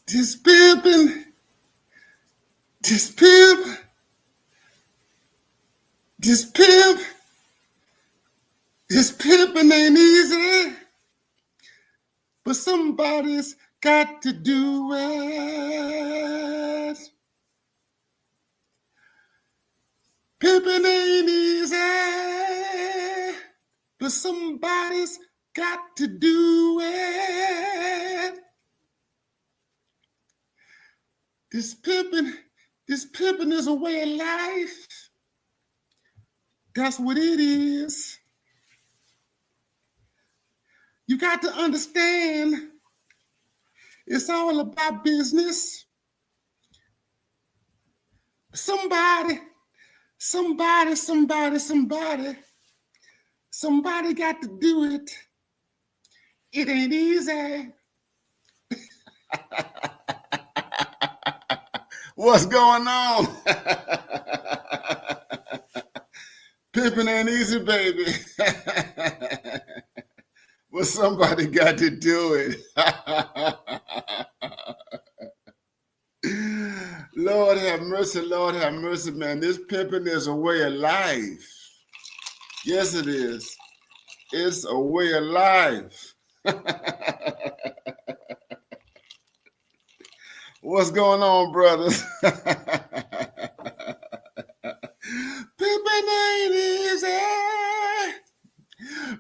This pimping, this pimp, this pimp, this pimping ain't easy, but somebody's got to do it. Pimping ain't easy, but somebody's got to do it. This pimping is a way of life. That's what it is. You got to understand, it's all about business. Somebody got to do it. It ain't easy. What's going on? Pimping ain't easy, baby. But somebody got to do it. Lord have mercy, man. This pimping is a way of life. Yes, it is. It's a way of life. What's going on, brothers? Pimping ain't easy,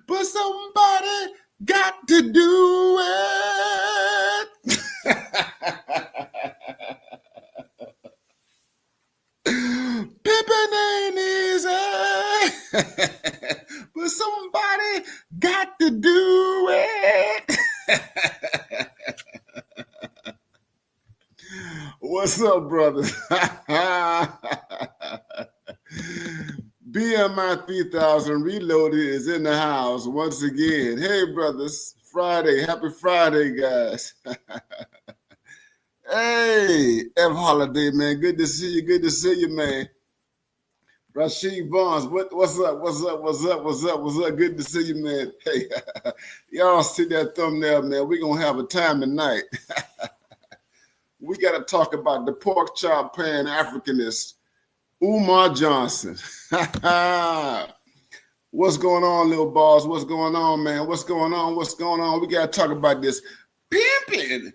but somebody got to do it. Pimping ain't easy, but somebody got to do it. What's up, brothers? BMI 3000 Reloaded is in the house once again. Hey, brothers. Friday. Happy Friday, guys. Hey, F. Holiday, man. Good to see you. Good to see you, man. Rashid Barnes, what's up? Good to see you, man. Hey, y'all see that thumbnail, man. We're going to have a time tonight. We got to talk about the pork chop pan Africanist, Umar Johnson. What's going on, little balls? What's going on, man? What's going on? We got to talk about this pimping.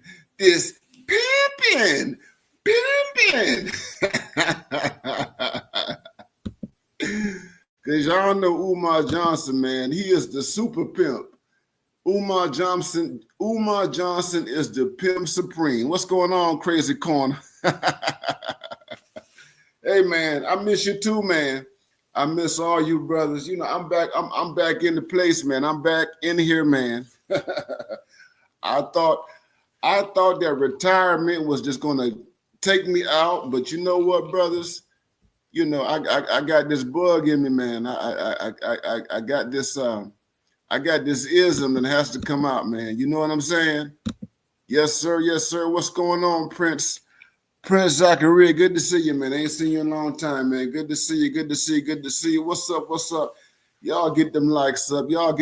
Because y'all know Umar Johnson, man. He is the super pimp. Umar Johnson is the pimp supreme. What's going on, Crazy Corner? Hey, man, I miss you too, man. I miss all you brothers. You know, I'm back. I'm back in the place, man. I'm back in here, man. I thought that retirement was just gonna take me out, but you know what, brothers? You know, I got this bug in me, man. I got this ism that has to come out, man. You know what I'm saying? Yes, sir. What's going on, Prince Zachary? Good to see you, man. I ain't seen you in a long time, man. Good to see you. What's up? Y'all get them likes up. We got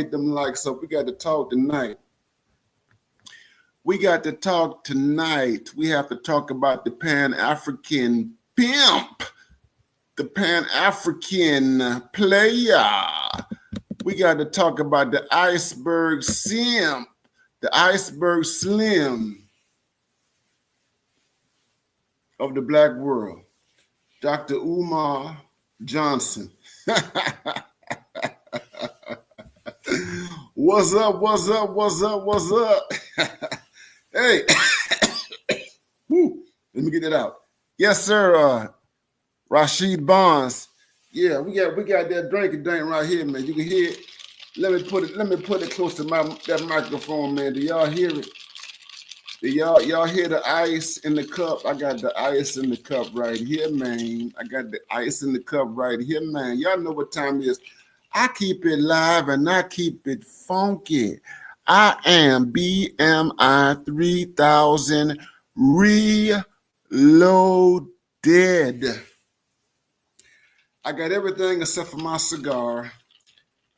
to talk tonight. We have to talk about the Pan-African pimp, the Pan-African player. We got to talk about the iceberg simp, the iceberg slim of the black world, Dr. Umar Johnson. What's up? Hey, woo. Let me get it out. Yes, sir. Rashid Barnes. Yeah, we got that drinking right here, man. You can hear it. Let me put it close to that microphone, man. Do y'all hear it? Do y'all hear the ice in the cup? I got the ice in the cup right here, man. Y'all know what time it is. I keep it live and I keep it funky. I am BMI 3000 Reloaded. I got everything except for my cigar.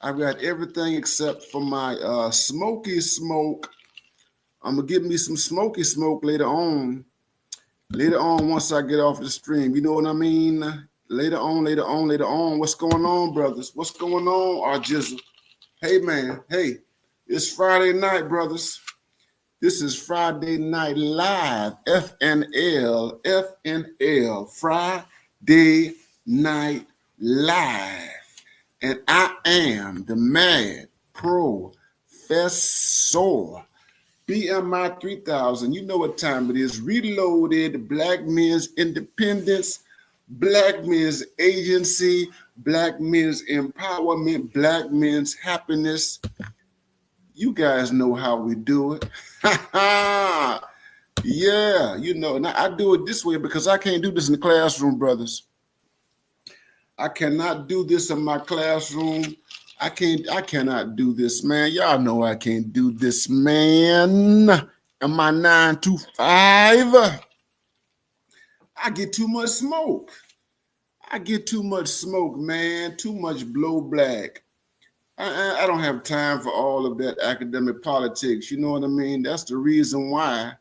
I've got everything except for my Smoky Smoke I'm gonna give me some smoky smoke later on. Later on, once I get off the stream, you know what I mean? Later on. What's going on, brothers? What's going on, our jizzle? Hey, man. Hey, it's Friday night, brothers. This is Friday Night Live, FNL, Friday Night Live. And I am the mad professor, BMI 3000. You know what time it is. Reloaded, Black Men's Independence, Black Men's Agency, Black Men's Empowerment, Black Men's Happiness. You guys know how we do it. Yeah, you know, now I do it this way because I can't do this in the classroom, brothers. I cannot do this in my classroom. I cannot do this, man. Y'all know I can't do this, man. In my 9 to 5, I get too much smoke. Man. Too much blow black. I don't have time for all of that academic politics. You know what I mean? That's the reason why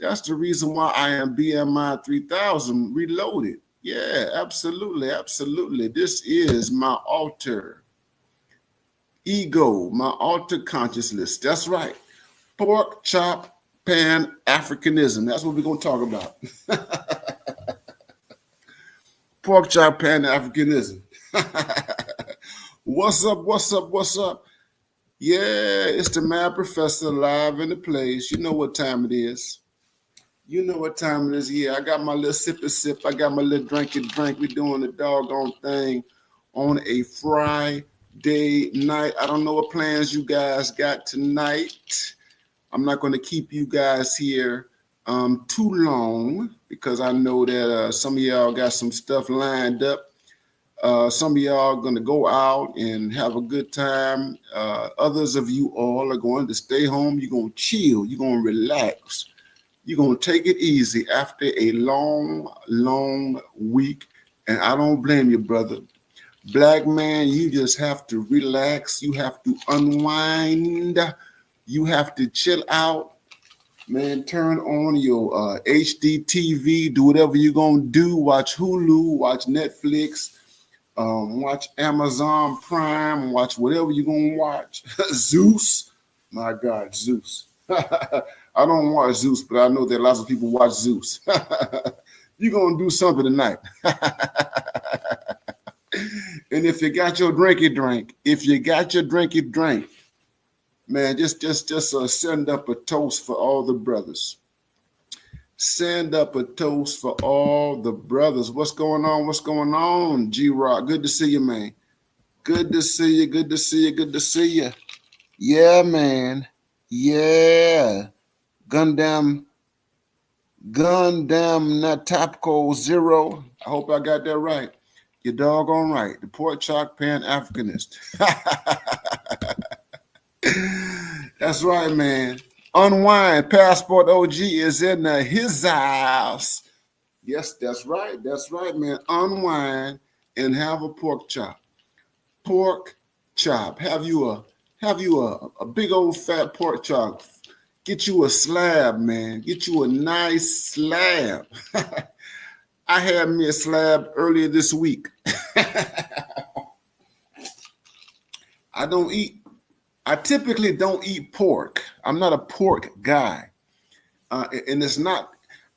I am BMI 3000 reloaded. Yeah, absolutely. This is my alter ego, my alter consciousness. That's right. Pork chop pan Africanism. That's what we're going to talk about. Pork chop pan Africanism. What's up? Yeah, it's the Mad Professor live in the place. You know what time it is. Yeah, I got my little sip. I got my little drink. We doing the doggone thing on a Friday night. I don't know what plans you guys got tonight. I'm not going to keep you guys here too long because I know that some of y'all got some stuff lined up. Some of y'all are going to go out and have a good time. Others of you all are going to stay home. You're going to chill. You're going to relax. You're going to take it easy after a long week. And I don't blame you, brother. Black man, you just have to relax. You have to unwind. You have to chill out. Man, turn on your HD TV. Do whatever you're going to do. Watch Hulu. Watch Netflix. Watch Amazon Prime, watch whatever you're going to watch. Zeus, my God, Zeus. I don't watch Zeus, but I know that lots of people watch Zeus. You're going to do something tonight. And if you got your drinky drink, man, just send up a toast for all the brothers. Send up a toast for all the brothers. What's going on, G-Rock? Good to see you, man. Good to see you. Yeah, man. Yeah. Gundam Natapo Zero. I hope I got that right. You're doggone right. The Pork Chop Pan Africanist. That's right, man. Unwind. Passport OG is in his house. Yes, that's right, man. Unwind and have a pork chop. Pork chop. Have you a big old fat pork chop. Get you a slab, man. Get you a nice slab. I had me a slab earlier this week. I typically don't eat pork. I'm not a pork guy. And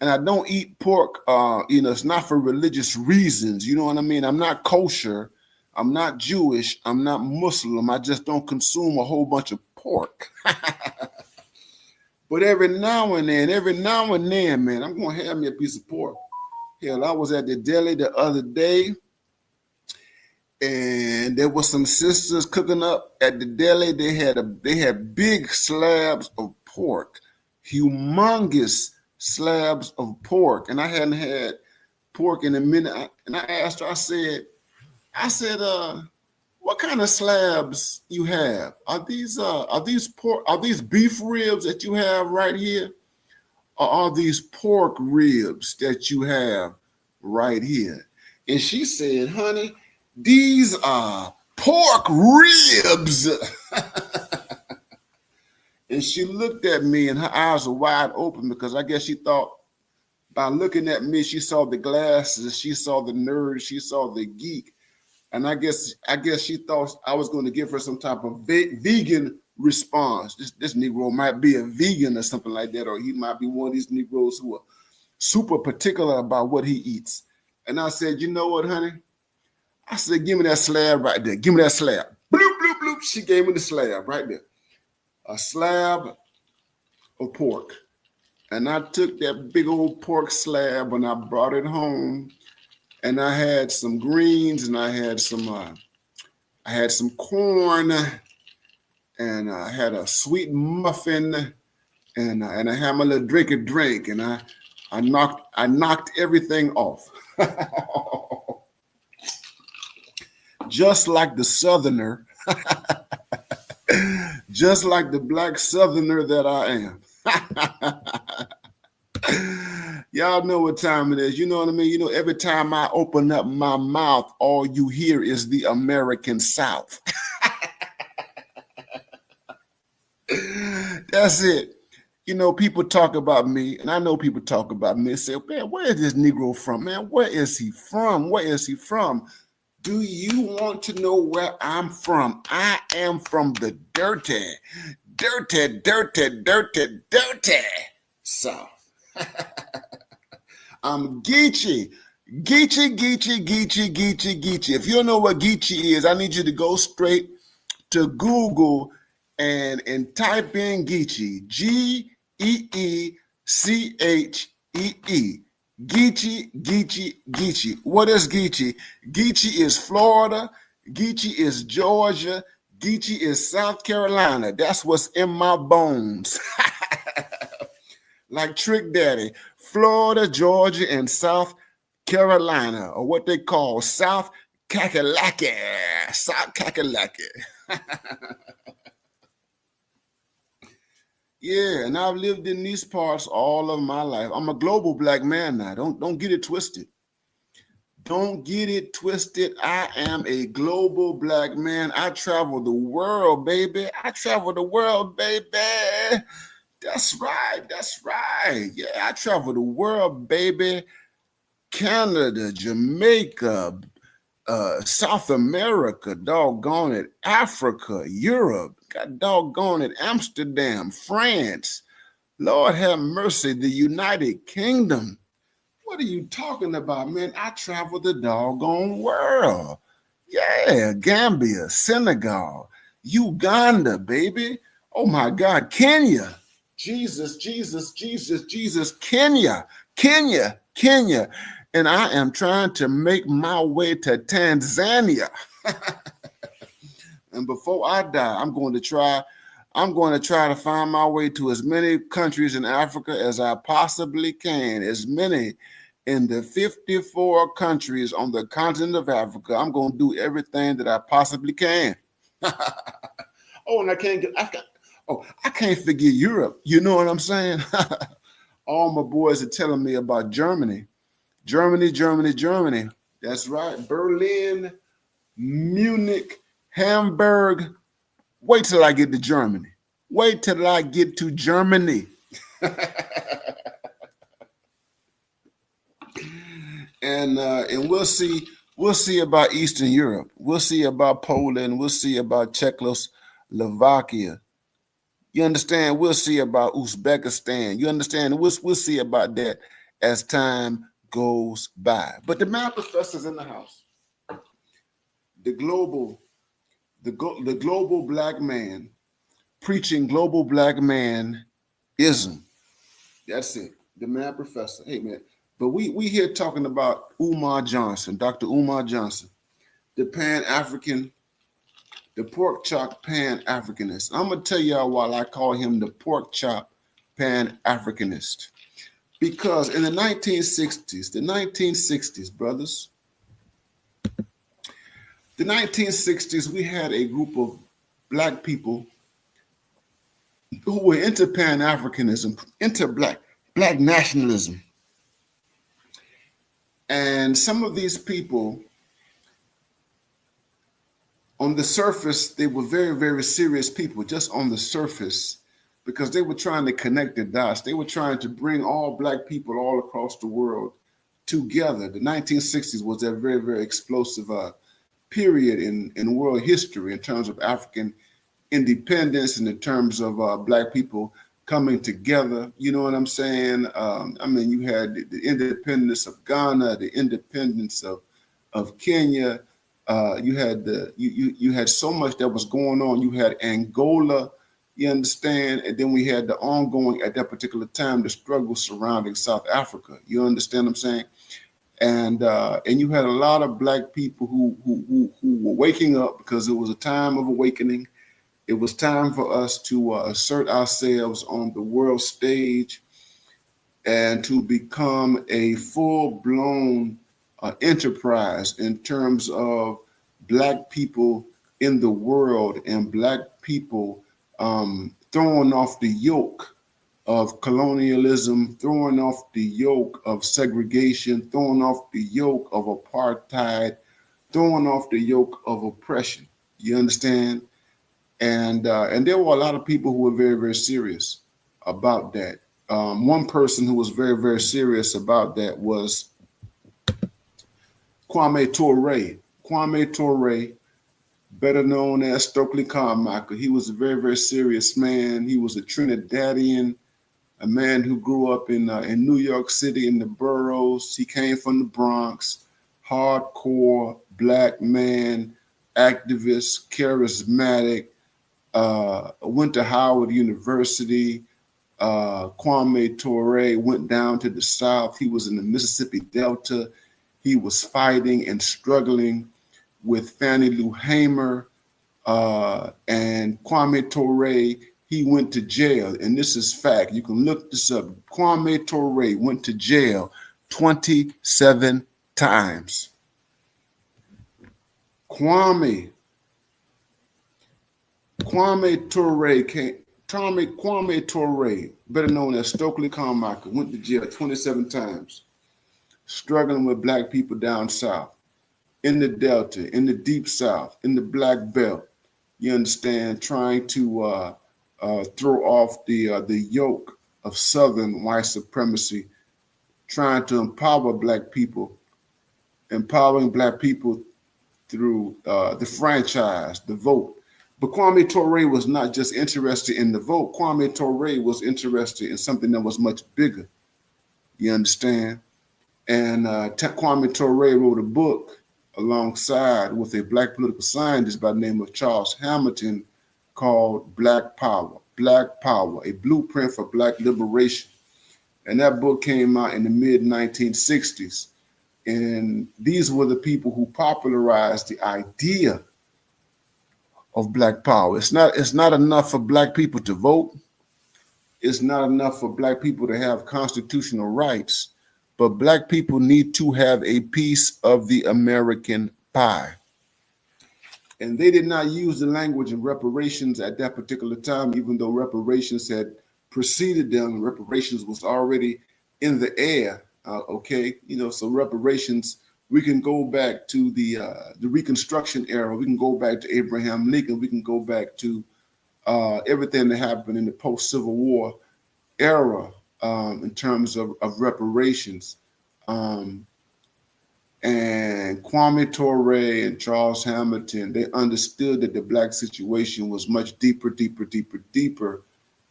I don't eat pork, it's not for religious reasons. You know what I mean? I'm not kosher. I'm not Jewish. I'm not Muslim. I just don't consume a whole bunch of pork. But every now and then, man, I'm going to have me a piece of pork. Hell, I was at the deli the other day, and there were some sisters cooking up at the deli. They had big slabs of pork, humongous slabs of pork, and I hadn't had pork in a minute. And I asked her, I said, what kind of slabs you have? Are these beef ribs that you have right here? Or are these pork ribs that you have right here? And she said, honey, these are pork ribs. And she looked at me and her eyes were wide open because I guess she thought by looking at me, she saw the glasses, she saw the nerd, she saw the geek. And I guess she thought I was going to give her some type of vegan response. This Negro might be a vegan or something like that, or he might be one of these Negroes who are super particular about what he eats. And I said, you know what, honey? I said, give me that slab right there. Give me that slab. Bloop, bloop, bloop. She gave me the slab right there. A slab of pork. And I took that big old pork slab and I brought it home. And I had some greens and I had some corn and I had a sweet muffin and I had my little drink and I knocked everything off. Just like the Southerner, just like the black Southerner that I am. Y'all know what time it is. You know what I mean? You know, every time I open up my mouth, all you hear is the American South. That's it. You know, people talk about me, and I know people talk about me and say, man, where is this Negro from, man? Where is he from? Where is he from? Do you want to know where I'm from? I am from the dirty South. I'm Geechee. Geechee. If you don't know what Geechee is, I need you to go straight to Google and type in Geechee. Geechee. Geechee. What is Geechee? Geechee is Florida. Geechee is Georgia. Geechee is South Carolina. That's what's in my bones. Like Trick Daddy. Florida, Georgia, and South Carolina, or what they call South Kakalaki. South Kakalaki. Yeah, and I've lived in these parts all of my life. I'm a global black man now. Don't get it twisted. Don't get it twisted. I am a global black man. I travel the world, baby. That's right. Yeah, I travel the world, baby. Canada, Jamaica, South America, doggone it, Africa, Europe, God doggone it, Amsterdam, France, Lord have mercy, the United Kingdom. What are you talking about, man? I travel the doggone world. Yeah, Gambia, Senegal, Uganda, baby. Oh my God, Kenya. Jesus, Kenya. And I am trying to make my way to Tanzania. And before I die, I'm going to try to find my way to as many countries in Africa as I possibly can, as many in the 54 countries on the continent of Africa. I'm going to do everything that I possibly can. Oh, and I can't forget Europe. You know what I'm saying? All my boys are telling me about Germany. Germany. That's right. Berlin, Munich, Hamburg. Wait till I get to Germany. And we'll see about Eastern Europe. We'll see about Poland. We'll see about Czechoslovakia. You understand? We'll see about Uzbekistan. You understand? We'll see about that as time goes by. But the man professor's in the house. The global black man preaching global black man-ism. That's it. The man professor. Hey man. But we here talking about Umar Johnson, Dr. Umar Johnson, the Pan-African, the pork chop Pan-Africanist. I'm gonna tell y'all why I call him the pork chop Pan-Africanist. Because in the 1960s, brothers, the 1960s, we had a group of black people who were into Pan-Africanism, into black nationalism. And some of these people, on the surface, they were very, very serious people, just on the surface. because they were trying to connect the dots. They were trying to bring all Black people all across the world together. The 1960s was a very, very explosive period in world history in terms of African independence and in terms of Black people coming together. You know what I'm saying? I mean, you had the independence of Ghana, the independence of Kenya. You had so much that was going on. You had Angola, you understand, and then we had the ongoing at that particular time the struggle surrounding South Africa. You understand what I'm saying? And you had a lot of Black people who were waking up because it was a time of awakening. It was time for us to assert ourselves on the world stage and to become a full-blown enterprise in terms of Black people in the world and Black people throwing off the yoke of colonialism, throwing off the yoke of segregation, throwing off the yoke of apartheid, throwing off the yoke of oppression. You understand? And there were a lot of people who were very, very serious about that. One person who was very, very serious about that was Kwame Ture. Kwame Ture, better known as Stokely Carmichael. He was a very, very serious man. He was a Trinidadian, a man who grew up in New York City in the boroughs. He came from the Bronx, hardcore Black man, activist, charismatic, went to Howard University. Kwame Ture went down to the South. He was in the Mississippi Delta. He was fighting and struggling with Fannie Lou Hamer. And Kwame Ture, he went to jail. And this is fact. You can look this up. Kwame Ture went to jail 27 times. Kwame Ture, better known as Stokely Carmichael, went to jail 27 times, struggling with Black people down south, in the Delta, in the Deep South, in the Black Belt. You understand, trying to throw off the yoke of Southern white supremacy, trying to empower Black people, empowering Black people through the franchise, the vote. But Kwame Ture was not just interested in the vote. Kwame Ture was interested in something that was much bigger. You understand? And Kwame Ture wrote a book alongside with a Black political scientist by the name of Charles Hamilton called Black Power, a blueprint for Black liberation. And that book came out in the mid-1960s. And these were the people who popularized the idea of Black power. It's not enough for Black people to vote. It's not enough for Black people to have constitutional rights, but Black people need to have a piece of the American pie. And they did not use the language of reparations at that particular time, even though reparations had preceded them. Reparations was already in the air. Okay, so reparations. We can go back to the Reconstruction era. We can go back to Abraham Lincoln. We can go back to everything that happened in the post-Civil War era in terms of reparations. And Kwame Ture and Charles Hamilton, they understood that the Black situation was much deeper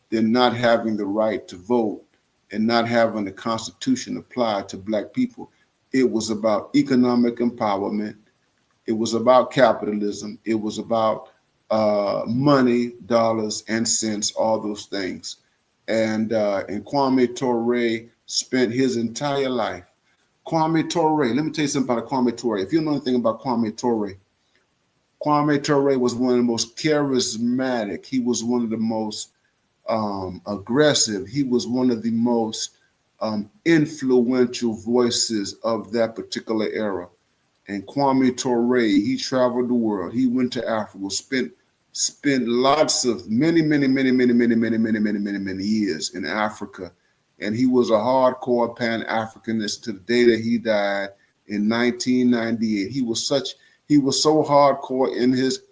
than not having the right to vote and not having the Constitution applied to Black people. It was about economic empowerment. It was about capitalism. It was about money, dollars, and cents, all those things. And Kwame Ture spent his entire life. Kwame Ture, let me tell you something about Kwame Ture. If you know anything about Kwame Ture was one of the most charismatic. He was one of the most aggressive. He was one of the most influential voices of that particular era. And Kwame Ture, he traveled the world. He went to Africa, spent lots of many years in Africa. And he was a hardcore Pan-Africanist to the day that he died in 1998. He was so hardcore in his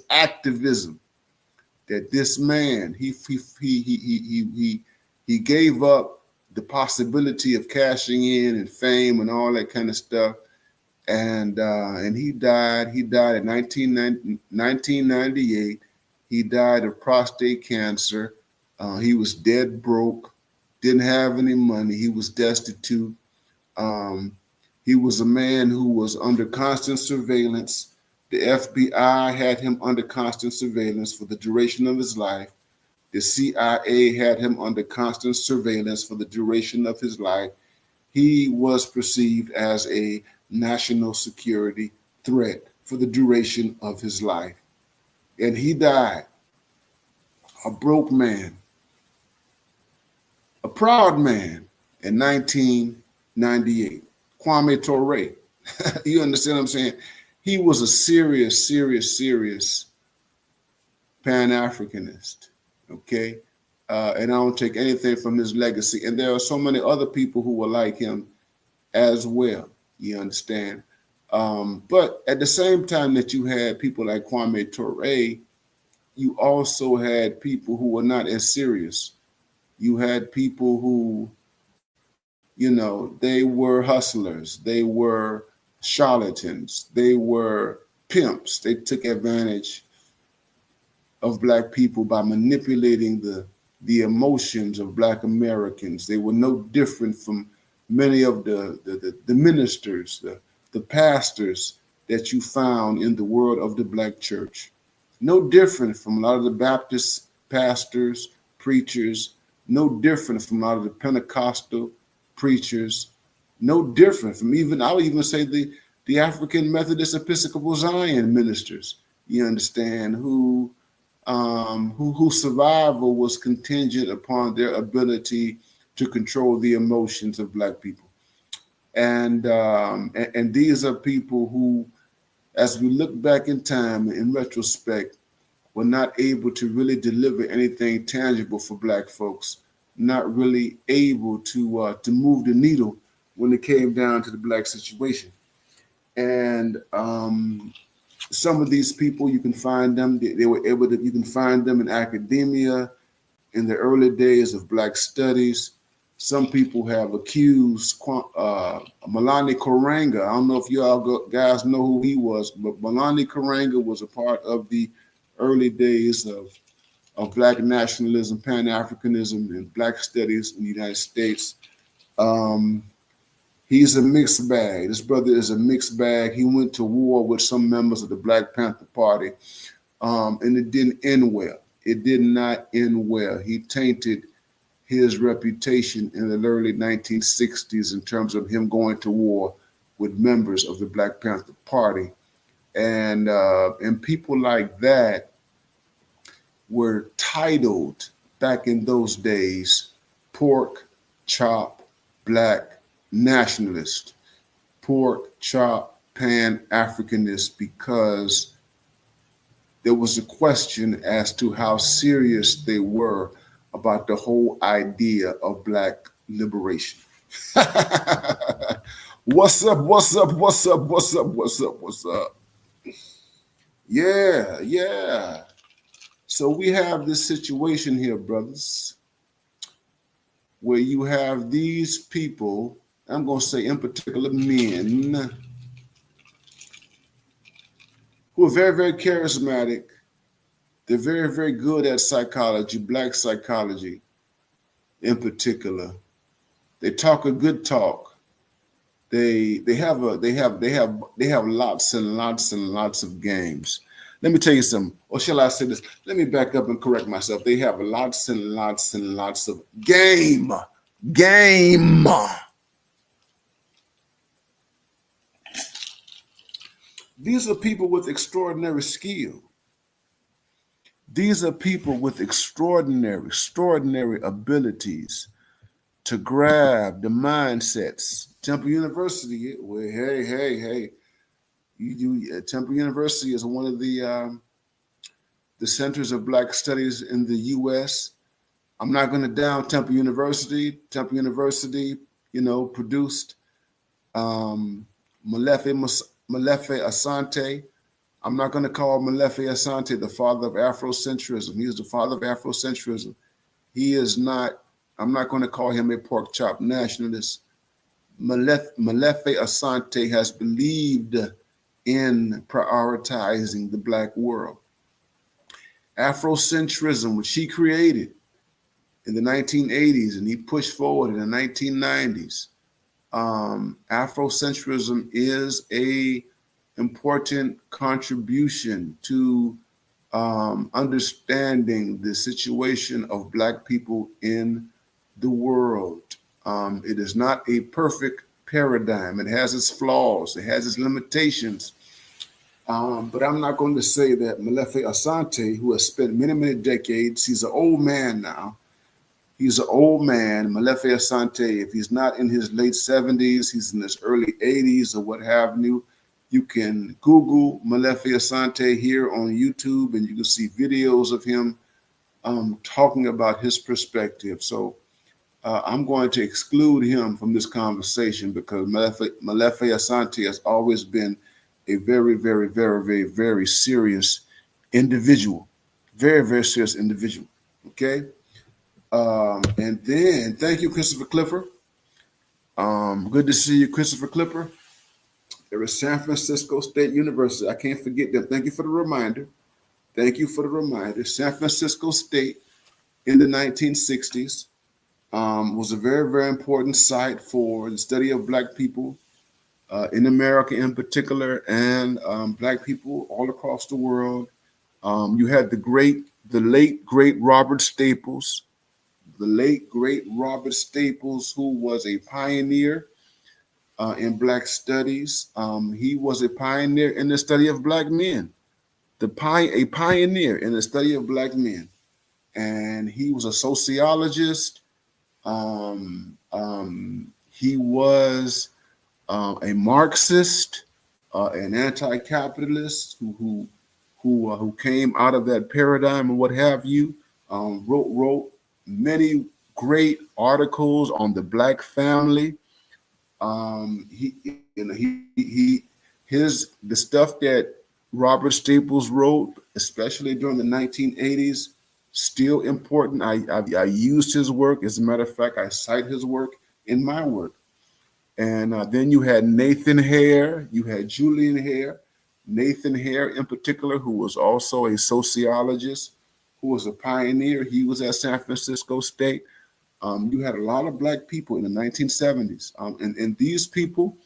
activism that this man he gave up the possibility of cashing in and fame and all that kind of stuff, and he died. He died in 1998. He died of prostate cancer. He was dead broke, didn't have any money. He was destitute. He was a man who was under constant surveillance. The FBI had him under constant surveillance for the duration of his life. The CIA had him under constant surveillance for the duration of his life. He was perceived as a national security threat for the duration of his life. And he died, a broke man, a proud man, in 1998. Kwame Ture. You understand what I'm saying? He was a serious Pan-Africanist, okay? And I don't take anything from his legacy. And there are so many other people who were like him as well, you understand? But at the same time that you had people like Kwame Ture, you also had people who were not as serious. You had people who, you know, they were hustlers, they were charlatans, they were pimps. They took advantage of Black people by manipulating the emotions of Black Americans. They were no different from many of the ministers, the pastors that you found in the world of the Black church. No different from a lot of the Baptist pastors, preachers, no different from a lot of the Pentecostal preachers, no different from I would even say the African Methodist Episcopal Zion ministers, you understand, whose survival was contingent upon their ability to control the emotions of Black people. And these are people who, as we look back in time, in retrospect, were not able to really deliver anything tangible for Black folks, not really able to move the needle when it came down to the Black situation. And some of these people, you can find them, they were able to, you can find them in academia in the early days of Black studies. Some people have accused Malani Karanga. I don't know if you all guys know who he was, but Malani Karanga was a part of the early days of Black nationalism, Pan-Africanism, and Black studies in the United States. He's a mixed bag. This brother is a mixed bag. He went to war with some members of the Black Panther Party, and it didn't end well. It did not end well. He tainted his reputation in the early 1960s in terms of him going to war with members of the Black Panther Party. And people like that were titled back in those days pork chop Black nationalist, pork chop Pan-Africanist, because there was a question as to how serious they were about the whole idea of Black liberation. What's up? What's up? What's up? What's up? What's up? What's up? Yeah. So we have this situation here, brothers, where you have these people, I'm going to say in particular men, who are very, very charismatic. They're very, very good at psychology, Black psychology in particular. They talk a good talk. They have lots and lots and lots of games. Let me tell you something, or shall I say this? Let me back up and correct myself. They have lots and lots and lots of game. These are people with extraordinary skill. These are people with extraordinary abilities to grab the mindsets. Temple University, well, hey. Temple University is one of the centers of Black studies in the U.S. I'm not going to down Temple University. Temple University, produced Malefe Asante, I'm not going to call Molefi Asante the father of Afrocentrism. He is the father of Afrocentrism. He is not, I'm not going to call him a pork chop nationalist. Molefi Asante has believed in prioritizing the Black world. Afrocentrism, which he created in the 1980s and he pushed forward in the 1990s, Afrocentrism is a important contribution to understanding the situation of Black people in the world. It is not a perfect paradigm. It has its flaws. It has its limitations. But I'm not going to say that Molefi Asante, who has spent many, many decades, he's an old man now. He's an old man, Molefi Asante. If he's not in his late 70s, he's in his early 80s or what have you. You can Google Molefi Asante here on YouTube, and you can see videos of him talking about his perspective. So I'm going to exclude him from this conversation because Molefi Asante has always been a very, very, very, very, very serious individual. Very, very serious individual. Okay? And then, thank you, Christopher Clipper. Good to see you, Christopher Clipper. There is San Francisco State University. I can't forget them. Thank you for the reminder. Thank you for the reminder. San Francisco State in the 1960s was a very, very important site for the study of Black people in America in particular, and Black people all across the world. You had the late, great Robert Staples, who was a pioneer in Black studies. He was a pioneer in the study of Black men, a pioneer in the study of Black men. And he was a sociologist. He was a Marxist, an anti-capitalist who came out of that paradigm and what have you. Wrote many great articles on the Black family. The stuff that Robert Staples wrote, especially during the 1980s, still important. I used his work. As a matter of fact, I cite his work in my work. And then you had Nathan Hare, you had Julian Hare. Nathan Hare in particular, who was also a sociologist, who was a pioneer. He was at San Francisco State. You had a lot of Black people in the 1970s. And these people,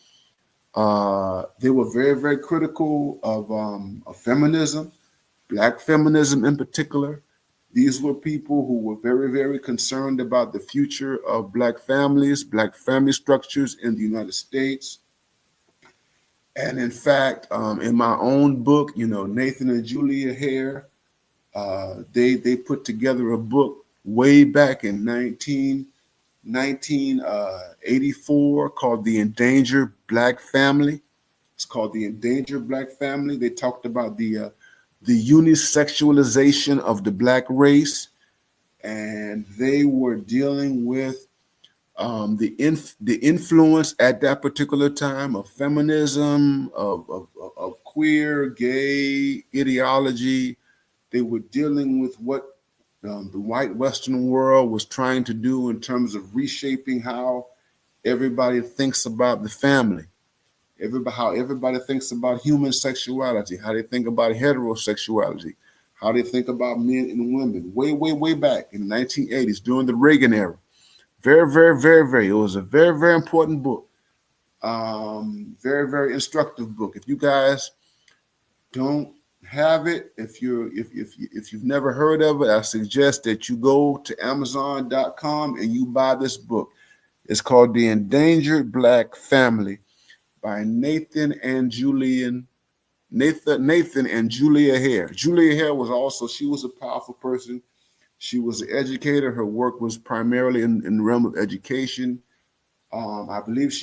they were very, very critical of feminism, Black feminism in particular. These were people who were very, very concerned about the future of Black families, Black family structures in the United States. And in fact, in my own book, Nathan and Julia Hare, they put together a book way back in 1984 called The Endangered Black Family. It's called The Endangered Black Family. They talked about the unisexualization of the Black race, and they were dealing with the influence at that particular time of feminism, of queer, gay ideology. They were dealing with what the white Western world was trying to do in terms of reshaping how everybody thinks about the family, how everybody thinks about human sexuality, how they think about heterosexuality, how they think about men and women, way, way, way back in the 1980s during the Reagan era. Very, very, very, very. It was a very, very important book. Very, very instructive book. If you guys don't have it, if you've never heard of it, I suggest that you go to Amazon.com and you buy this book. It's called The Endangered Black Family by Nathan and Julia Hare. Julia Hare she was a powerful person. She was an educator. Her work was primarily in the realm of education. I believe if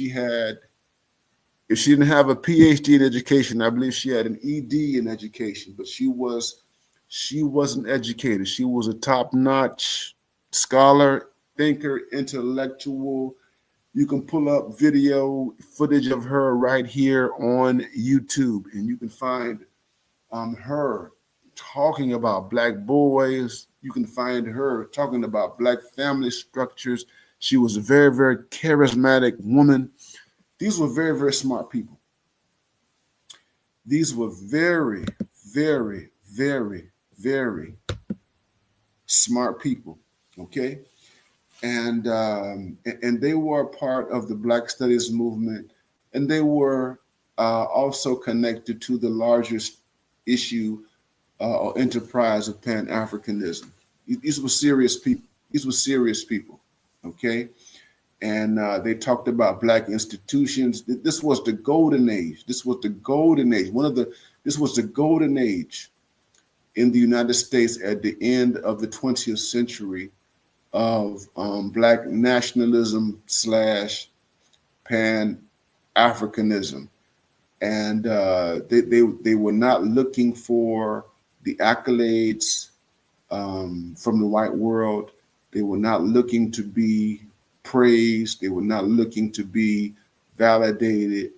she didn't have a PhD in education, I believe she had an ED in education, but she was an educator. She was a top-notch scholar, thinker, intellectual. You can pull up video footage of her right here on YouTube, and you can find her talking about black boys. You can find her talking about black family structures. She was a very, very charismatic woman. These were very, very smart people. These were very, very, very, very smart people. Okay, and they were part of the Black Studies movement, and they were also connected to the largest issue or enterprise of Pan-Africanism. These were serious people. These were serious people. Okay, and they talked about black institutions. This was the golden age. This was the golden age. This was the golden age in the United States at the end of the 20th century of black nationalism / Pan-Africanism. And they were not looking for the accolades from the white world. They were not looking to be praised. They were not looking to be validated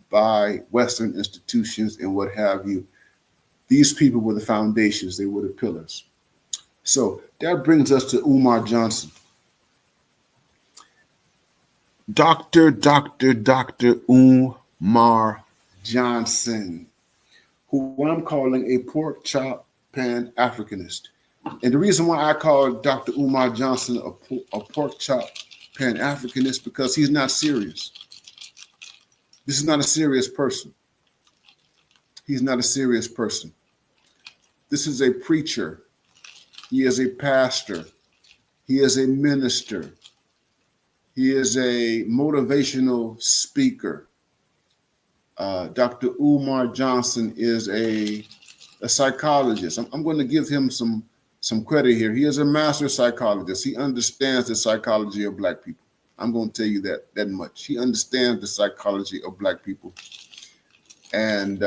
by Western institutions and what have you. These people were the foundations. They were the pillars. So that brings us to Umar Johnson. Dr. Umar Johnson, who I'm calling a pork chop Pan-Africanist. And the reason why I call Dr. Umar Johnson a pork chop Pan-Africanist because he's not serious. This is not a serious person. He's not a serious person. This is a preacher. He is a pastor. He is a minister. He is a motivational speaker. Dr. Umar Johnson is a psychologist. I'm going to give him some credit here. He is a master psychologist. He understands the psychology of black people. I'm going to tell you that much. He understands the psychology of black people, and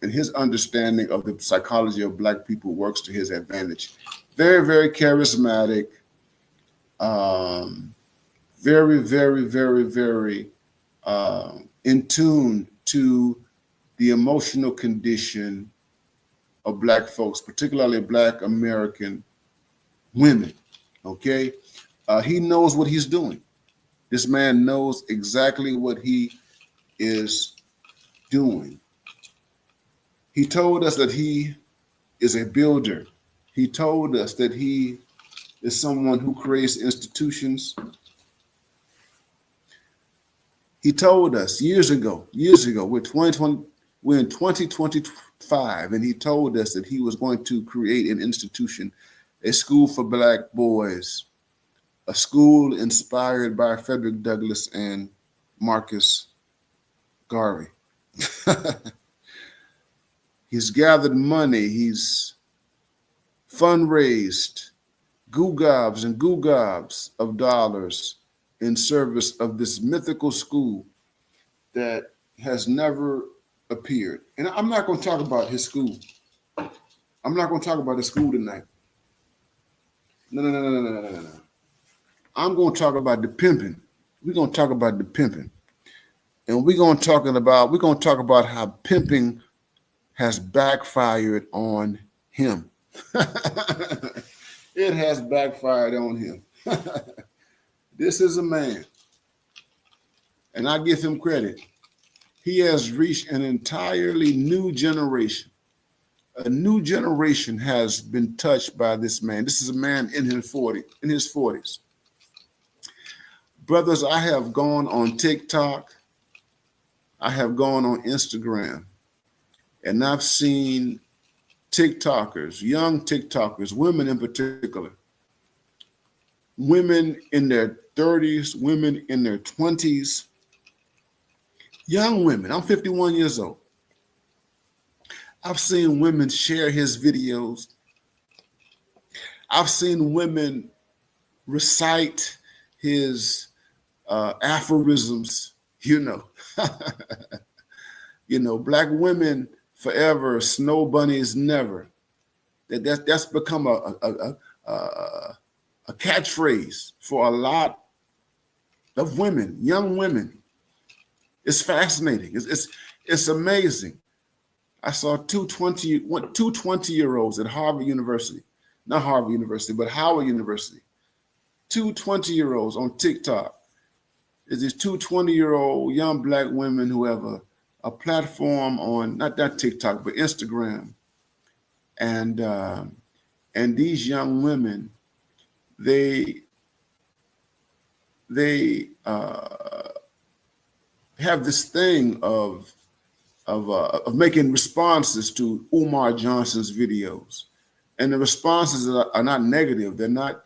his understanding of the psychology of black people works to his advantage. Very, very charismatic. Very, very, very, very in tune to the emotional condition of black folks, particularly black American women. Okay, he knows what he's doing. This man knows exactly what he is doing. He told us that he is a builder. He told us that he is someone who creates institutions. He told us years ago, we're in 2025, and he told us that he was going to create an institution, a school for black boys, a school inspired by Frederick Douglass and Marcus Garvey. He's gathered money. He's fundraised goo-gobs and goo-gobs of dollars in service of this mythical school that has never appeared. And I'm not going to talk about his school. I'm not going to talk about his school tonight. No. I'm going to talk about the pimping. We're going to talk about the pimping. And we're going to talk about how pimping has backfired on him. It has backfired on him. This is a man, and I give him credit. He has reached an entirely new generation. A new generation has been touched by this man. This is a man in his 40s. Brothers, I have gone on TikTok. I have gone on Instagram, and I've seen TikTokers, young TikTokers, women in particular, women in their 30s, women in their 20s, young women. I'm 51 years old. I've seen women share his videos. I've seen women recite his aphorisms, black women forever, snow bunnies never. That's become a catchphrase for a lot of women, young women. It's fascinating. It's amazing. I saw two 20-year-olds at Harvard University, not Harvard University, but Howard University. Two 20-year-olds on TikTok. Is these two 20-year-old young Black women who have a platform on not TikTok, but Instagram. And these young women, they have this thing of making responses to Umar Johnson's videos, and the responses are not negative. They're not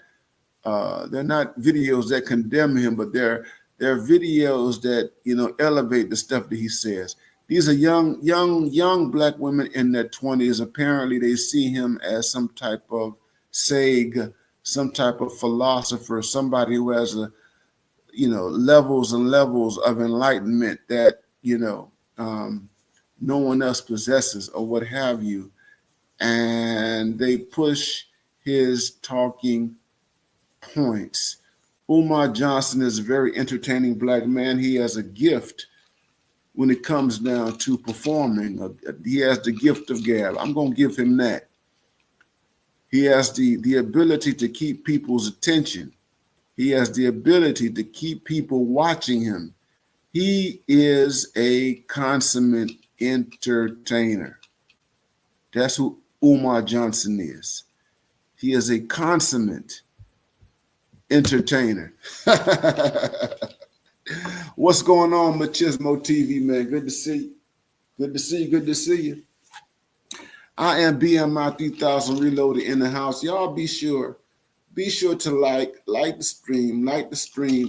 videos that condemn him, but they're videos that elevate the stuff that he says. These are young Black women in their 20s. Apparently, they see him as some type of sage, some type of philosopher, somebody who has levels and levels of enlightenment that no one else possesses, or what have you. And they push his talking points. Umar Johnson is a very entertaining Black man. He has a gift when it comes down to performing. He has the gift of gab. I'm going to give him that. He has the ability to keep people's attention. He has the ability to keep people watching him. He is a consummate entertainer. That's who Umar Johnson is. He is a consummate entertainer. What's going on, Machismo TV, man? Good to see you. Good to see you. Good to see you. I am BMI 3000 Reloaded in the house. Y'all be sure to like the stream.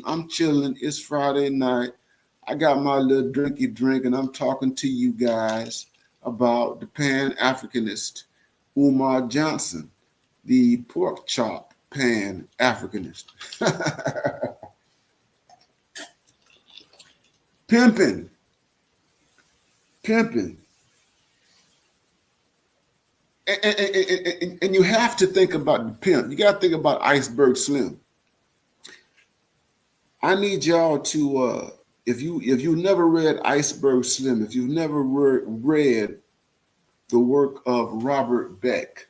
I'm chilling. It's Friday night. I got my little drinky drink, and I'm talking to you guys about the Pan-Africanist Umar Johnson, the pork chop Pan-Africanist. Pimping. And you have to think about the pimp. You got to think about Iceberg Slim. I need y'all to, if you never read Iceberg Slim, if you've never read the work of Robert Beck,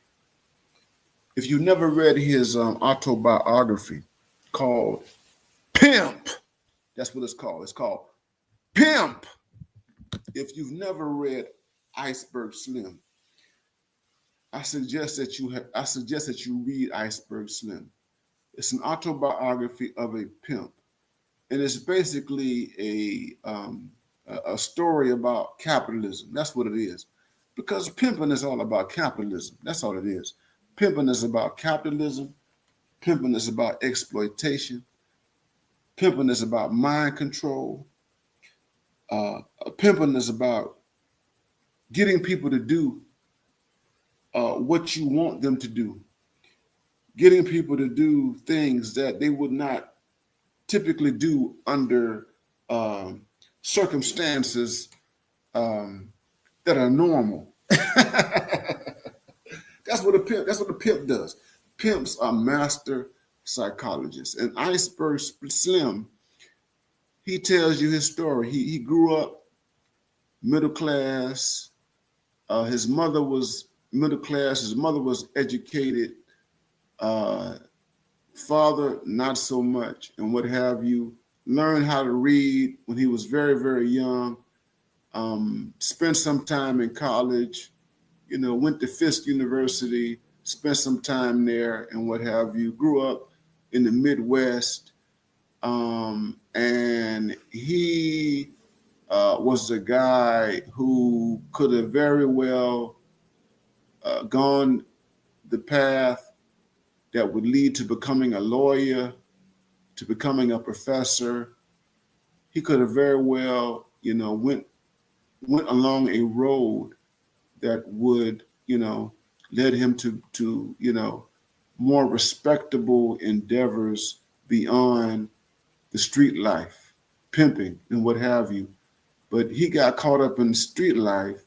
if you never read his autobiography called Pimp, that's what it's called. It's called Pimp. If you've never read Iceberg Slim, I suggest that you read Iceberg Slim. It's an autobiography of a pimp, and it's basically a story about capitalism. That's what it is, because pimping is all about capitalism. That's all it is. Pimping is about capitalism. Pimping is about exploitation. Pimping is about mind control. Pimping is about getting people to do what you want them to do, getting people to do things that they would not typically do under circumstances that are normal. That's what a pimp does. Pimps are master psychologists. And Iceberg Slim, he tells you his story. He grew up middle class. His mother was middle class. His mother was educated. Father, not so much, and what have you. Learned how to read when he was very, very young. Spent some time in college. Went to Fisk University. Spent some time there, and what have you. Grew up in the Midwest, and he was a guy who could have very well gone the path that would lead to becoming a lawyer, to becoming a professor. He could have very well, went along a road that would, led him to more respectable endeavors beyond the street life, pimping and what have you. But he got caught up in street life,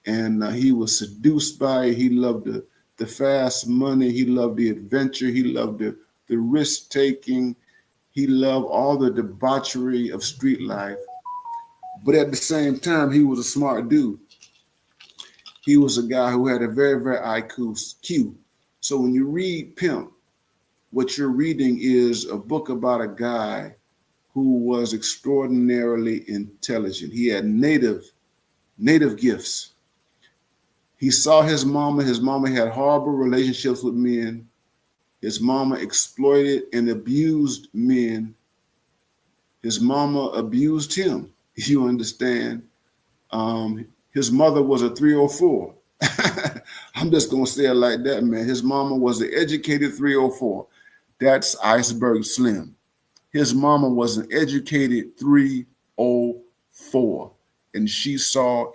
and he was seduced by it. He loved the fast money. He loved the adventure. He loved the risk taking. He loved all the debauchery of street life. But at the same time, he was a smart dude. He was a guy who had a very, very IQ. So when you read Pimp, what you're reading is a book about a guy who was extraordinarily intelligent. He had native gifts. He saw his mama. His mama had horrible relationships with men. His mama exploited and abused men. His mama abused him. You understand? His mother was a 304. I'm just going to say it like that, man. His mama was an educated 304. That's Iceberg Slim. His mama was an educated 304. And he saw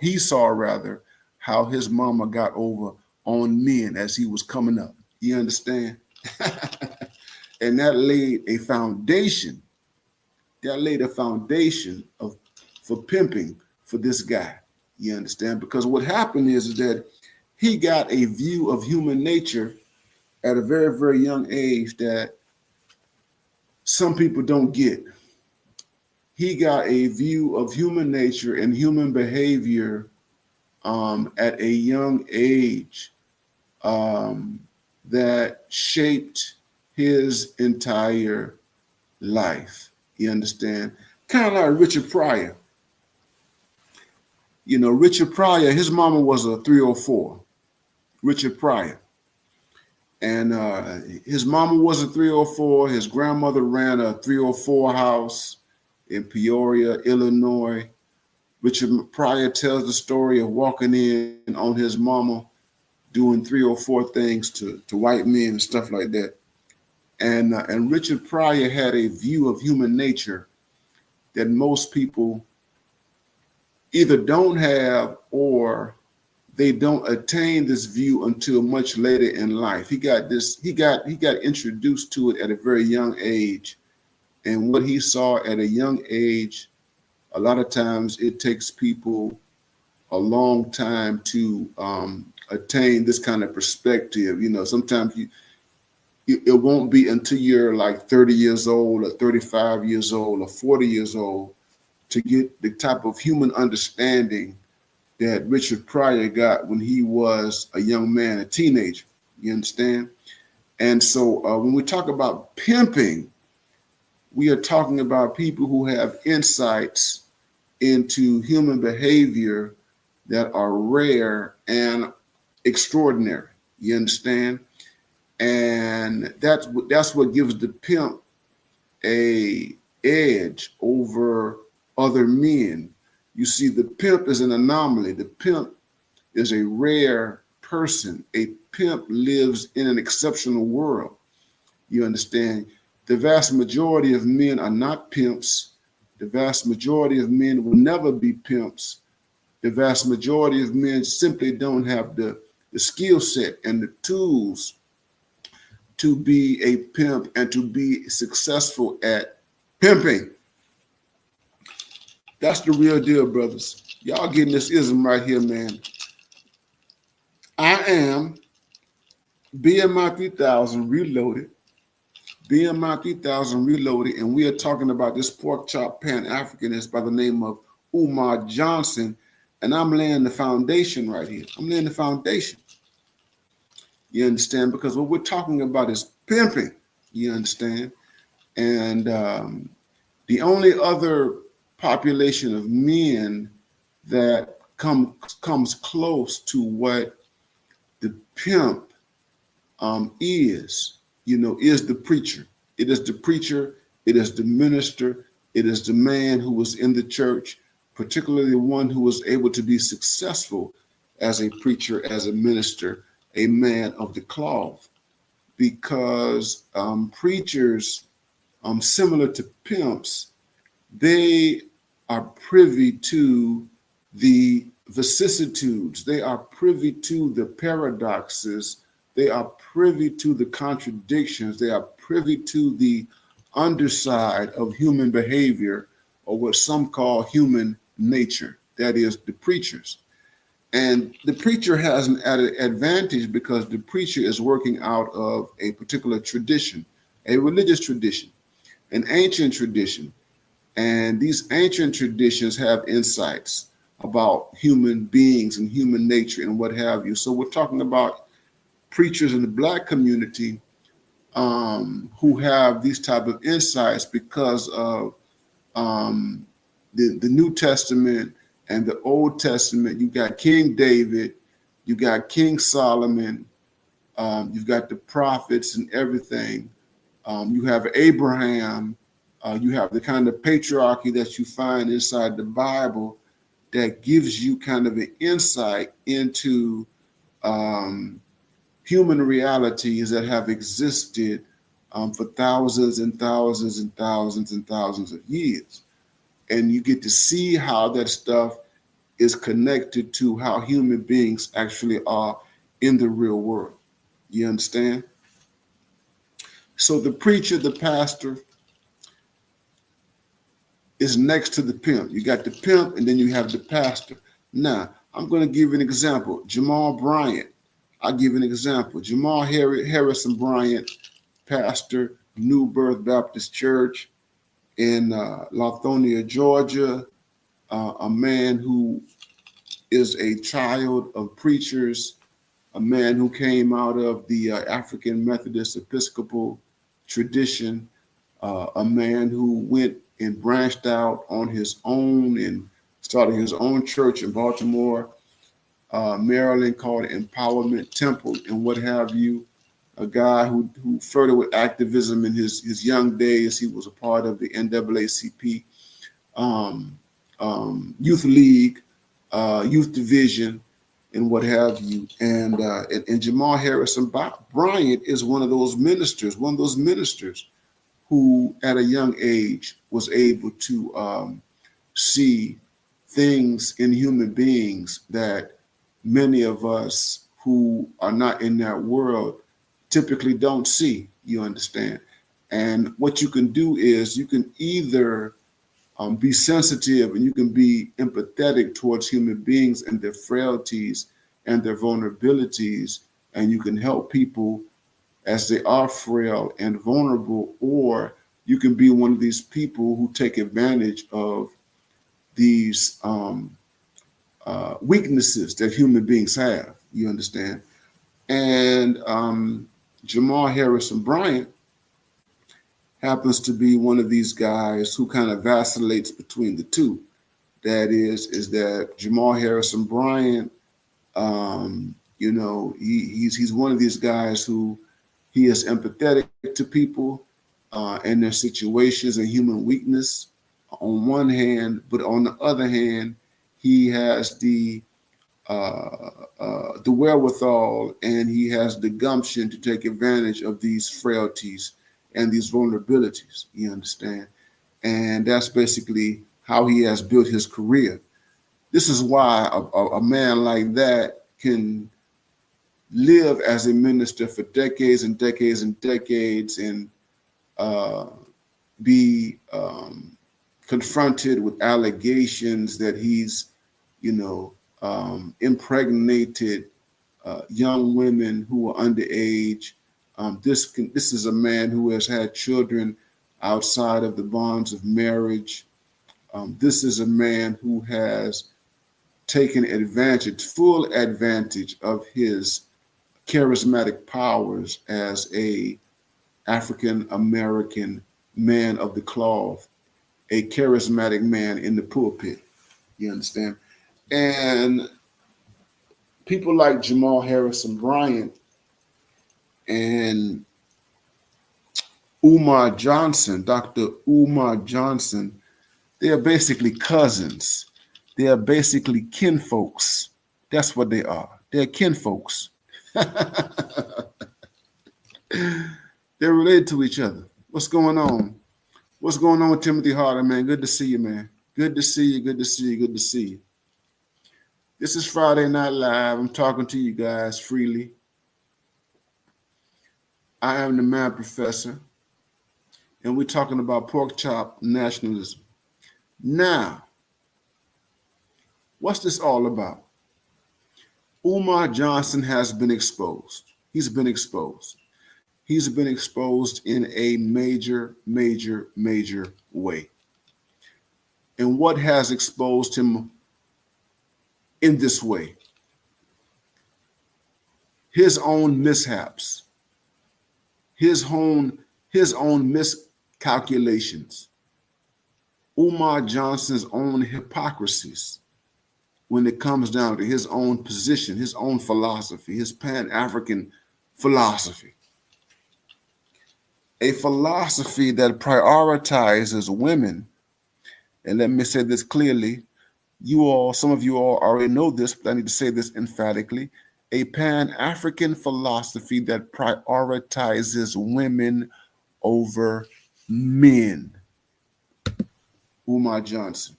how his mama got over on men as he was coming up. You understand? And that laid a foundation. For pimping for this guy. You understand? Because what happened is that he got a view of human nature at a very, very young age that some people don't get. He got a view of human nature and human behavior at a young age that shaped his entire life. You understand? Kind of like Richard Pryor. You know, Richard Pryor, his mama was a 304. Richard Pryor. And his mama was a 304. His grandmother ran a 304 house in Peoria, Illinois. Richard Pryor tells the story of walking in on his mama doing 304 things to white men and stuff like that. And Richard Pryor had a view of human nature that most people either don't have or they don't attain this view until much later in life. He got introduced to it at a very young age. And what he saw at a young age, a lot of times it takes people a long time to attain this kind of perspective. You know, sometimes it won't be until you're like 30 years old or 35 years old or 40 years old to get the type of human understanding that Richard Pryor got when he was a young man, a teenager. You understand? And so when we talk about pimping, we are talking about people who have insights into human behavior that are rare and extraordinary. You understand? And that's what gives the pimp a edge over other men. You see, the pimp is an anomaly. The pimp is a rare person. A pimp lives in an exceptional world. You understand? The vast majority of men are not pimps. The vast majority of men will never be pimps. The vast majority of men simply don't have the skill set and the tools to be a pimp and to be successful at pimping. That's the real deal, brothers. Y'all getting this ism right here, man. I am BMI 3000 reloaded. BMI 3000 reloaded, and we are talking about this pork chop Pan-Africanist by the name of Umar Johnson, and I'm laying the foundation right here. I'm laying the foundation. You understand? Because what we're talking about is pimping. You understand? And the only other population of men that comes close to what the pimp is the preacher. It is the preacher. It is the minister. It is the man who was in the church, particularly one who was able to be successful as a preacher, as a minister, a man of the cloth. Because preachers, similar to pimps, they are privy to the vicissitudes. They are privy to the paradoxes. They are privy to the contradictions. They are privy to the underside of human behavior, or what some call human nature. That is the preachers. And the preacher has an added advantage because the preacher is working out of a particular tradition, a religious tradition, an ancient tradition. And these ancient traditions have insights. about human beings and human nature and what have you. So we're talking about preachers in the Black community who have these type of insights because of the New Testament and the Old Testament. You got King David, you got King Solomon, you've got the prophets and everything. You have Abraham. You have the kind of patriarchy that you find inside the Bible that gives you kind of an insight into human realities that have existed for thousands and thousands and thousands and thousands of years. And you get to see how that stuff is connected to how human beings actually are in the real world. You understand? So the preacher, the pastor, is next to the pimp. You got the pimp, and then you have the pastor. Now, I'm going to give an example. Jamal Bryant. I'll give an example. Jamal Harrison Bryant, pastor, New Birth Baptist Church in Lithonia, Georgia, a man who is a child of preachers, a man who came out of the African Methodist Episcopal tradition, a man who went and branched out on his own and started his own church in Baltimore, Maryland, called Empowerment Temple and what have you. A guy who flirted with activism in his young days. He was a part of the NAACP Youth League, Youth Division, and what have you. And Jamal Harrison Bryant is one of those ministers who at a young age was able to see things in human beings that many of us who are not in that world typically don't see, you understand? And what you can do is you can either be sensitive and you can be empathetic towards human beings and their frailties and their vulnerabilities, and you can help people as they are frail and vulnerable, or you can be one of these people who take advantage of these weaknesses that human beings have, you understand? And Jamal Harrison Bryant happens to be one of these guys who kind of vacillates between the two. That is that Jamal Harrison Bryant, he's one of these guys who he is empathetic to people and their situations and human weakness on one hand, but on the other hand, he has the wherewithal and he has the gumption to take advantage of these frailties and these vulnerabilities, you understand? And that's basically how he has built his career. This is why a man like that can live as a minister for decades and decades and decades and be confronted with allegations that he's, impregnated young women who are underage. This is a man who has had children outside of the bonds of marriage. This is a man who has taken full advantage of his charismatic powers as a African American man of the cloth, a charismatic man in the pulpit. You understand? And people like Jamal Harrison Bryant and Umar Johnson, Dr. Umar Johnson, they are basically cousins. They are basically kinfolks. That's what they are. They're kinfolks. They're related to each other. What's going on? What's going on with Timothy Harder, man? Good to see you, man. Good to see you. Good to see you. Good to see you. This is Friday Night Live. I'm talking to you guys freely. I am the man professor, and we're talking about pork chop nationalism. Now, what's this all about? Umar Johnson has been exposed. He's been exposed. He's been exposed in a major, major, major way. And what has exposed him in this way. His own mishaps, his own miscalculations, Umar Johnson's own hypocrisies when it comes down to his own position, his own philosophy, his Pan-African philosophy. A philosophy that prioritizes women. And let me say this clearly. Some of you all already know this, but I need to say this emphatically. A Pan-African philosophy that prioritizes women over men. Umar Johnson.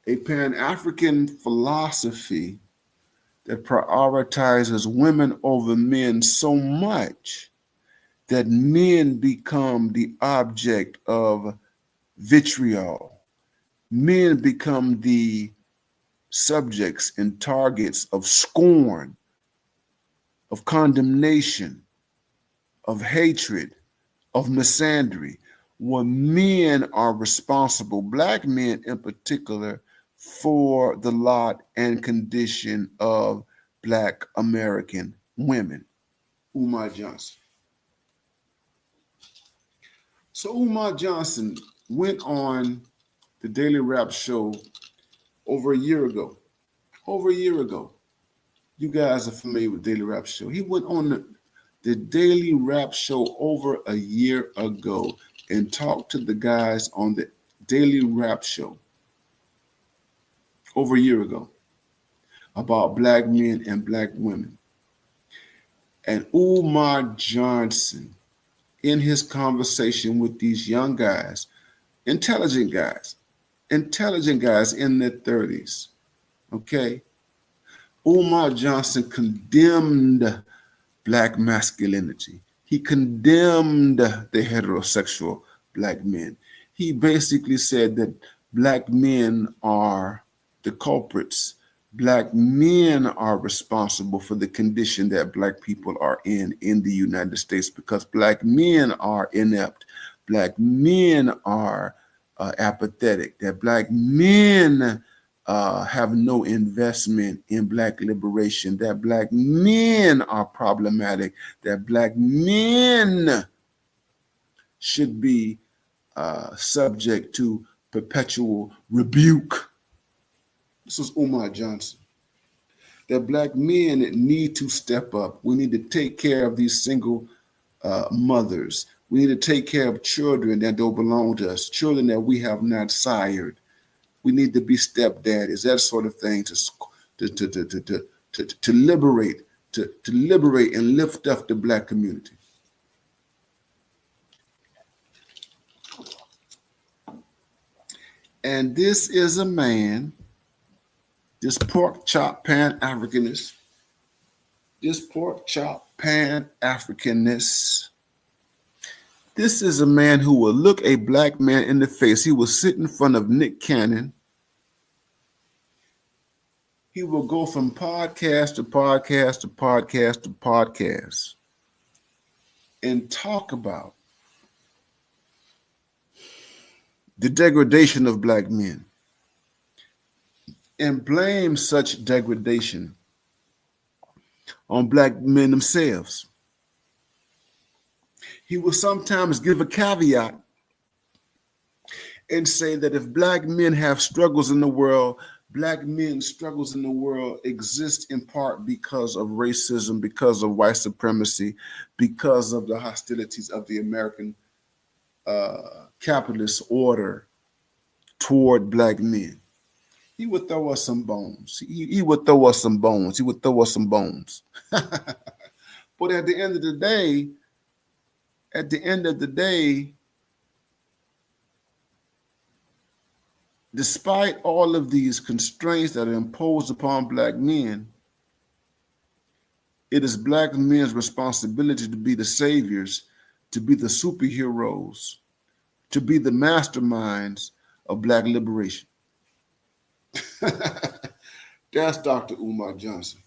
A Pan-African philosophy that prioritizes women over men so much that men become the object of vitriol. Men become the subjects and targets of scorn, of condemnation, of hatred, of misandry, where men are responsible, Black men in particular, for the lot and condition of Black American women. Umar Johnson. So Umar Johnson went on the Daily Rap Show over a year ago. You guys are familiar with Daily Rap Show. He went on the Daily Rap Show over a year ago and talked to the guys on the Daily Rap Show over a year ago about Black men and Black women. And Umar Johnson, in his conversation with these young guys, intelligent guys in their 30s, okay? Umar Johnson condemned Black masculinity. He condemned the heterosexual Black men. He basically said that Black men are the culprits. Black men are responsible for the condition that Black people are in the United States because Black men are inept. Black men are apathetic. That Black men have no investment in Black liberation. That Black men are problematic. That Black men should be subject to perpetual rebuke. This was Umar Johnson. That Black men need to step up. We need to take care of these single mothers. We need to take care of children that don't belong to us, children that we have not sired. We need to be stepdaddies, that sort of thing, to liberate and lift up the Black community. And this is a man, this pork chop Pan-Africanist, this is a man who will look a Black man in the face. He will sit in front of Nick Cannon. He will go from podcast to podcast to podcast to podcast and talk about the degradation of Black men and blame such degradation on Black men themselves. He will sometimes give a caveat and say that if Black men have struggles in the world, Black men's struggles in the world exist in part because of racism, because of white supremacy, because of the hostilities of the American capitalist order toward Black men. He would throw us some bones. He would throw us some bones. But at the end of the day, despite all of these constraints that are imposed upon Black men, it is Black men's responsibility to be the saviors, to be the superheroes, to be the masterminds of Black liberation. That's Dr. Umar Johnson.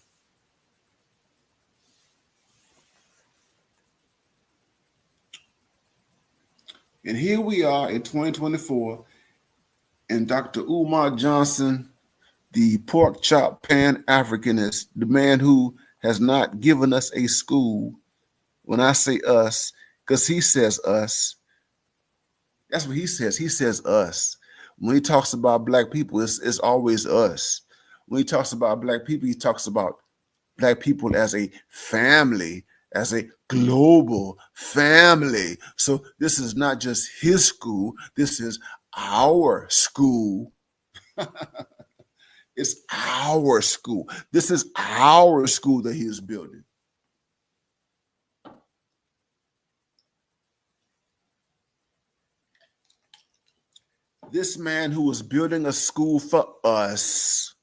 And here we are in 2024, and Dr. Umar Johnson the pork chop pan Africanist, the man who has not given us a school. When I say us, because he says us, that's what he says. He says us. When he talks about black people, it's always us. When he talks about black people, he talks about black people as a family, as a global family. So this is not just his school, this is our school. It's our school. This is our school that he is building. This man who is building a school for us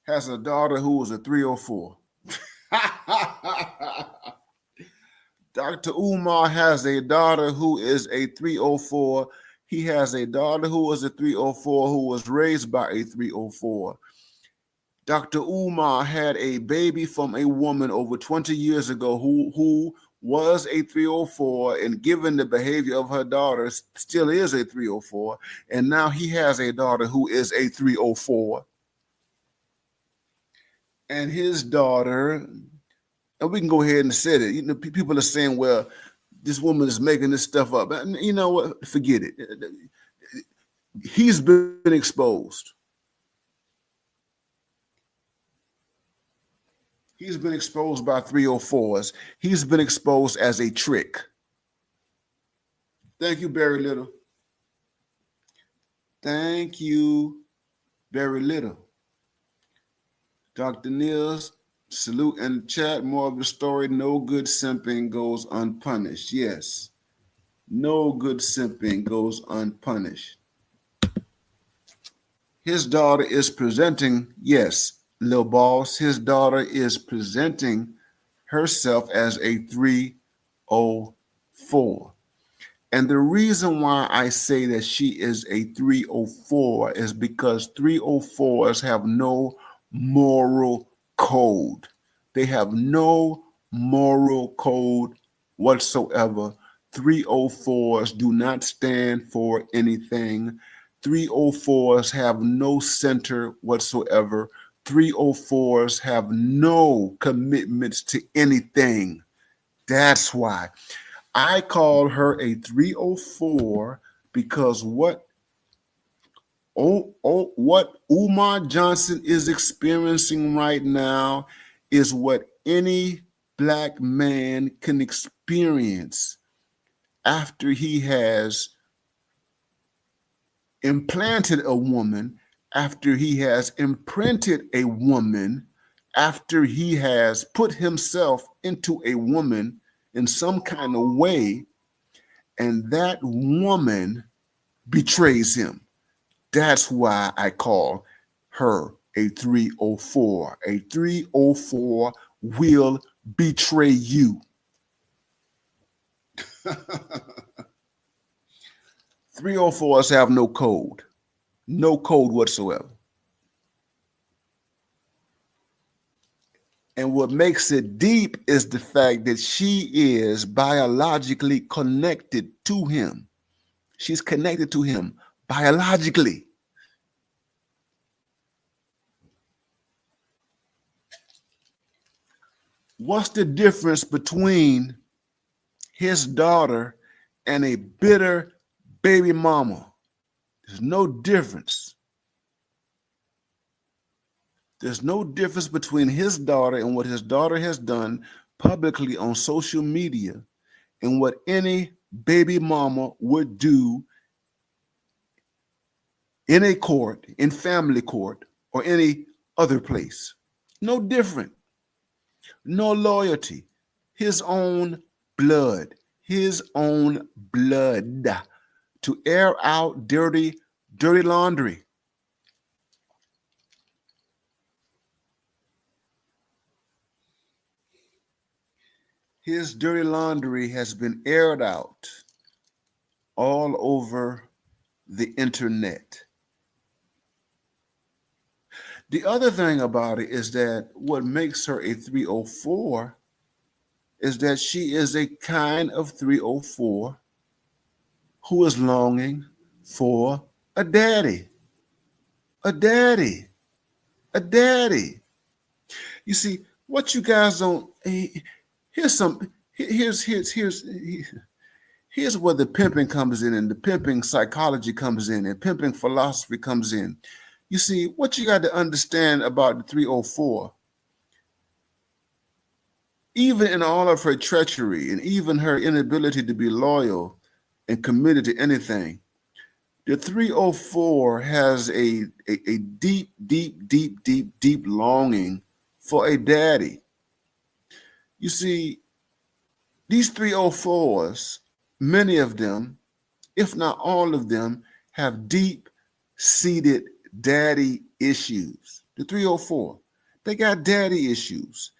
has a daughter who was a 304. Dr. Umar has a daughter who is a 304. He has a daughter who was a 304 who was raised by a 304. Dr. Umar had a baby from a woman over 20 years ago who was a 304, and given the behavior of her daughter, still is a 304. And now he has a daughter who is a 304. And his daughter, and we can go ahead and say it. You know, people are saying, well, this woman is making this stuff up. You know what? Forget it. He's been exposed. He's been exposed by 304s. He's been exposed as a trick. Thank you, Barry Little. Thank you, Barry Little. Dr. Niels, salute in the chat. More of the story. No good simping goes unpunished. Yes. No good simping goes unpunished. His daughter is presenting, yes, Lil Boss, his daughter is presenting herself as a 304. And the reason why I say that she is a 304 is because 304s have no moral code. They have no moral code whatsoever. 304s do not stand for anything. 304s have no center whatsoever. 304s have no commitments to anything. That's why I call her a 304, because what Umar Johnson is experiencing right now is what any black man can experience after he has implanted a woman, after he has imprinted a woman, after he has put himself into a woman in some kind of way, and that woman betrays him. That's why I call her a 304. A 304 will betray you. 304s have no code whatsoever. And what makes it deep is the fact that she is biologically connected to him. She's connected to him biologically. What's the difference between his daughter and a bitter baby mama? There's no difference. There's no difference between his daughter and what his daughter has done publicly on social media and what any baby mama would do in a court, in family court, or any other place. No different. No loyalty. His own blood. His own blood to air out dirty laundry. His dirty laundry has been aired out all over the internet. The other thing about it is that what makes her a 304 is that she is a kind of 304 who is longing for A daddy, a daddy, a daddy. You see, what you guys don't, here's some, here's where the pimping comes in, and the pimping psychology comes in, and pimping philosophy comes in. You see, what you got to understand about the 304, even in all of her treachery and even her inability to be loyal and committed to anything, the 304 has a deep, deep, deep, deep, deep longing for a daddy. You see, these 304s, many of them, if not all of them, have deep-seated daddy issues. The 304, they got daddy issues.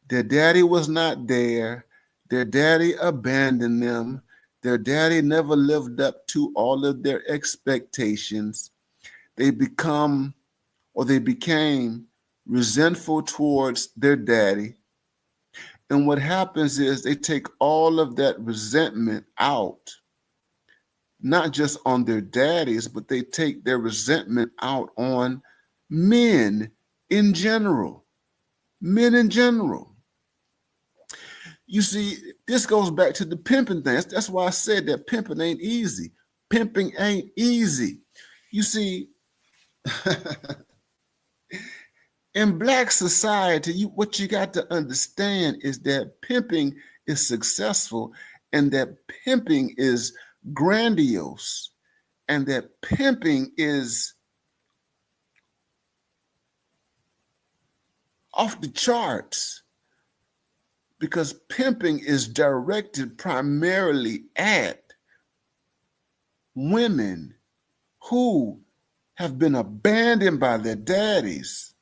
Their daddy was not there. Their daddy abandoned them. Their daddy never lived up to all of their expectations. They became resentful towards their daddy. And what happens is they take all of that resentment out, not just on their daddies, but they take their resentment out on men in general. Men in general. You see, this goes back to the pimping thing. That's why I said that pimping ain't easy. Pimping ain't easy. You see, in Black society, what you got to understand is that pimping is successful, and that pimping is grandiose, and that pimping is off the charts, because pimping is directed primarily at women who have been abandoned by their daddies,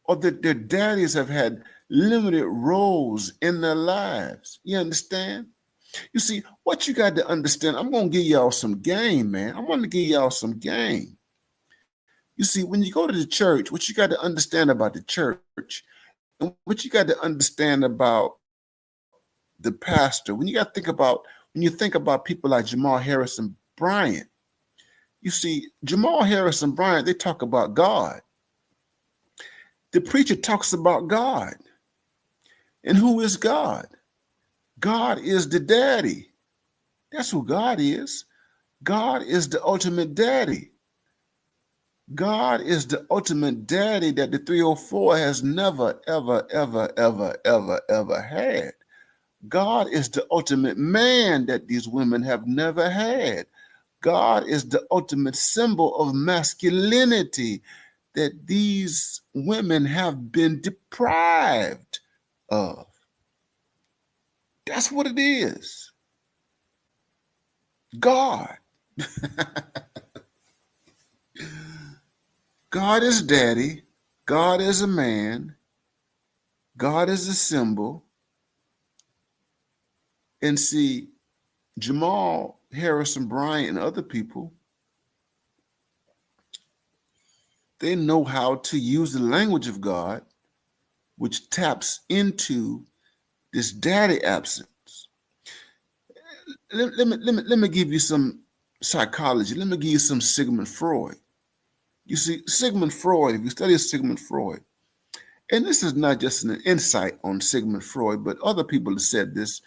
or that their daddies have had limited roles in their lives. You understand? You see, what you got to understand, I'm going to give y'all some game, man. I'm going to give y'all some game. You see, when you go to the church, what you got to understand about the church, and what you got to understand about the pastor, when you think about people like Jamal Harrison Bryant, you see, Jamal Harrison Bryant, they talk about God. The preacher talks about God. And who is God? God is the daddy. That's who God is. God is the ultimate daddy. God is the ultimate daddy that the 304 has never, ever, ever, ever, ever, ever had. God is the ultimate man that these women have never had. God is the ultimate symbol of masculinity that these women have been deprived of. That's what it is. God. God is daddy. God is a man. God is a symbol. And see, Jamal Harrison Bryant and other people, they know how to use the language of God, which taps into this daddy absence. Let me give you some psychology. Let me give you some Sigmund Freud. You see, Sigmund Freud, if you study Sigmund Freud, and this is not just an insight on Sigmund Freud, but other people have said this.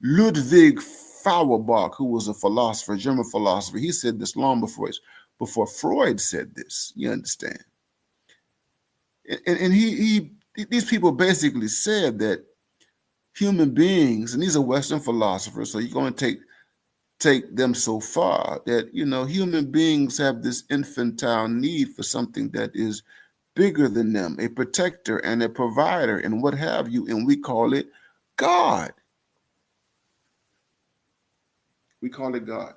Ludwig Feuerbach, who was a philosopher, German philosopher, he said this long before Freud said this. You understand? And these people basically said that human beings, and these are Western philosophers, so you're going to take them so far that, human beings have this infantile need for something that is bigger than them, a protector and a provider and what have you, and we call it God. We call it God.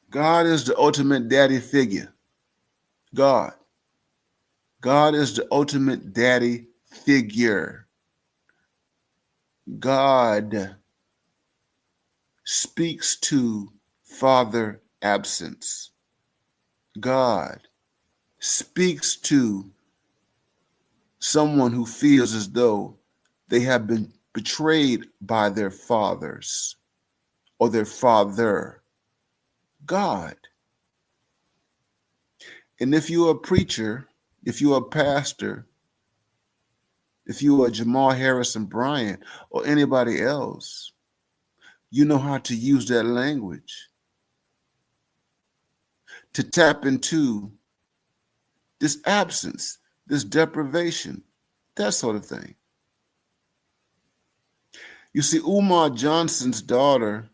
God is the ultimate daddy figure. God. God is the ultimate daddy figure. God speaks to father absence. God speaks to someone who feels as though they have been betrayed by their fathers or their father, God. And if you're a preacher, if you're a pastor, if you are Jamal Harrison Bryant or anybody else, you know how to use that language to tap into this absence, this deprivation, that sort of thing. You see, Umar Johnson's daughter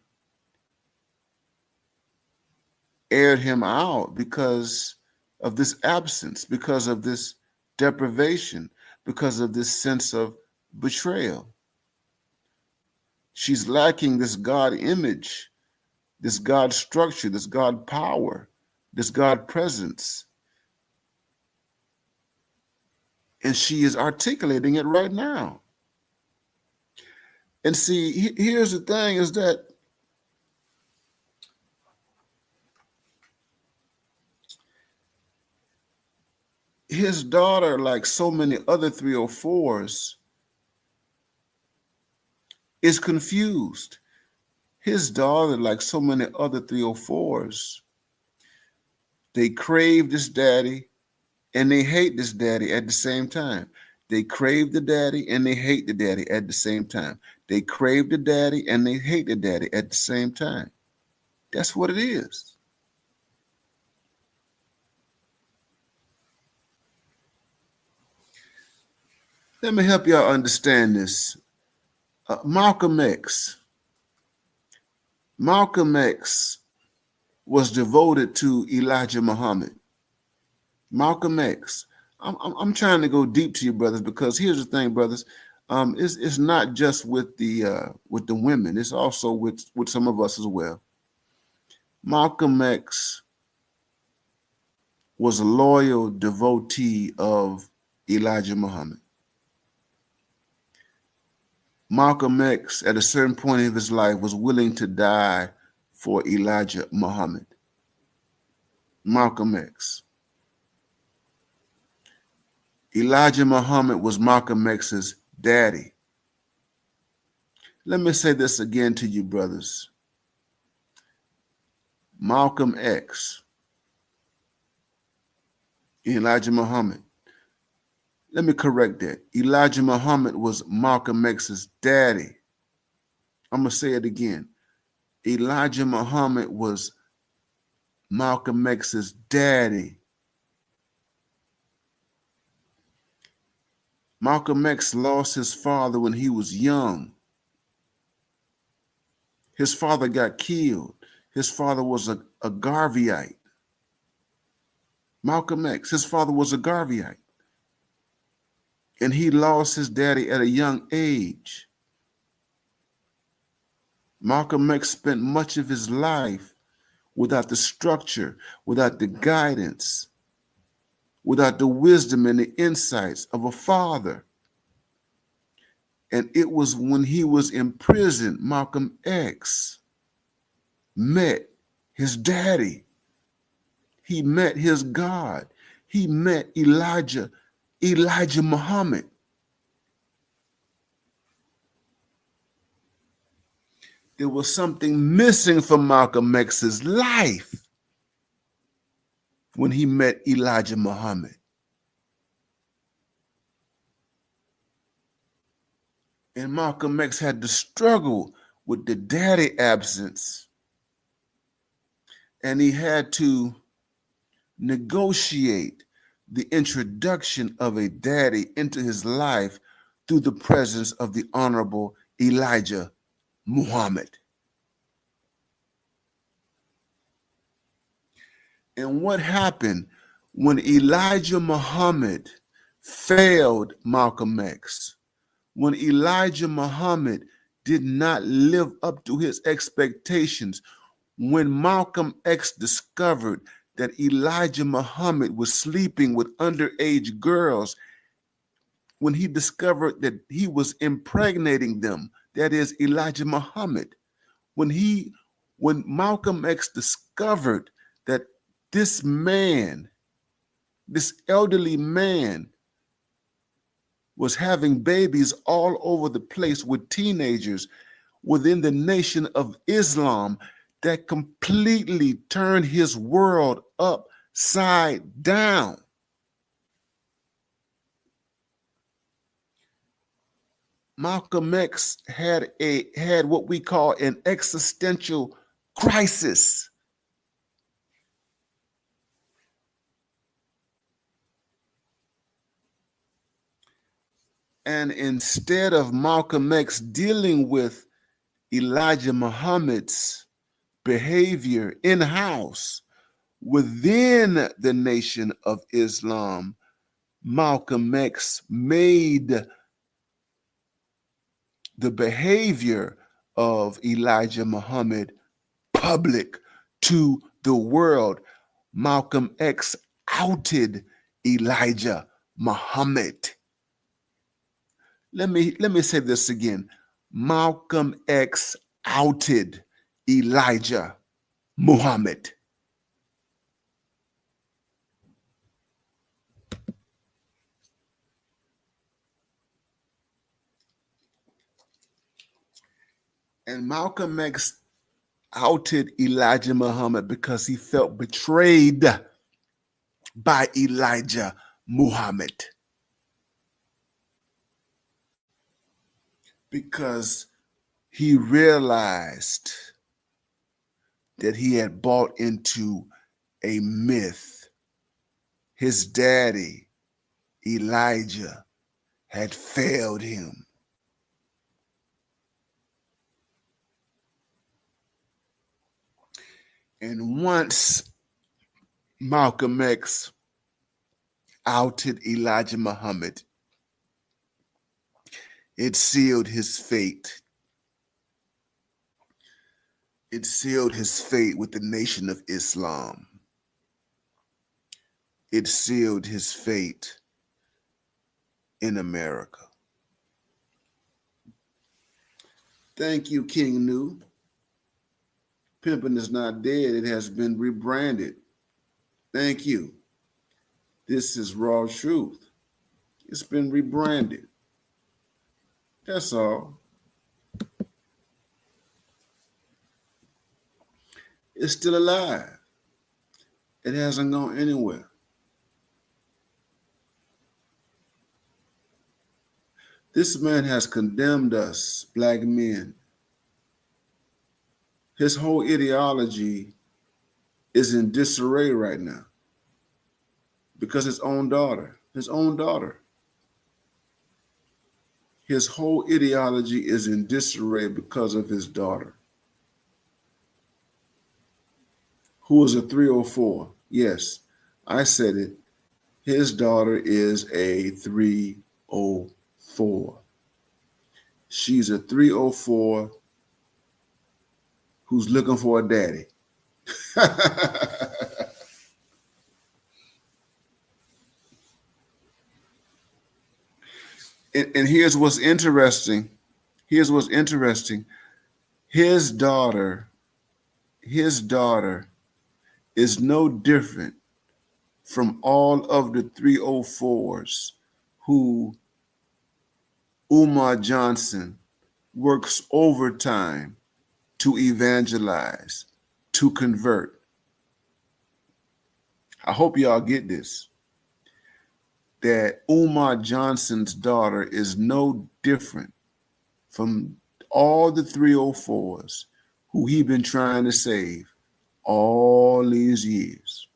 aired him out because of this absence, because of this deprivation, because of this sense of betrayal. She's lacking this God image, this God structure, this God power, this God presence. And she is articulating it right now. And see, here's the thing is that his daughter, like so many other 304s, is confused. His daughter, like so many other 304s, they crave this daddy and they hate this daddy at the same time. They crave the daddy and they hate the daddy at the same time. They crave the daddy and they hate the daddy at the same time. That's what it is. Let me help y'all understand this. Malcolm X was devoted to Elijah Muhammad. Malcolm X. I'm trying to go deep to you, brothers, because here's the thing, brothers. It's not just with the women. It's also with some of us as well. Malcolm X was a loyal devotee of Elijah Muhammad. Malcolm X, at a certain point of his life, was willing to die for Elijah Muhammad. Malcolm X. Elijah Muhammad was Malcolm X's daddy. Let me say this again to you, brothers. Malcolm X, Elijah Muhammad. Let me correct that. Elijah Muhammad was Malcolm X's daddy. I'm going to say it again. Elijah Muhammad was Malcolm X's daddy. Malcolm X lost his father when he was young. His father got killed. His father was a Garveyite. Malcolm X, his father was a Garveyite. And he lost his daddy at a young age. Malcolm X spent much of his life without the structure, without the guidance, without the wisdom and the insights of a father. And it was when he was in prison, Malcolm X met his daddy. He met his God. He met Elijah Muhammad. There was something missing from Malcolm X's life when he met Elijah Muhammad. And Malcolm X had to struggle with the daddy absence. And he had to negotiate the introduction of a daddy into his life through the presence of the Honorable Elijah Muhammad. And what happened when Elijah Muhammad failed Malcolm X? When Elijah Muhammad did not live up to his expectations, when Malcolm X discovered that Elijah Muhammad was sleeping with underage girls, when he discovered that he was impregnating them, that is Elijah Muhammad, when Malcolm X discovered that this man, this elderly man, was having babies all over the place with teenagers within the nation of Islam that completely turned his world upside down. Malcolm X had what we call an existential crisis. And instead of Malcolm X dealing with Elijah Muhammad's behavior in-house within the nation of Islam, Malcolm X made the behavior of Elijah Muhammad public to the world. Malcolm X outed Elijah Muhammad. Let me say this again. Malcolm X outed Elijah Muhammad. And Malcolm X outed Elijah Muhammad because he felt betrayed by Elijah Muhammad. Because he realized that he had bought into a myth. His daddy, Elijah, had failed him. And once Malcolm X outed Elijah Muhammad, it sealed his fate. It sealed his fate with the Nation of Islam. It sealed his fate in America. Thank you, King New. Pimping is not dead. It has been rebranded. Thank you. This is raw truth. It's been rebranded. That's all. It's still alive. It hasn't gone anywhere. This man has condemned us, black men. His whole ideology is in disarray right now because his own daughter. His whole ideology is in disarray because of his daughter, who is a 304. Yes, I said it. His daughter is a 304. She's a 304 who's looking for a daddy. And here's what's interesting. His daughter is no different from all of the 304s who Umar Johnson works overtime to evangelize, to convert. I hope y'all get this, that Umar Johnson's daughter is no different from all the 304s who he been trying to save all these years.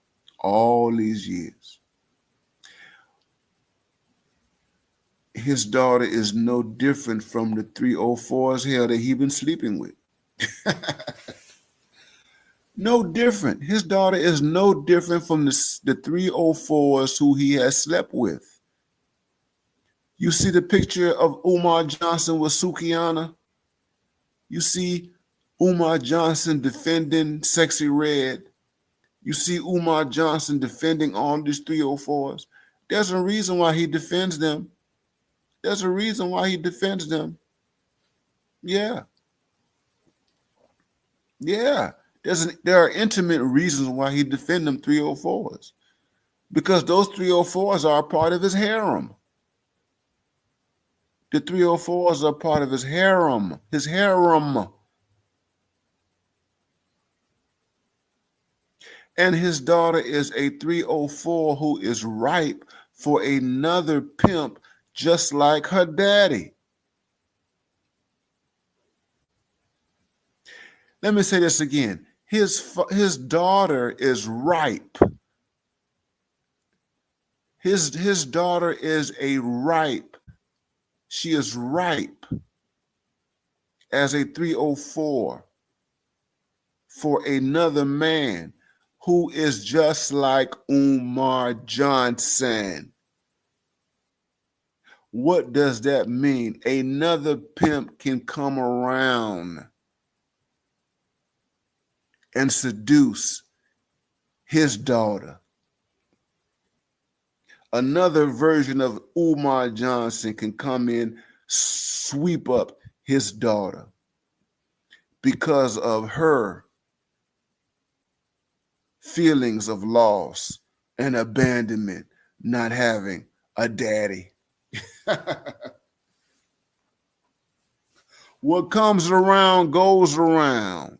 His daughter is no different from the 304s hell that he been sleeping with. No different. His daughter is no different from the 304s who he has slept with. You see the picture of Umar Johnson with Sukiana? You see Umar Johnson defending Sexy Red. You see Umar Johnson defending all these 304s. There's a reason why he defends them. Yeah. There are intimate reasons why he defends them 304s. Because those 304s are a part of his harem. The 304s are part of his harem. His harem. And his daughter is a 304 who is ripe for another pimp just like her daddy. Let me say this again. His daughter is ripe. His daughter is a ripe. She is ripe as a 304 for another man who is just like Umar Johnson. What does that mean? Another pimp can come around and seduce his daughter. Another version of Umar Johnson can come in, sweep up his daughter because of her feelings of loss and abandonment, not having a daddy. What comes around goes around.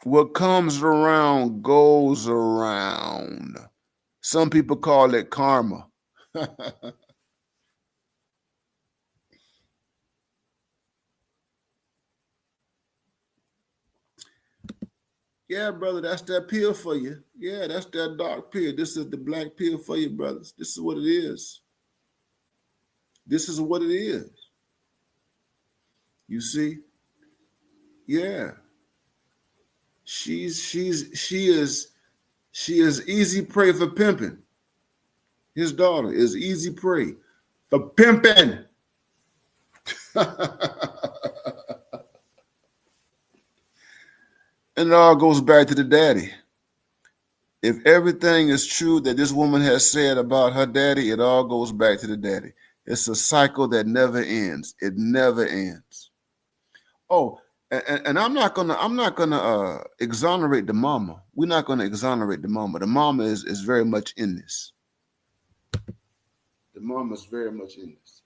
What comes around goes around. Some people call it karma. Yeah, brother, that's that pill for you. Yeah, that's that dark pill. This is the black pill for you, brothers. This is what it is. This is what it is. You see? Yeah. She is easy prey for pimping. His daughter is easy prey for pimping. And it all goes back to the daddy. If everything is true that this woman has said about her daddy, it all goes back to the daddy. It's a cycle that never ends. It never ends. Oh, and I'm not gonna exonerate the mama. We're not gonna exonerate the mama. The mama is very much in this. The mama is very much in this.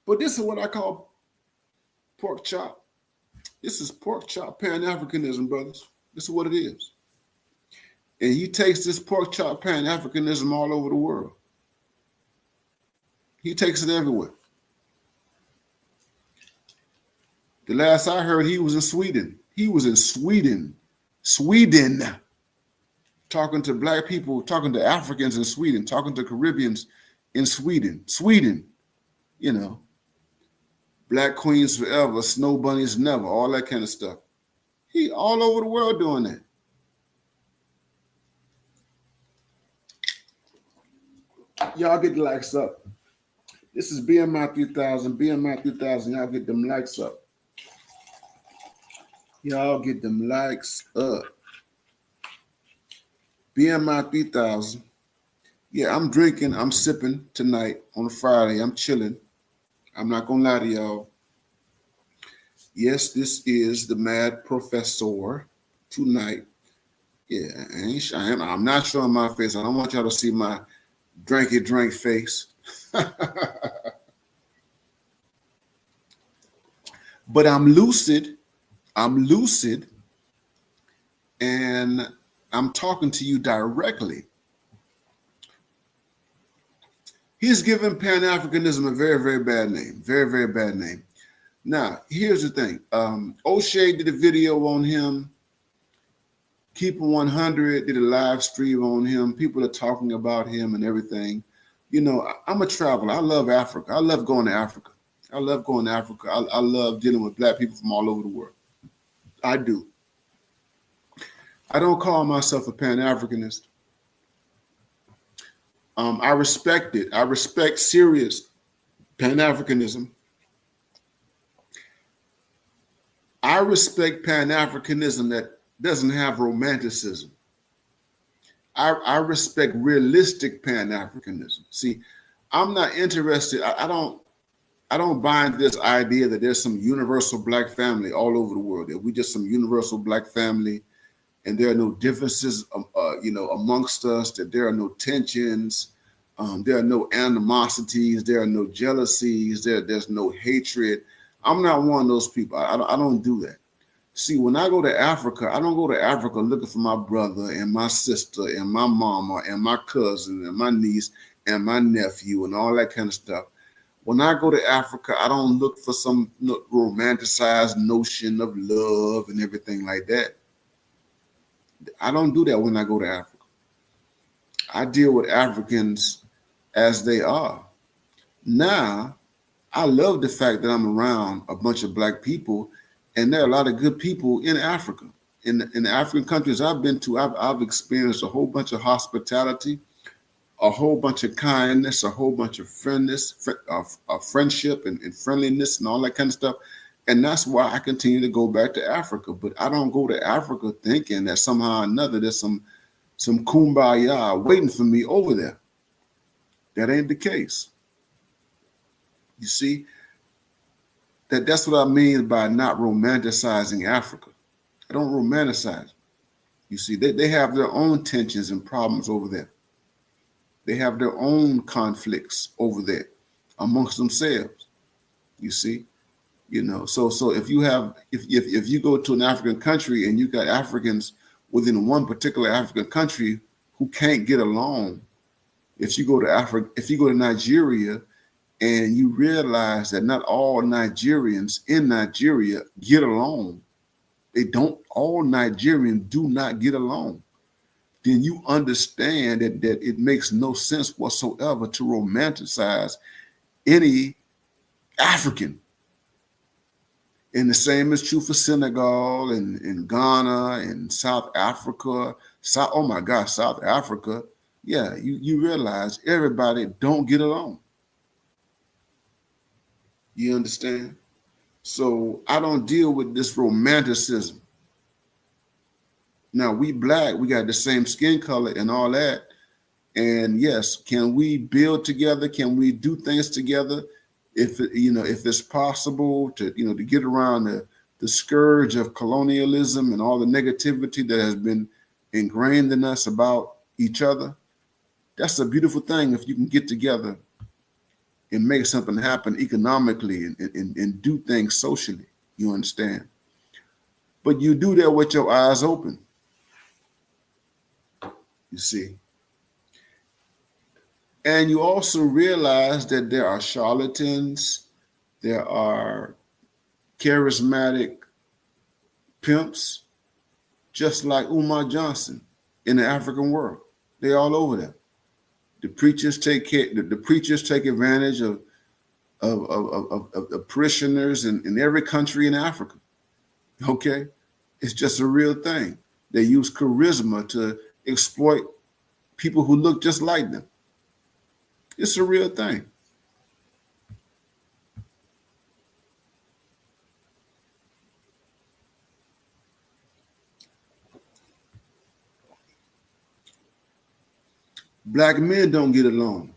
But this is what I call pork chop. This is pork chop Pan-Africanism, brothers. This is what it is. And he takes this pork chop Pan-Africanism all over the world. He takes it everywhere. The last I heard, he was in Sweden. He was in Sweden. Sweden. Talking to black people, talking to Africans in Sweden, talking to Caribbeans in Sweden. Sweden, you know. Black queens forever, snow bunnies never, all that kind of stuff. He all over the world doing that. Y'all get the likes up. This is BMI 3000. BMI 3000. Y'all get them likes up. Y'all get them likes up. BMI 3000. Yeah, I'm drinking. I'm sipping tonight on a Friday. I'm chilling. I'm not going to lie to y'all. Yes, this is the Mad Professor tonight. Yeah, I'm not showing my face. I don't want y'all to see my drank face. But I'm lucid. I'm lucid. And I'm talking to you directly. He's given Pan-Africanism a very, very bad name. Very, very bad name. Now, here's the thing. O'Shea did a video on him. Keep 100 did a live stream on him. People are talking about him and everything. You know, I'm a traveler. I love Africa. I love going to Africa. I love going to Africa. I love dealing with black people from all over the world. I do. I don't call myself a Pan-Africanist. I respect it. I respect serious Pan-Africanism. I respect Pan-Africanism that doesn't have romanticism. I respect realistic Pan-Africanism. See, I'm not interested. I don't buy into this idea that there's some universal black family all over the world. That we just some universal black family, and there are no differences, amongst us. That there are no tensions. There are no animosities. There are no jealousies. There's no hatred. I'm not one of those people. I don't do that. See, when I go to Africa, I don't go to Africa looking for my brother and my sister and my mama and my cousin and my niece and my nephew and all that kind of stuff. When I go to Africa, I don't look for some romanticized notion of love and everything like that. I don't do that when I go to Africa. I deal with Africans as they are. Now, I love the fact that I'm around a bunch of black people, and there are a lot of good people in Africa. In the African countries I've been to, I've experienced a whole bunch of hospitality, a whole bunch of kindness, a whole bunch of friendship and friendliness and all that kind of stuff. And that's why I continue to go back to Africa. But I don't go to Africa thinking that somehow or another there's some kumbaya waiting for me over there. That ain't the case. You see, that's what I mean by not romanticizing Africa. I don't romanticize. You see, they have their own tensions and problems over there. They have their own conflicts over there amongst themselves. You see, so if you go to an African country and you got Africans within one particular African country who can't get along, if you go to Nigeria and you realize that not all Nigerians in Nigeria get along, all Nigerians do not get along, then you understand that it makes no sense whatsoever to romanticize any African. And the same is true for Senegal and Ghana and South Africa. Oh my gosh, South Africa. Yeah, you realize everybody don't get along. You understand? So I don't deal with this romanticism. Now, we black, we got the same skin color and all that. And yes, can we build together? Can we do things together? If it's possible to get around the scourge of colonialism and all the negativity that has been ingrained in us about each other, that's a beautiful thing if you can get together and make something happen economically and do things socially. You understand? But you do that with your eyes open. You see? And you also realize that there are charlatans, there are charismatic pimps, just like Umar Johnson in the African world. They're all over there. The preachers take advantage of parishioners in every country in Africa. Okay? It's just a real thing. They use charisma to exploit people who look just like them. It's a real thing. Black men don't get along.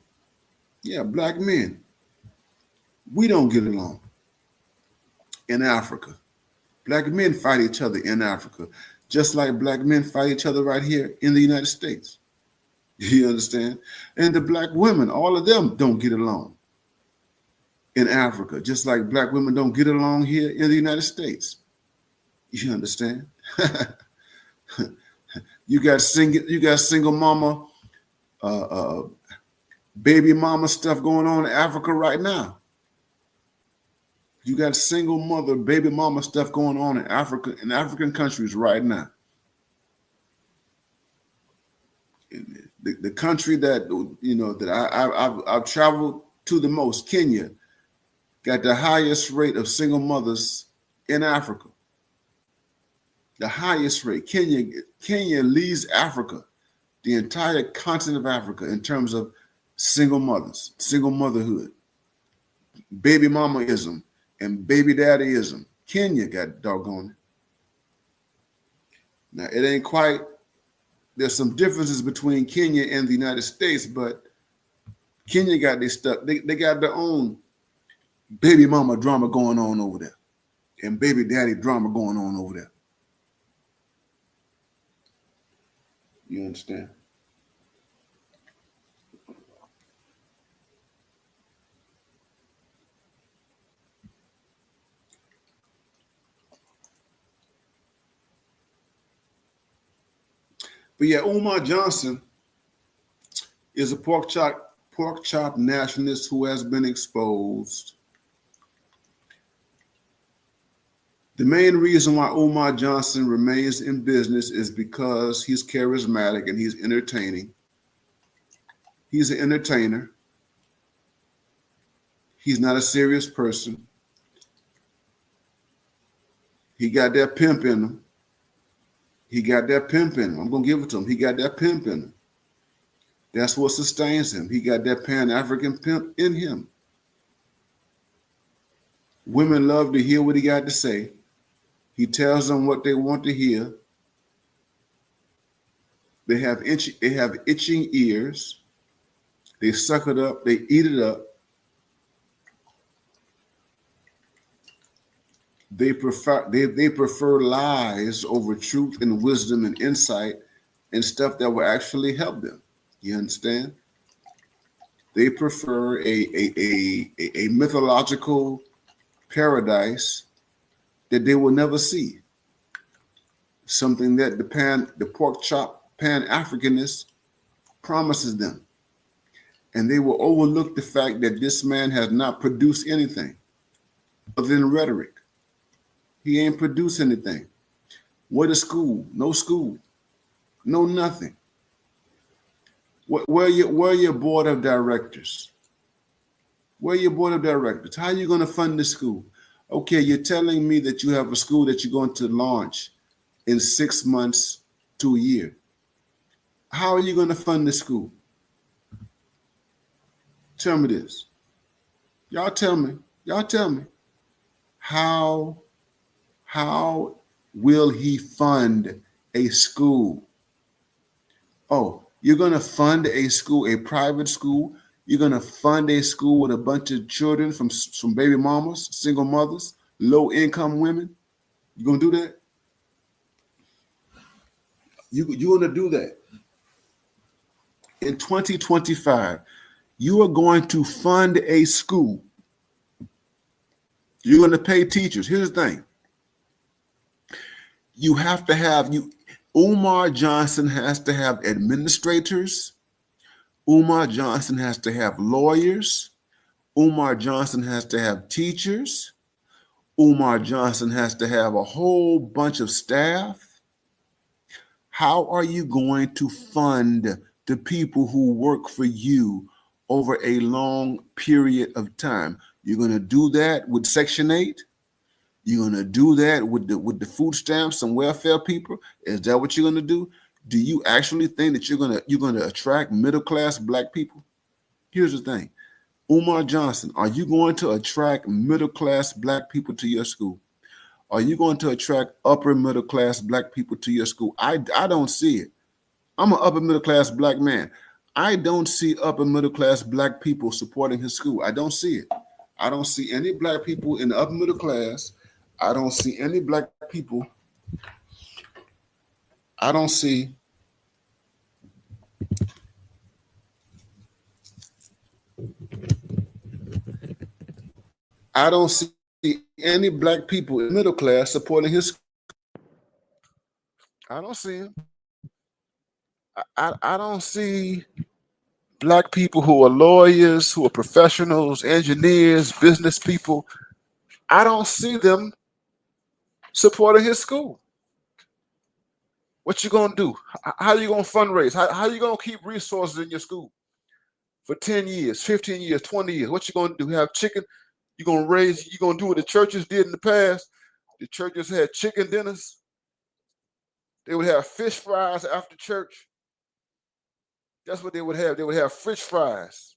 Yeah, black men. We don't get along in Africa. Black men fight each other in Africa, just like black men fight each other right here in the United States. You understand? And the black women, all of them don't get along in Africa, just like black women don't get along here in the United States. You understand? You got single mama, baby mama stuff going on in Africa right now. You got single mother, baby mama stuff going on in Africa, in African countries right now. The country that I've traveled to the most, Kenya, got the highest rate of single mothers in Africa. The highest rate. Kenya leads Africa, the entire continent of Africa, in terms of single mothers, single motherhood, baby mamaism, and baby daddyism. Kenya got doggone it. Now, it ain't quite, there's some differences between Kenya and the United States, but Kenya got their stuff. They got their own baby mama drama going on over there and baby daddy drama going on over there. You understand? But yeah, Umar Johnson is a pork chop nationalist who has been exposed. The main reason why Umar Johnson remains in business is because he's charismatic and he's entertaining. He's an entertainer. He's not a serious person. He got that pimp in him. He got that pimp in him. I'm going to give it to him. He got that pimp in him. That's what sustains him. He got that Pan-African pimp in him. Women love to hear what he got to say. He tells them what they want to hear. They have itching ears. They suck it up. They eat it up. They prefer lies over truth and wisdom and insight and stuff that will actually help them. You understand? They prefer a mythological paradise that they will never see. Something that the pork chop Pan-Africanist promises them. And they will overlook the fact that this man has not produced anything other than rhetoric. He ain't produced anything. What is school? No school. No nothing. Where are your board of directors? Where are your board of directors? How are you going to fund the school? Okay, you're telling me that you have a school that you're going to launch in 6 months to a year. How are you going to fund the school? Tell me this. Y'all tell me. How will he fund a school? Oh, you're going to fund a school, a private school. You're going to fund a school with a bunch of children from baby mamas, single mothers, low-income women. You're going to do that? You're going to do that. In 2025, you are going to fund a school. You're going to pay teachers. Here's the thing. You have to have, Umar Johnson has to have administrators. Umar Johnson has to have lawyers. Umar Johnson has to have teachers. Umar Johnson has to have a whole bunch of staff. How are you going to fund the people who work for you over a long period of time? You're going to do that with Section 8? You're going to do that with the food stamps and welfare people? Is that what you're going to do? Do you actually think that you're going to attract middle-class black people? Here's the thing. Umar Johnson, are you going to attract middle-class black people to your school? Are you going to attract upper middle-class black people to your school? I don't see it. I'm an upper middle-class black man. I don't see upper middle-class black people supporting his school. I don't see it. I don't see any black people in the upper middle class. I don't see any black people. I don't see any black people in the middle class supporting his school. I don't see him. I don't see black people who are lawyers, who are professionals, engineers, business people. I don't see them supporting his school. What you gonna do? How you gonna fundraise? How you gonna keep resources in your school for 10 years, 15 years, 20 years? What you gonna do? Have chicken? You gonna do what the churches did in the past? The churches had chicken dinners. They would have fish fries after church. That's what they would have. They would have fish fries.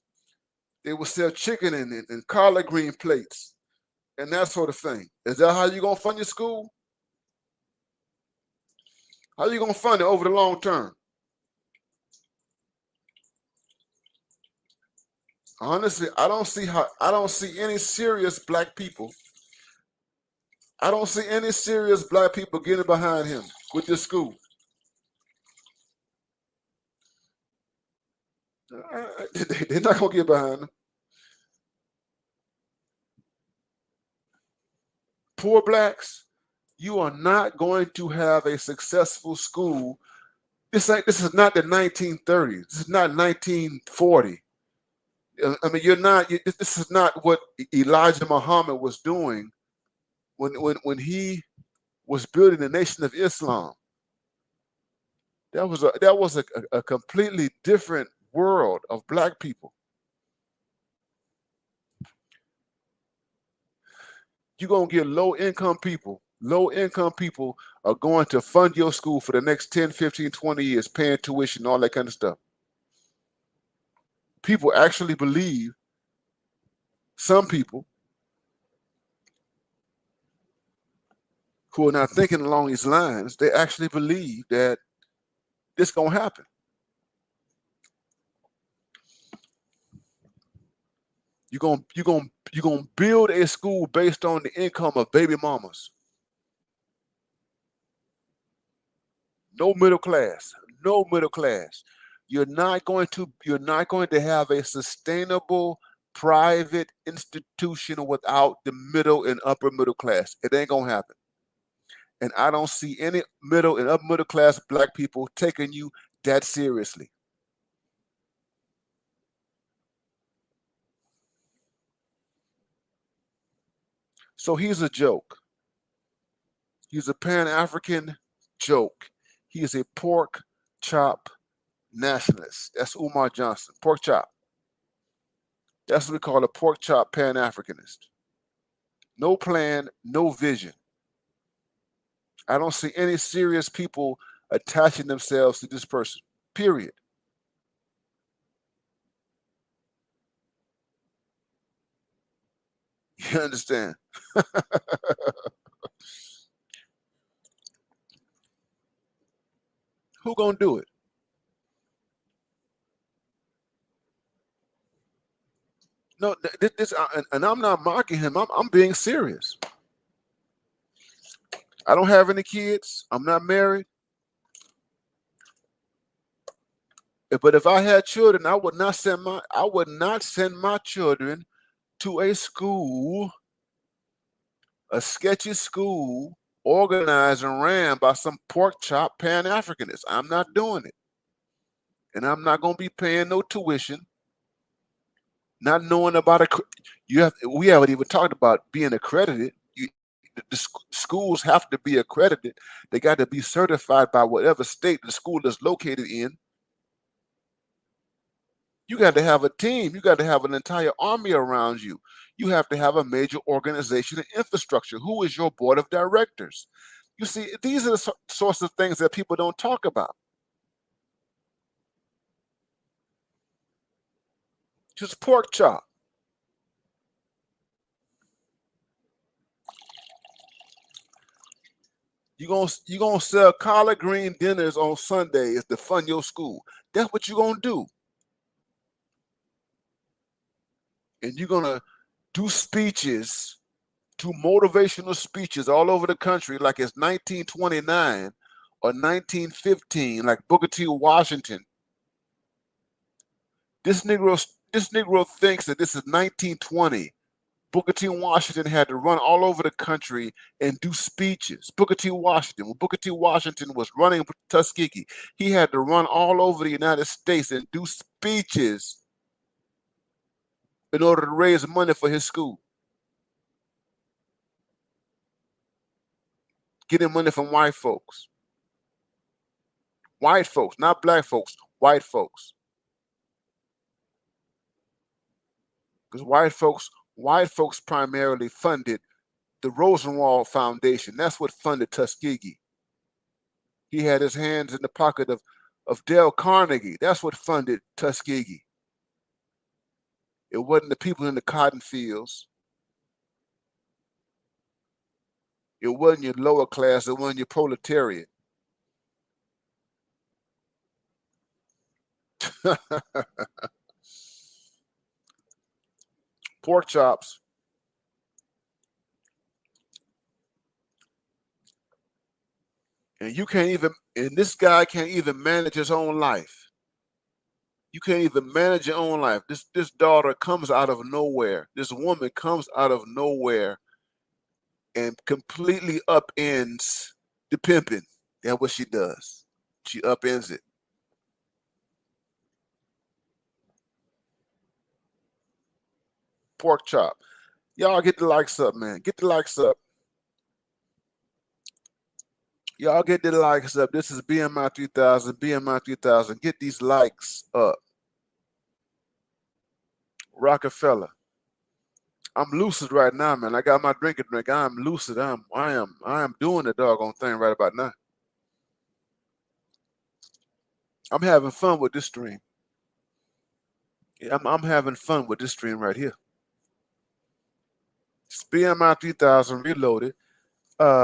They would sell chicken in collard green plates and that sort of thing. Is that how you gonna fund your school? How you gonna fund it over the long term? Honestly, I don't see any serious black people. I don't see any serious black people getting behind him with this school. They're not gonna get behind him. Poor blacks, you are not going to have a successful school This is not the 1930s. This is not 1940. I mean, this is not what Elijah Muhammad was doing when he was building the Nation of Islam. That was a completely different world of black people. You're gonna get low income people. Low income people are going to fund your school for the next 10, 15, 20 years, paying tuition, all that kind of stuff. People actually believe, some people who are not thinking along these lines, they actually believe that this gonna happen. You're gonna build a school based on the income of baby mamas. No middle class. No middle class. You're not going to have a sustainable private institution without the middle and upper middle class. It ain't gonna happen. And I don't see any middle and upper middle class black people taking you that seriously. So he's a joke. He's a Pan-African joke. He is a pork chop nationalist. That's Umar Johnson. Pork chop. That's what we call a pork chop Pan-Africanist. No plan, no vision. I don't see any serious people attaching themselves to this person. Period. You understand? Who gonna do it? No, this, and I'm not mocking him. I'm being serious. I don't have any kids. I'm not married. But if I had children, I would not send my children to a school, a sketchy school organized and ran by some pork chop Pan-Africanists. I'm not doing it. And I'm not going to be paying no tuition, not knowing about we haven't even talked about being accredited. The schools have to be accredited. They got to be certified by whatever state the school is located in. You got to have a team. You got to have an entire army around you. You have to have a major organization and infrastructure. Who is your board of directors? You see, these are the sorts of things that people don't talk about. Just pork chop. You're gonna sell collard green dinners on Sundays to fund your school. That's what you're gonna do. And you're gonna do speeches, do motivational speeches all over the country like it's 1929 or 1915, like Booker T. Washington. This Negro thinks that this is 1920. Booker T. Washington had to run all over the country and do speeches. Booker T. Washington, when Booker T. Washington was running Tuskegee, he had to run all over the United States and do speeches in order to raise money for his school. Getting money from white folks. White folks, not black folks, white folks. Because white folks primarily funded the Rosenwald Foundation. That's what funded Tuskegee. He had his hands in the pocket of Dale Carnegie. That's what funded Tuskegee. It wasn't the people in the cotton fields. It wasn't your lower class. It wasn't your proletariat. Pork chops. And this guy can't even manage his own life. You can't even manage your own life. This daughter comes out of nowhere. This woman comes out of nowhere and completely upends the pimping. That's what she does. She upends it. Pork chop. Y'all get the likes up, man. Get the likes up. Y'all get the likes up. This is BMI 3000, BMI 3000. Get these likes up. Rockefeller. I'm lucid right now, man. I got my drink. I'm lucid. I am doing the doggone thing right about now. I'm having fun with this stream. I'm having fun with this stream right here. It's BMI 3000 reloaded. Cash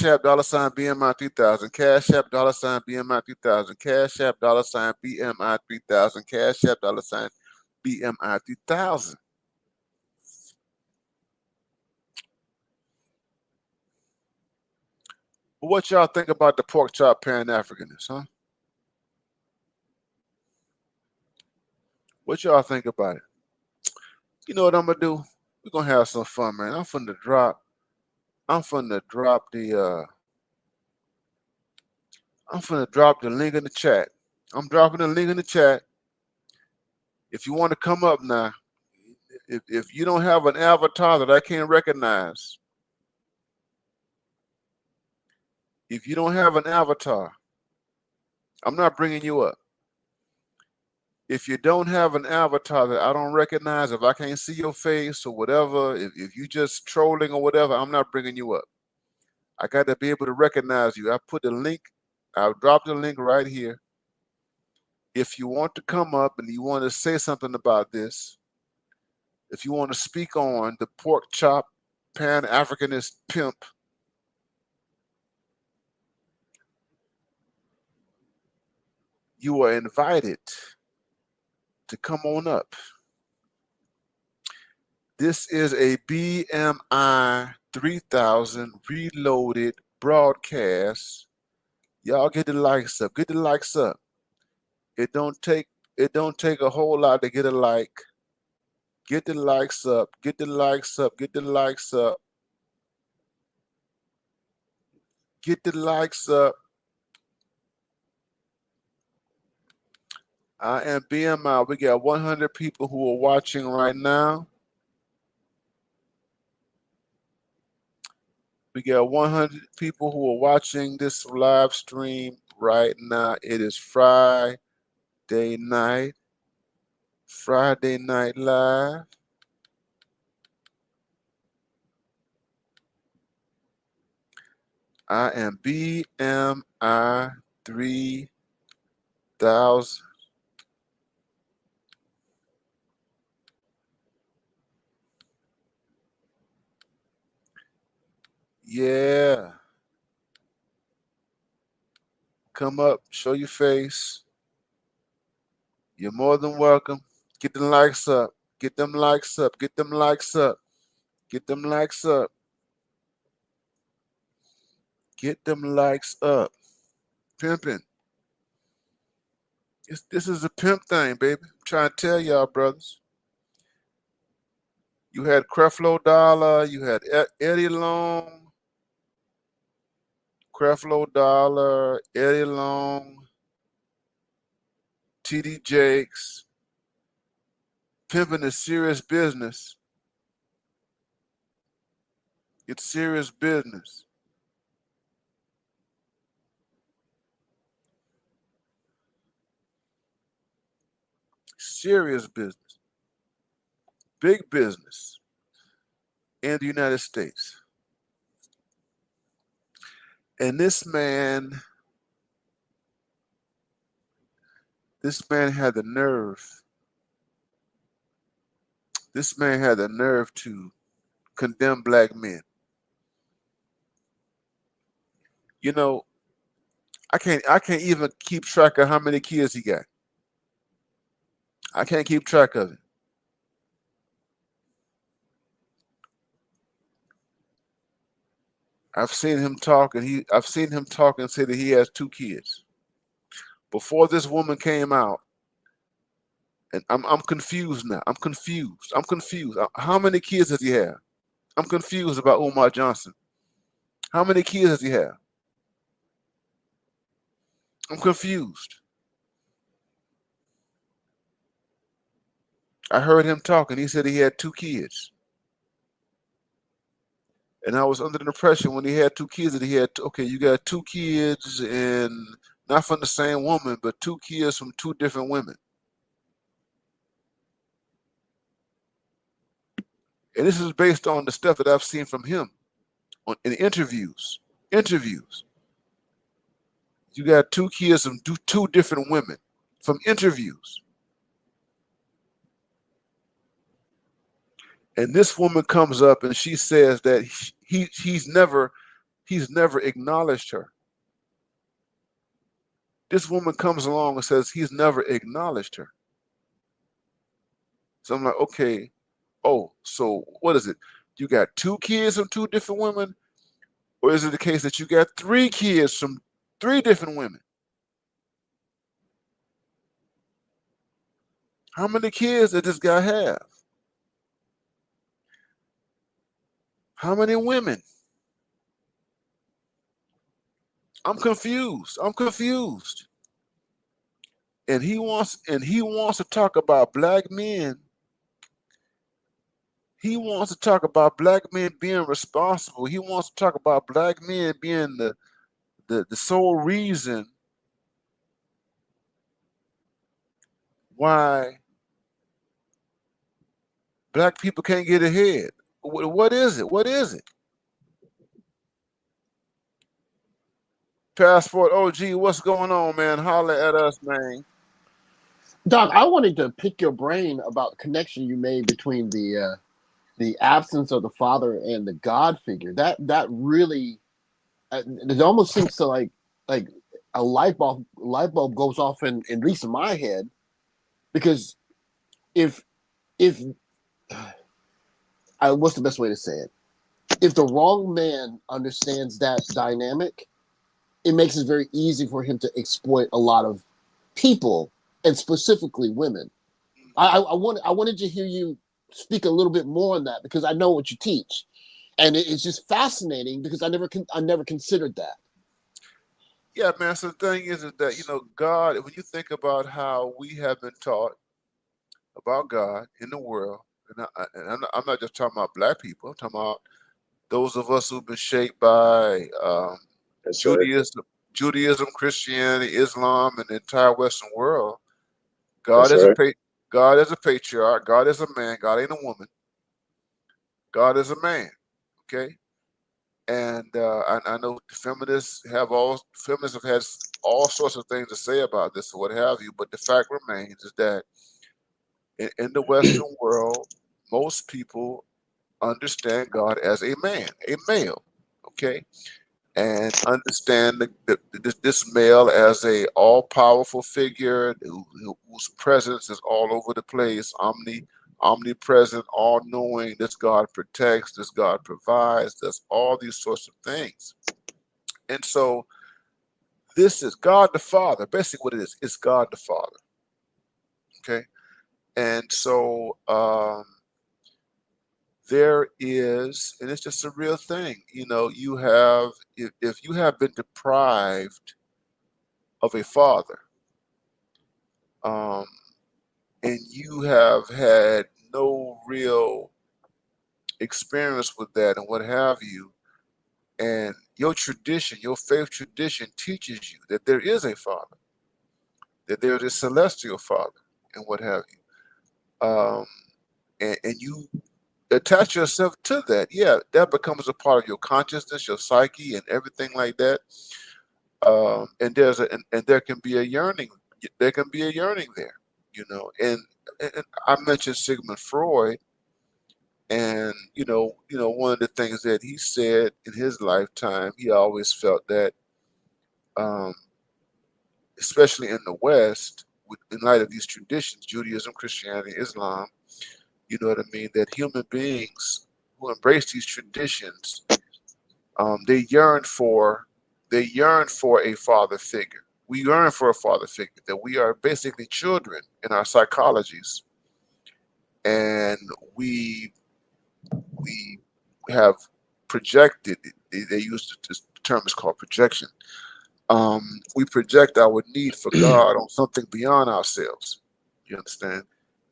App $ BMI 3000. Cash App $ BMI 3000. Cash App $ BMI 3000. Cash App $ BMI 3000. What y'all think about the pork chop Pan-Africanist, huh? What y'all think about it? You know what I'm gonna do? We're gonna have some fun, man. I'm finna drop the link in the chat. I'm dropping the link in the chat. If you want to come up now, if you don't have an avatar that I can't recognize, if you don't have an avatar, I'm not bringing you up. If you don't have an avatar that I don't recognize, if I can't see your face or whatever, if you just trolling or whatever, I'm not bringing you up. I got to be able to recognize you. I put the link, I'll drop the link right here. If you want to come up and you want to say something about this, if you want to speak on the pork chop Pan-Africanist pimp, you are invited to come on up. This is a BMI 3000 reloaded broadcast. Y'all get the likes up. Get the likes up. It don't take a whole lot to get a like. Get the likes up. Get the likes up. Get the likes up. Get the likes up. I am BMI. We got 100 people who are watching right now. We got 100 people who are watching this live stream right now. It is Friday night. Friday Night Live. I am BMI 3000. Yeah. Come up, show your face. You're more than welcome. Get the likes up. Get them likes up. Get them likes up. Get them likes up. Get them likes up. Pimping. This is a pimp thing, baby. I'm trying to tell y'all, brothers. You had Creflo Dollar. You had Eddie Long. Creflo Dollar. Eddie Long. TD Jakes. Pimping is serious business. It's serious business. Serious business. Big business in the United States. And this man had the nerve. This man had the nerve to condemn black men. You know, I can't even keep track of how many kids he got. I can't keep track of it. I've seen him talk and say that he has 2 kids. Before this woman came out, and I'm confused now. I'm confused. How many kids does he have? I'm confused about Umar Johnson. How many kids does he have? I'm confused. I heard him talking. He said he had 2 kids. And I was under the impression when he had 2 kids that he had, okay, you got 2 kids and not from the same woman, but 2 kids from 2 different women. And this is based on the stuff that I've seen from him in interviews. Interviews. You got 2 kids from 2 different women from interviews. And this woman comes up and she says that he's never acknowledged her. This woman comes along and says he's never acknowledged her. So I'm like, okay, oh, so what is it? You got 2 kids from 2 different women? Or is it the case that you got 3 kids from 3 different women? How many kids did this guy have? How many women? I'm confused. I'm confused. And he wants to talk about black men. He wants to talk about black men being responsible. He wants to talk about black men being the sole reason why black people can't get ahead. What is it? What is it? Passport OG, what's going on, man? Holler at us, man. Doc, I wanted to pick your brain about the connection you made between the absence of the father and the God figure. That really, it almost seems to like a light bulb goes off in at least in my head, because if what's the best way to say it? If the wrong man understands that dynamic, it makes it very easy for him to exploit a lot of people, and specifically women. I wanted to hear you speak a little bit more on that, because I know what you teach, and it's just fascinating because I never considered that. Yeah, man. So the thing is that God. When you think about how we have been taught about God in the world, and I'm not just talking about black people. I'm talking about those of us who've been shaped by That's Judaism, right. Judaism, Christianity, Islam, and the entire Western world. That's God is right. God is a patriarch. God is a man. God ain't a woman. God is a man. Okay. And I know feminists have had all sorts of things to say about this or what have you. But the fact remains is that in the Western world, most people understand God as a man, a male. Okay. And understand this male as a all-powerful figure whose presence is all over the place, omnipresent, all-knowing. This God protects, this God provides, does all these sorts of things. And so this is God the Father. Basically what it is, it's God the Father. Okay? And so there is, and it's just a real thing, you have, if you have been deprived of a father, and you have had no real experience with that and what have you, and your tradition, your faith tradition teaches you that there is a father, that there is a celestial father, and what have you, and you attach yourself to that, yeah, that becomes a part of your consciousness, your psyche, and everything like that. And there can be a yearning. There can be a yearning there, And I mentioned Sigmund Freud, and one of the things that he said in his lifetime, he always felt that, um, especially in the West, in light of these traditions, Judaism, Christianity, Islam, you know what I mean, that human beings who embrace these traditions, they yearn for a father figure. We yearn for a father figure, that we are basically children in our psychologies, and we have projected. They use the term is called projection. we project our need for God on something beyond ourselves. You understand?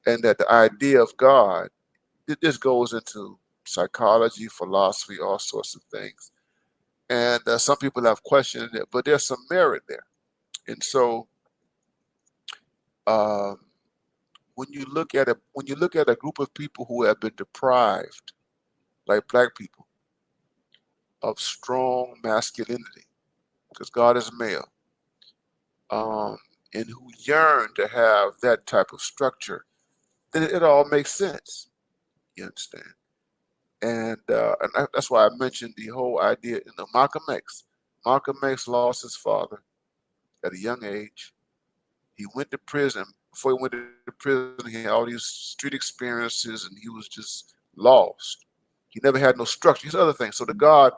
And that the idea of God, this goes into psychology, philosophy, all sorts of things. And some people have questioned it, but there's some merit there. And so, um, when you look at a group of people who have been deprived, like black people, of strong masculinity, because God is male, um, and who yearn to have that type of structure, then it all makes sense. You understand? And that's why I mentioned the whole idea. Malcolm X. Malcolm X lost his father at a young age. He went to prison. Before he went to prison, he had all these street experiences, and he was just lost. He never had no structure. These other things. So God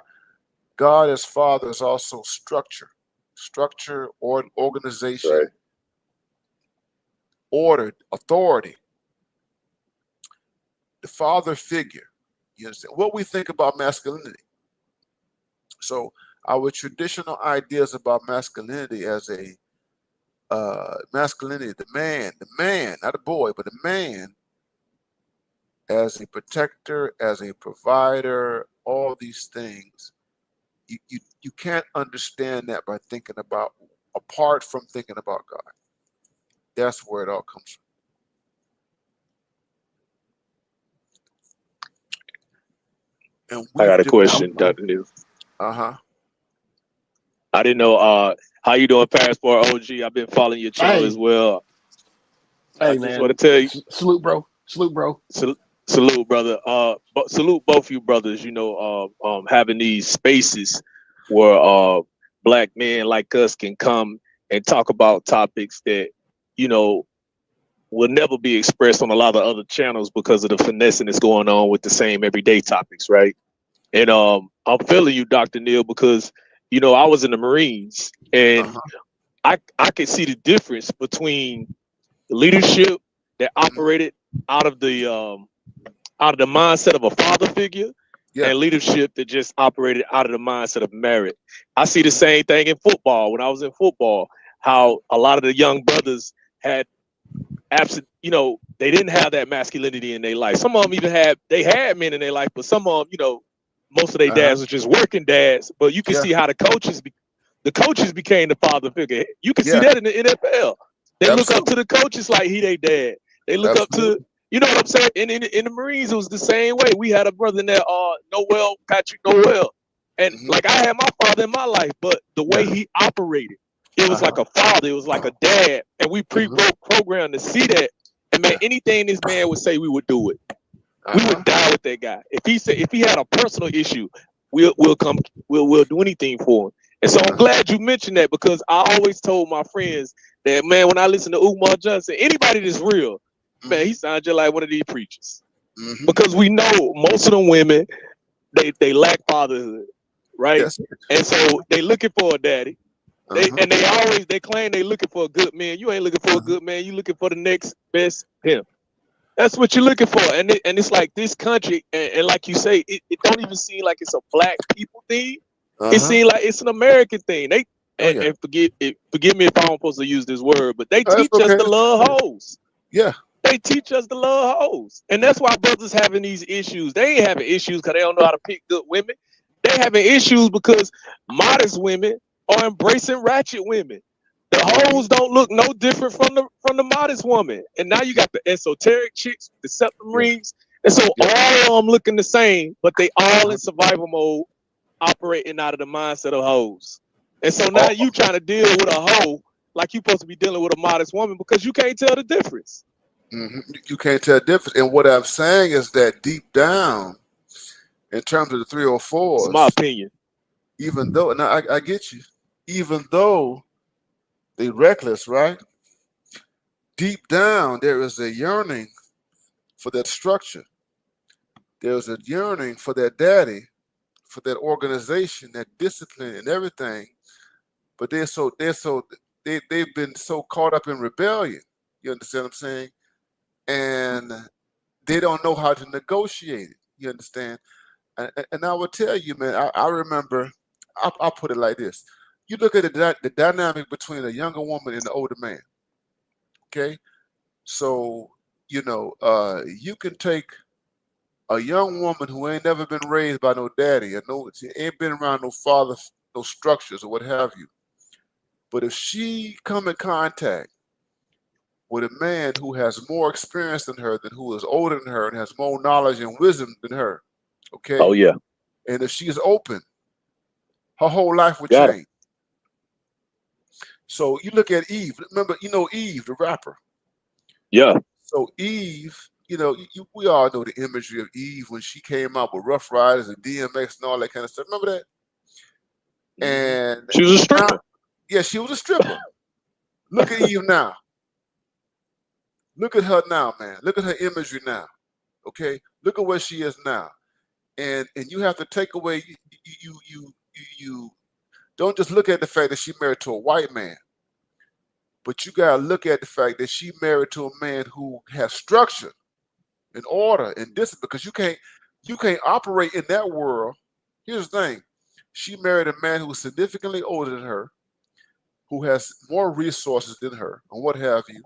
as Father is also structure, or organization, Right. ordered, authority. The father figure. You understand what we think about masculinity? So our traditional ideas about masculinity as a masculinity, the man, not a boy, but a man as a protector, as a provider, all these things. You can't understand that by thinking about, apart from thinking about God. That's where it all comes from. And I we've got a developed. question, Dr. Neal. Uh-huh. I didn't know how you doing, Passport OG. I've been following your channel Hey, as well. I hey, just man. want to tell you, Salute, bro. Salute, bro. salute, brother. Salute both you brothers. Having these spaces where black men like us can come and talk about topics that you know will never be expressed on a lot of other channels because of the finessing that's going on with the same everyday topics, right? And I'm feeling you, Dr. Neal, because I was in the Marines, and Uh-huh. I could see the difference between leadership that Mhm. operated out of the mindset of a father figure Yeah. and leadership that just operated out of the mindset of merit. I see the Mhm. same thing in football. When I was in football, how a lot of the young brothers had they didn't have that masculinity in their life. Some of them even had men in their life, but some of them, most of their Uh-huh. dads were just working dads. But you can Yeah. see how the coaches became the father figure. You can see Yeah. that in the NFL. They look up to Absolutely. the coaches like he they dad. They look up to, Absolutely. you know what I'm saying? In the Marines, it was the same way. We had a brother in there, Patrick Noel. And Hmm. like I had my father in my life, but the way Yeah. he operated, it was Uh-huh. like a father, it was like a dad. And we Hmm. programmed to see that. And man, Yeah. anything this man would say, we would do it. We Uh-huh. would die with that guy. If he had a personal issue, we'll do anything for him. And so I'm Uh-huh. glad you mentioned that, because I always told my friends that, man, when I listen to Umar Johnson, anybody that's real, man, Hmm. he sounds just like one of these preachers. Hmm. Because we know most of them women, they lack fatherhood, right? That's it. And so they looking for a daddy. Uh-huh. They claim they looking for a good man. You ain't looking for a Uh-huh. good man. You looking for the next best pimp. That's what you're looking for. And it's like this country, and like you say, it don't even seem like it's a black people thing. It Uh-huh. seems like it's an American thing. Oh yeah. And forgive me if I'm supposed to use this word, but they Oh, that's teach us okay. to love hoes. Yeah. They teach us to love hoes. And Mhm. that's why brothers having these issues. They ain't having issues because they don't know how to pick good women. They having issues because modest women are embracing ratchet women. The Mhm. hoes don't look no different from the modest woman. And now you got the esoteric chicks, the Yeah. submarines. And so Yeah. all of them looking the same, but they all Uh-huh. in survival mode, operating out of the mindset of hoes. And so now Oh, you trying to deal with a hoe like you supposed to be dealing with a modest woman because you can't tell the difference. mhm. You can't tell the difference. And what I'm saying is that deep down, in terms of the It's my 304s, opinion. even though, and I get you, even though they reckless, right? Deep down, there is a yearning for that structure. There's a yearning for that daddy, for that organization, that discipline, and everything. But they've been so caught up in rebellion. You understand what I'm saying? And they don't know how to negotiate it. You understand? And I will tell you, man. I remember. I'll put it like this: you look at the dynamic between a younger woman and an older man. Okay, so you can take a young woman who ain't never been raised by no daddy, or she ain't been around no father, no structures or what have you. But if she come in contact with a man who has more experience than her, who is older than her and has more knowledge and wisdom than her, okay, Oh yeah, and if she is open, her whole life would got it. change. So you look at Eve. Remember, Eve, the rapper. Yeah, So Eve, we all know the imagery of Eve when she came out with Rough Riders and DMX and all that kind of stuff. Remember that? And she was a now, stripper. yeah, she was a stripper. Look at Eve now. Look at her now, man. Look at her imagery now. Okay, look at where she is now. And you have to take away you don't just look at the fact that she married to a white man, but you gotta look at the fact that she married to a man who has structure and order and discipline, because you can't operate in that world. Here's the thing. She married a man who was significantly older than her, who has more resources than her, and what have you.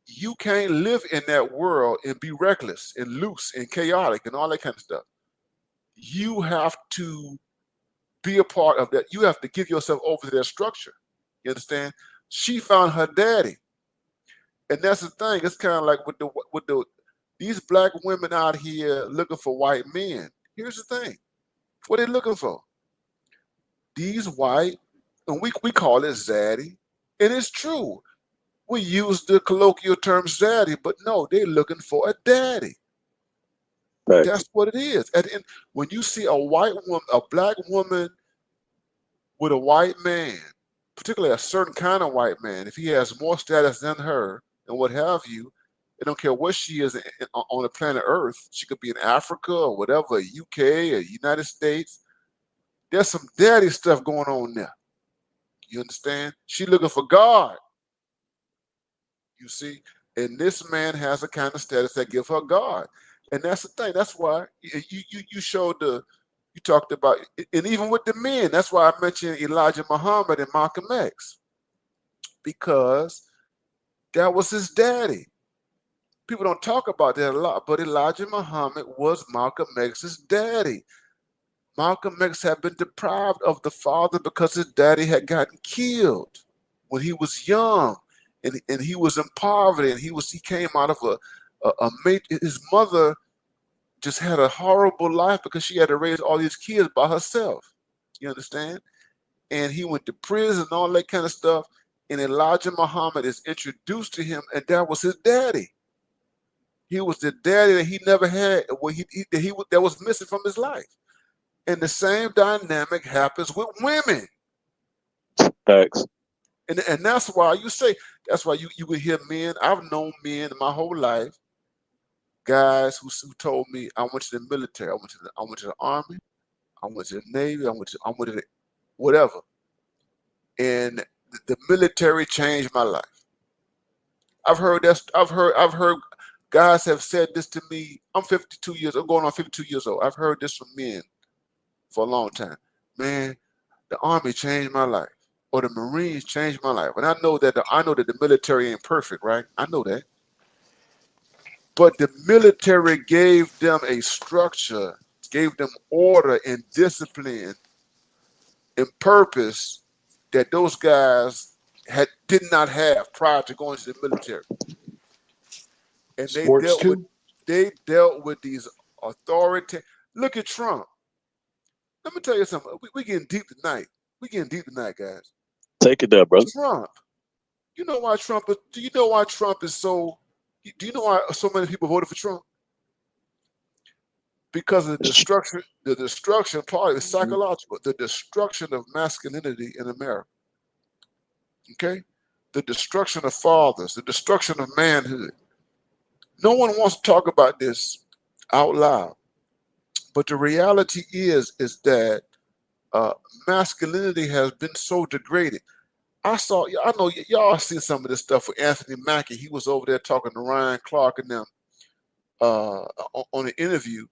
You can't live in that world and be reckless and loose and chaotic and all that kind of stuff. You have to be a part of that. You have to give yourself over to their structure. You understand? She found her daddy. And that's the thing. It's kind of like with these black women out here looking for white men. Here's the thing. What are they looking for? These white, and we call it zaddy. And it's true. We use the colloquial term zaddy, but no, they're looking for a daddy. Right. That's what it is. At the end, when you see a white woman, a black woman with a white man, particularly a certain kind of white man, if he has more status than her and what have you, I don't care what she is on the planet Earth. She could be in Africa or whatever, UK or United States. There's some daddy stuff going on there. You understand? She looking for God. You see, and this man has a kind of status that give her God, and that's the thing. That's why you showed you talked about, and even with the men. That's why I mentioned Elijah Muhammad and Malcolm X, because that was his daddy. People don't talk about that a lot, but Elijah Muhammad was Malcolm X's daddy. Malcolm X had been deprived of the father because his daddy had gotten killed when he was young. And he was in poverty, and he came out of his mother just had a horrible life because she had to raise all these kids by herself. You understand? And he went to prison and all that kind of stuff. And Elijah Muhammad is introduced to him, and that was his daddy. He was the daddy that he never had, that was missing from his life. And the same dynamic happens with women. Thanks. And that's why you would hear men. I've known men my whole life, guys who told me, I went to the military, I went to the army, I went to the Navy, I went to the whatever. And the military changed my life. I've heard guys have said this to me. I'm going on 52 years old. I've heard this from men for a long time. Man, the army changed my life. Or the Marines changed my life. And I know that the military ain't perfect, right? I know that. But the military gave them a structure, gave them order and discipline and purpose that those guys did not have prior to going to the military. And Sports too. They dealt with these authority. Look at Trump. Let me tell you something. We getting deep tonight. Guys. Take it there, brother. Trump. You know why Trump is? Do you know why Trump is so? Do you know why so many people voted for Trump? Because of the destruction. The destruction part is psychological. The destruction of masculinity in America. Okay, the destruction of fathers. The destruction of manhood. No one wants to talk about this out loud, but the reality is that masculinity has been so degraded. I know y'all seen some of this stuff with Anthony Mackie. He was over there talking to Ryan Clark and them on an interview,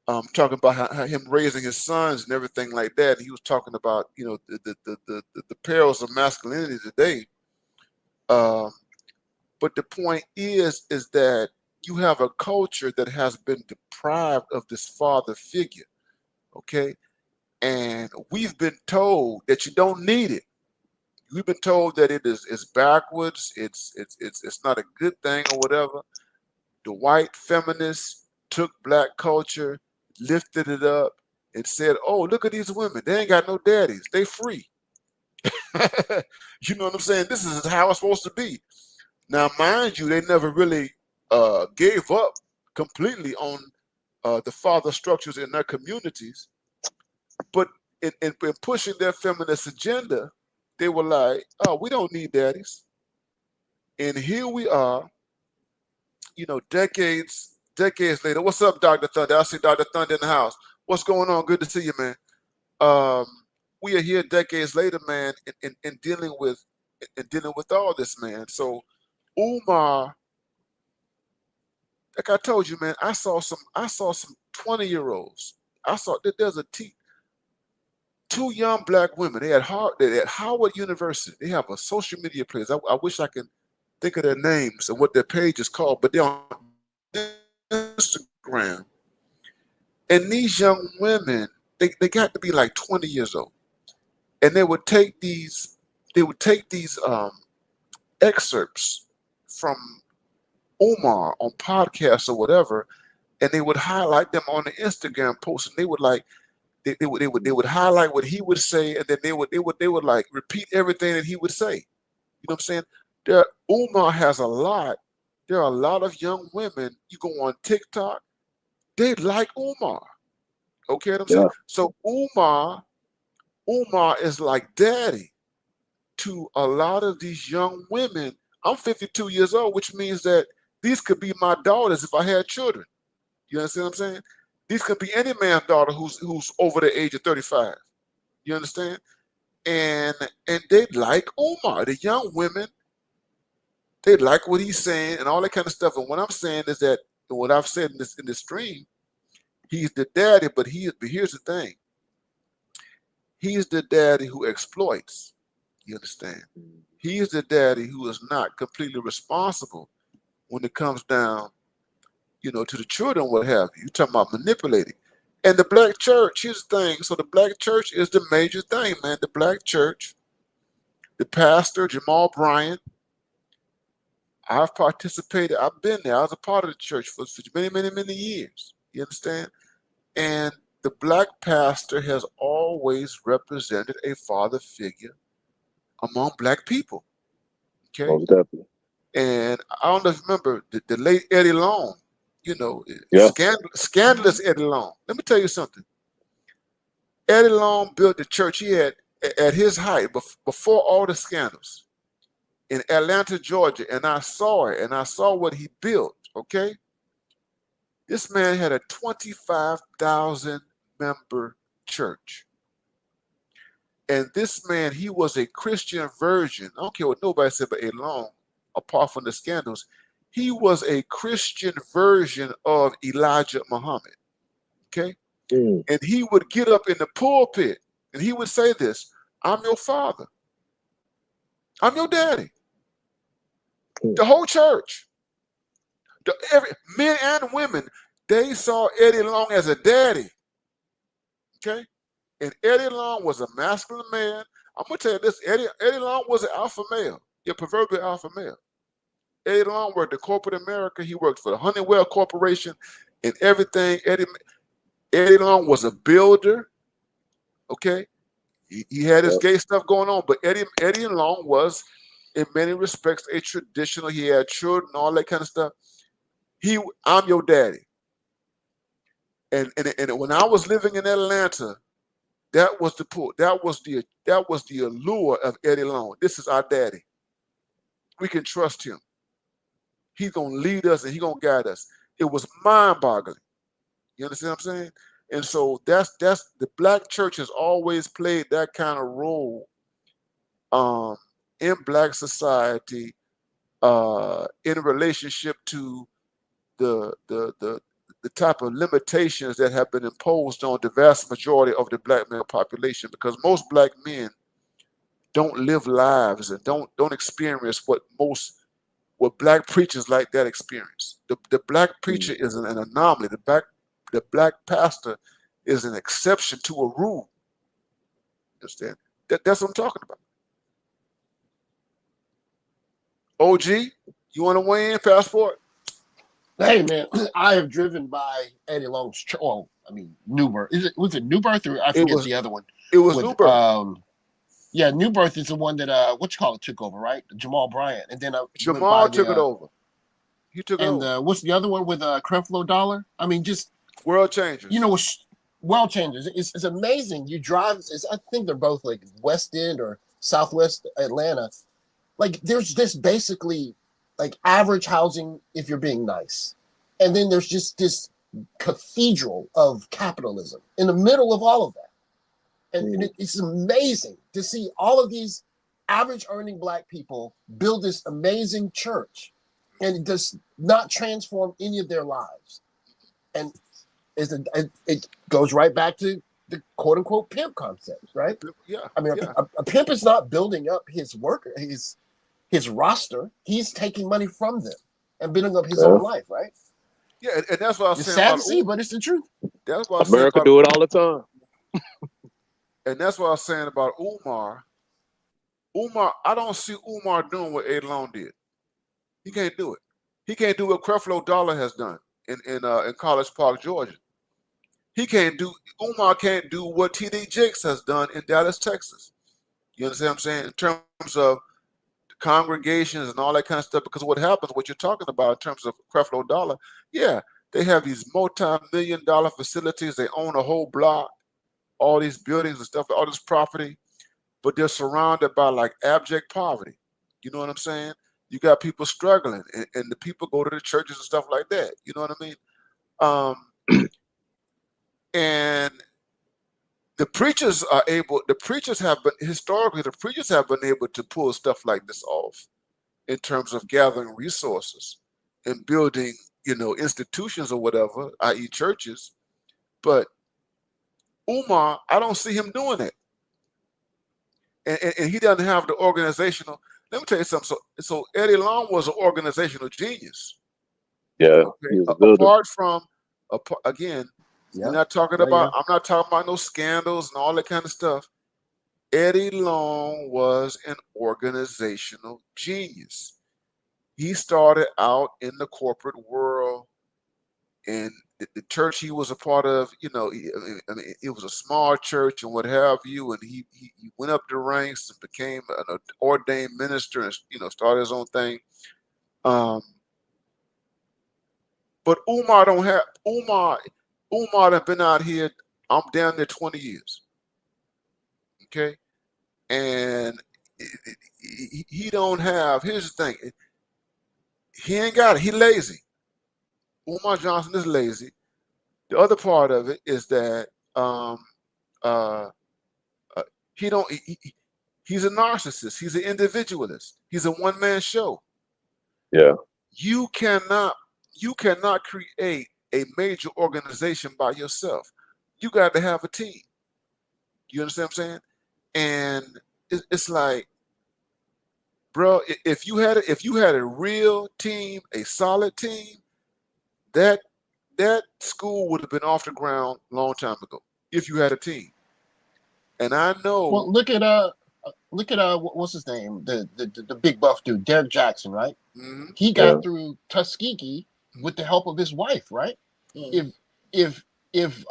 talking about how him raising his sons and everything like that. He was talking about, you know, the perils of masculinity today. But the point is that you have a culture that has been deprived of this father figure, okay? And we've been told that you don't need it. We've been told that it is backwards. It's not a good thing or whatever. The white feminists took black culture, lifted it up, and said, "Oh, look at these women. They ain't got no daddies. They free." You know what I'm saying? This is how it's supposed to be. Now, mind you, they never really gave up completely on the father structures in their communities, but in pushing their feminist agenda, they were like, "Oh, we don't need daddies." And here we are, you know, decades later. What's up, Dr. Thunder? I see Dr. Thunder in the house. What's going on? Good to see you, man. We are here decades later, man, in dealing with all this, man. So Umar, like I told you, man, I saw some 20-year-olds. I saw that there's two young black women. They at Howard University. They have a social media page. I wish I could think of their names and what their page is called, but they're on Instagram. And these young women, they got to be like 20 years old. And they would take these excerpts from Umar on podcasts or whatever, and they would highlight them on the Instagram post, and they would like they would highlight what he would say, and then they would like repeat everything that he would say. You know what I'm saying? Umar has a lot. There are a lot of young women. You go on TikTok, they like Umar. Okay, what I'm saying? Yeah. So Umar is like daddy to a lot of these young women. I'm 52 years old, which means that these could be my daughters if I had children. You understand what I'm saying? These could be any man's daughter who's over the age of 35. You understand? And they like Umar. The young women, they like what he's saying and all that kind of stuff. And what I'm saying is that what I've said in this stream, he's the daddy, but here's the thing. He's the daddy who exploits. You understand? He's the daddy who is not completely responsible when it comes down, you know, to the children, what have you. You're talking about manipulating. And the black church, here's the thing. So the black church is the major thing, man. The black church, the pastor, Jamal Bryant, I've participated, I've been there. I was a part of the church for many, many, many years. You understand? And the black pastor has always represented a father figure among black people. Okay? Most definitely. And I don't know if you remember the late Eddie Long, you know, Yeah. scandalous Eddie Long. Let me tell you something. Eddie Long built the church he had at his height before all the scandals in Atlanta, Georgia. And I saw it, and I saw what he built, okay? This man had a 25,000 member church. And this man, he was a Christian virgin. I don't care what nobody said about Eddie Long, apart from the scandals. He was a Christian version of Elijah Muhammad, okay? And he would get up in the pulpit and he would say this: "I'm your father. I'm your daddy." The whole church, men and women, they saw Eddie Long as a daddy, okay? And Eddie Long was a masculine man. I'm going to tell you this, Eddie Long was an alpha male, your proverbial alpha male. Eddie Long worked at corporate America. He worked for the Honeywell Corporation and everything. Eddie Long was a builder, okay? He had his gay stuff going on, but Eddie Long was, in many respects, a traditional. He had children, all that kind of stuff. I'm your daddy. And when I was living in Atlanta, that was the pull. That was the allure of Eddie Long. This is our daddy. We can trust him. He's gonna lead us and he's gonna guide us. It was mind-boggling. You understand what I'm saying? And so that's the black church has always played that kind of role in black society in relationship to the the type of limitations that have been imposed on the vast majority of the black male population, because most black men don't live lives and don't experience what black preachers like that experience. The black preacher is an anomaly. The black pastor is an exception to a rule. Understand? That's what I'm talking about. OG, you want to weigh in? Passport? Hey man, I have driven by Eddie Long's church. Oh, I mean New Birth. Was it New Birth or I forget the other one? It was New Birth. Yeah, New Birth is the one that took over, right? Jamal Bryant, and then Jamal took it over. He took it over. And what's the other one with Creflo Dollar? I mean, just World Changers. You know, World Changers. It's amazing. You drive. I think they're both like West End or Southwest Atlanta. Like there's this basically like average housing if you're being nice, and then there's just this cathedral of capitalism in the middle of all of that, and it's amazing to see all of these average earning black people build this amazing church, and it does not transform any of their lives, and it goes right back to the quote unquote pimp concept, right? Yeah. I mean, a pimp is not building up his worker, his roster. He's taking money from them and building up his own life, right? Yeah, and that's what I was it's saying. Sad to see, but it's the truth. That's what America do it all the time. And that's what I was saying about Umar. I don't see Umar doing what A. Long did. He can't do it. He can't do what Creflo Dollar has done in College Park, Georgia. Umar can't do what T.D. Jakes has done in Dallas, Texas. You understand what I'm saying? In terms of congregations and all that kind of stuff, because what happens, what you're talking about in terms of Creflo Dollar, yeah, they have these multi-million-dollar facilities. They own a whole block, all these buildings and stuff, all this property, but they're surrounded by like abject poverty. You know what I'm saying? You got people struggling, and the people go to the churches and stuff like that. You know what I mean? And the preachers have been able to pull stuff like this off in terms of gathering resources and building, institutions or whatever, i.e. churches. But Umar, I don't see him doing that. And he doesn't have the organizational. Let me tell you something. So Eddie Long was an organizational genius. Yeah. Okay? Apart from, again, I'm not talking about no scandals and all that kind of stuff. Eddie Long was an organizational genius. He started out in the corporate world, and the church he was a part of, it was a small church and what have you, and he went up the ranks and became an ordained minister and started his own thing. But Umar have been out here, I'm down there 20 years. Okay? And he don't have, here's the thing, he ain't got it. He lazy. Umar Johnson is lazy. The other part of it is that he's a narcissist. He's an individualist. He's a one-man show. Yeah. You cannot create a major organization by yourself. You got to have a team. You understand what I'm saying? And it's like, bro, if you had a real team, a solid team, that school would have been off the ground a long time ago if you had a team. And I know. Well, look at what's his name, the big buff dude, Derek Jackson, right? Mm-hmm. He got through Tuskegee with the help of his wife, right? Mm-hmm. If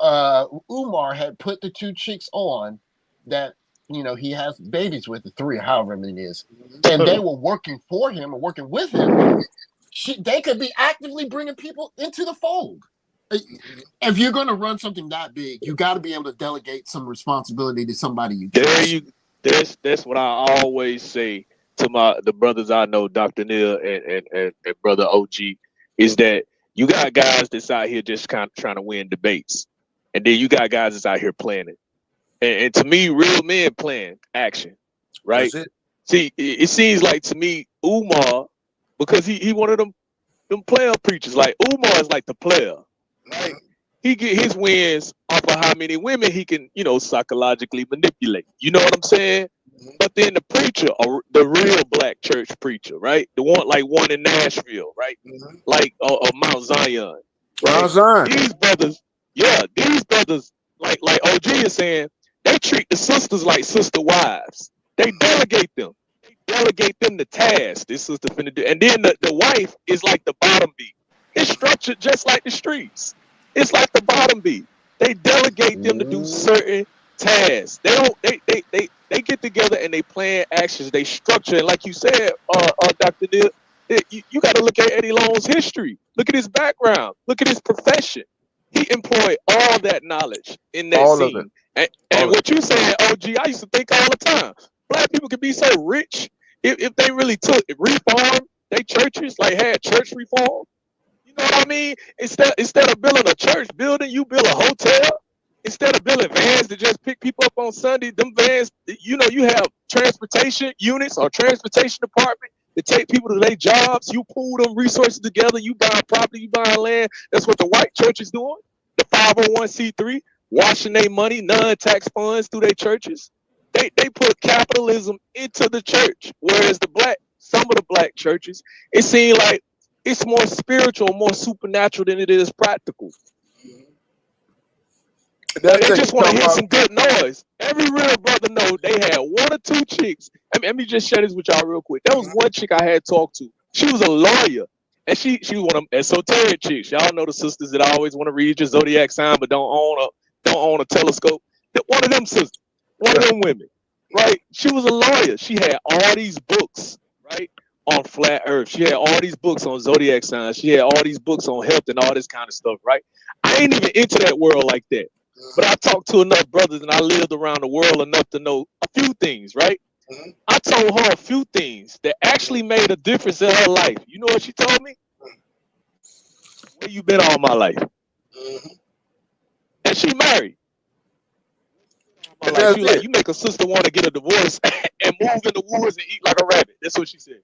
Umar had put the two chicks on that he has babies with, the three, however many it is, and they were working for him or working with him, they could be actively bringing people into the fold. If you're going to run something that big, you got to be able to delegate some responsibility to somebody you trust. That's what I always say to the brothers I know, Dr. Neil and brother OG, is that you got guys that's out here just kind of trying to win debates, and then you got guys that's out here playing it. And to me, real men playing action, right? See, it seems like to me, Umar, because he one of them player preachers. Like Umar is like the player. right? He get his wins off of how many women he can, psychologically manipulate. You know what I'm saying? But then the preacher, the real black church preacher, right? The one in Nashville, right? Like Mount Zion, right? Mount Zion. These brothers, like OG is saying, they treat the sisters like sister wives. They delegate them. Delegate them the task. This sister finna do, and then the wife is like the bottom beat. It's structured just like the streets. It's like the bottom beat. They delegate them to do certain tasks. They don't. They get together and they plan actions. They structure it, like you said, Dr. Neil. You got to look at Eddie Long's history. Look at his background. Look at his profession. He employed all that knowledge in that All scene. of it. And what you saying, OG, I used to think all the time. Black people could be so rich if they really reform their churches, like had church reform. You know what I mean? Instead of building a church building, you build a hotel. Instead of building vans to just pick people up on Sunday, them vans, you have transportation units or transportation department to take people to their jobs. You pool them resources together. You buy property, you buy land. That's what the white church is doing. The 501c3, washing their money, non-tax funds through their churches. They put capitalism into the church, whereas some of the black churches, it seems like it's more spiritual, more supernatural than it is practical. They just want to hear some good noise. Every real brother know they had one or two chicks. Let me just share this with y'all real quick. There was one chick I had talked to. She was a lawyer, and she was one of them esoteric chicks. Y'all know the sisters that always want to read your zodiac sign but don't own a telescope. One of them sisters, one of them women, right? She was a lawyer. She had all these books, right, on flat Earth. She had all these books on zodiac signs. She had all these books on health and all this kind of stuff, right? I ain't even into that world like that. But I talked to enough brothers and I lived around the world enough to know a few things, right? I told her a few things that actually made a difference in her life. You know what she told me? Where you been all my life? And she married. She was like, you make a sister want to get a divorce and move in the woods and eat like a rabbit. That's what she said.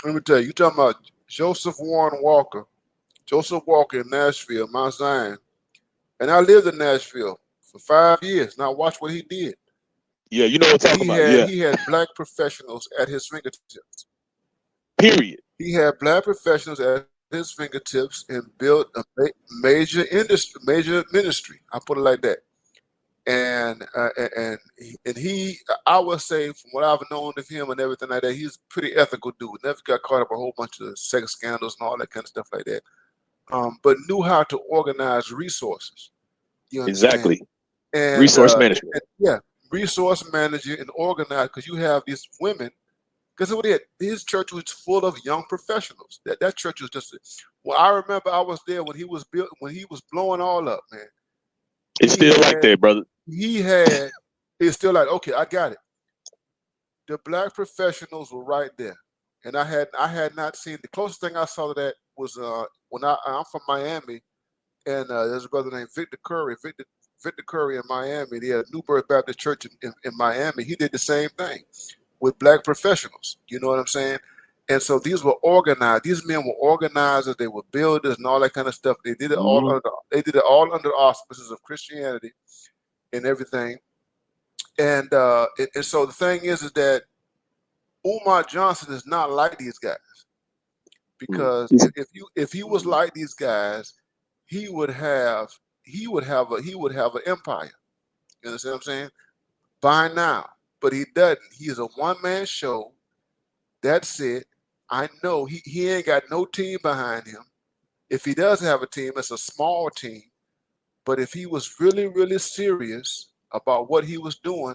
Let me tell you, you're talking about Joseph Warren Walker. Joseph Walker in Nashville, Mount Zion. And I lived in Nashville for 5 years. Now watch what he did. Yeah, you know what I'm talking about. He had black professionals at his fingertips. Period. He had black professionals at his fingertips and built a major ministry. I put it like that. And he, I would say, from what I've known of him and everything like that, he's a pretty ethical dude. Never got caught up in a whole bunch of sex scandals and all that kind of stuff like that. But knew how to organize resources. You understand? Exactly. And resource management. Resource manager and organize, because you have these women. Because what he had, his church was full of young professionals. That church was just. Well, I remember I was there when he was blowing all up, man. It's still like that, brother. It's still like, okay, I got it. The black professionals were right there, and I had not seen, the closest thing I saw to that was when I'm from Miami, and there's a brother named Victor Curry in Miami. He had a New Birth Baptist Church in Miami. He did the same thing with black professionals. You know what I'm saying? And so these were organized. These men were organizers. They were builders and all that kind of stuff. They did it all under. They did it all under the auspices of Christianity and everything. And so the thing is that Umar Johnson is not like these guys, because if he was like these guys, he would have an empire. You understand what I'm saying? By now, but he doesn't. He is a one-man show. That's it. I know he ain't got no team behind him. If he does have a team, it's a small team. But if he was really, really serious about what he was doing,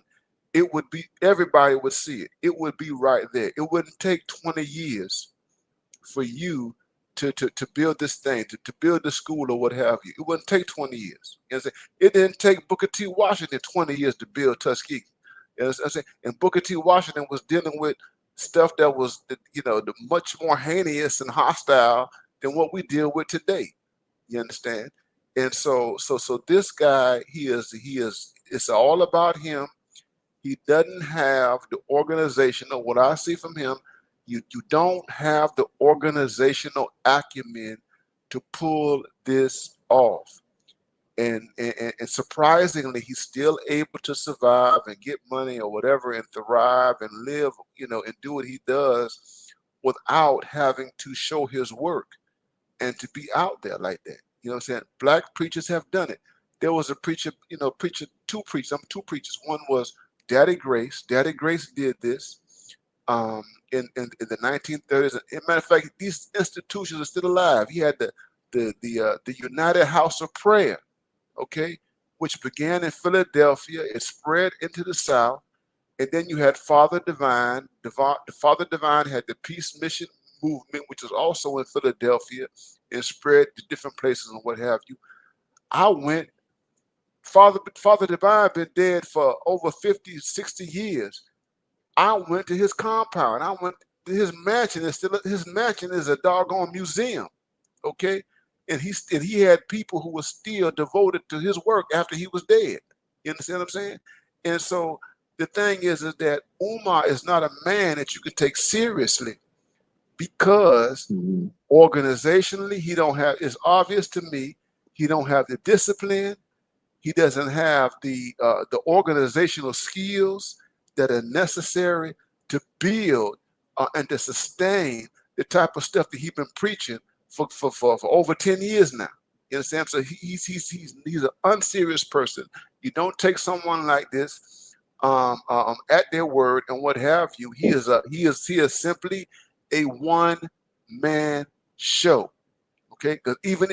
it would be, everybody would see it. It would be right there. It wouldn't take 20 years for you to build this thing, to build the school or what have you. It wouldn't take 20 years. You know what I'm saying? It didn't take Booker T. Washington 20 years to build Tuskegee. You know what I'm saying? And Booker T. Washington was dealing with stuff that was, the much more heinous and hostile than what we deal with today. You understand? And so this guy, it's all about him. He doesn't have the organizational, what I see from him, you don't have the organizational acumen to pull this off. And surprisingly, he's still able to survive and get money or whatever and thrive and live, and do what he does without having to show his work and to be out there like that. You know what I'm saying? Black preachers have done it. There was a preacher, two preachers. One was Daddy Grace. Daddy Grace did this in the 1930s. As a matter of fact, these institutions are still alive. He had the United House of Prayer, okay, which began in Philadelphia. It spread into the South, and then you had Father Divine. Father Divine had the Peace Mission movement, which was also in Philadelphia, and spread to different places and what have you. I went. Father Divine been dead for over 50, 60 years. I went to his compound. I went to his mansion. His mansion is a doggone museum, okay. And he had people who were still devoted to his work after he was dead. You understand what I'm saying? And so the thing is that Umar is not a man that you can take seriously because organizationally he don't have. It's obvious to me he don't have the discipline. He doesn't have the organizational skills that are necessary to build and to sustain the type of stuff that he's been preaching for over 10 years now. You understand? So he's an unserious person. You don't take someone like this at their word and what have you. He is simply a one-man show. Okay, because even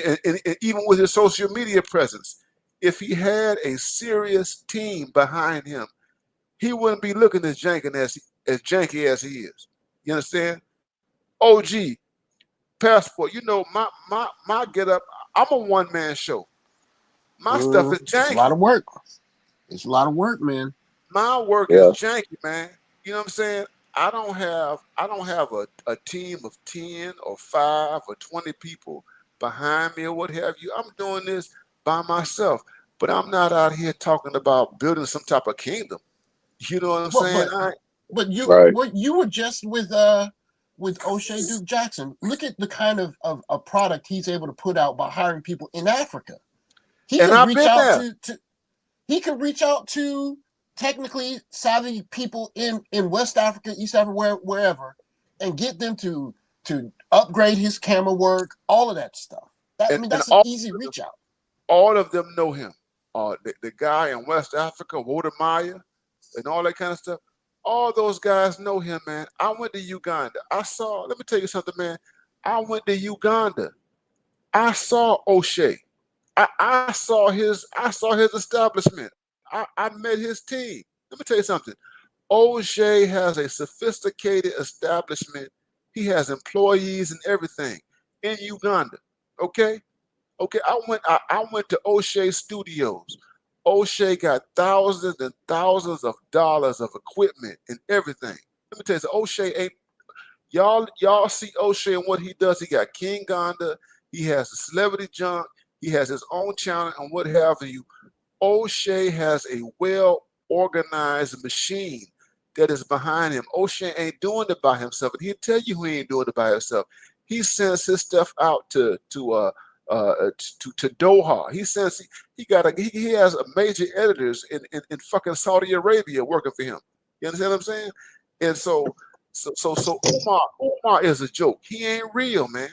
with his social media presence, if he had a serious team behind him, he wouldn't be looking as janky as he is. You understand? OG, Passport, my get up. I'm a one-man show. My stuff is janky. It's a lot of work. It's a lot of work, man. My work is janky, man. You know what I'm saying? I don't have a team of 10 or 5 or 20 people behind me or what have you. I'm doing this by myself, but I'm not out here talking about building some type of kingdom. You know what I'm saying? But you were just with O'Shea Duke Jackson. Look at the kind of a product he's able to put out by hiring people in Africa. He can reach out to technically savvy people in West Africa, East Africa, wherever, and get them to upgrade his camera work, all of that stuff. That's an easy reach out. All of them know him. The guy in West Africa, Wodemeyer, and all that kind of stuff. All those guys know him, man. I went to Uganda. Let me tell you something, man. I went to Uganda. I saw O'Shea. I saw his establishment. I met his team. Let me tell you something. O'Shea has a sophisticated establishment. He has employees and everything in Uganda. Okay. I went to O'Shea Studios. O'Shea got thousands and thousands of dollars of equipment and everything. Let me tell you, so O'Shea ain't y'all see O'Shea and what he does. He got King Gonda. He has the celebrity junk. He has his own channel and what have you. O'Shea has a well-organized machine that is behind him. O'Shea ain't doing it by himself, and he'll tell you he ain't doing it by himself. He sends his stuff out to Doha. He has a major editors in fucking Saudi Arabia working for him. You understand what I'm saying? And so Umar is a joke. He ain't real, man.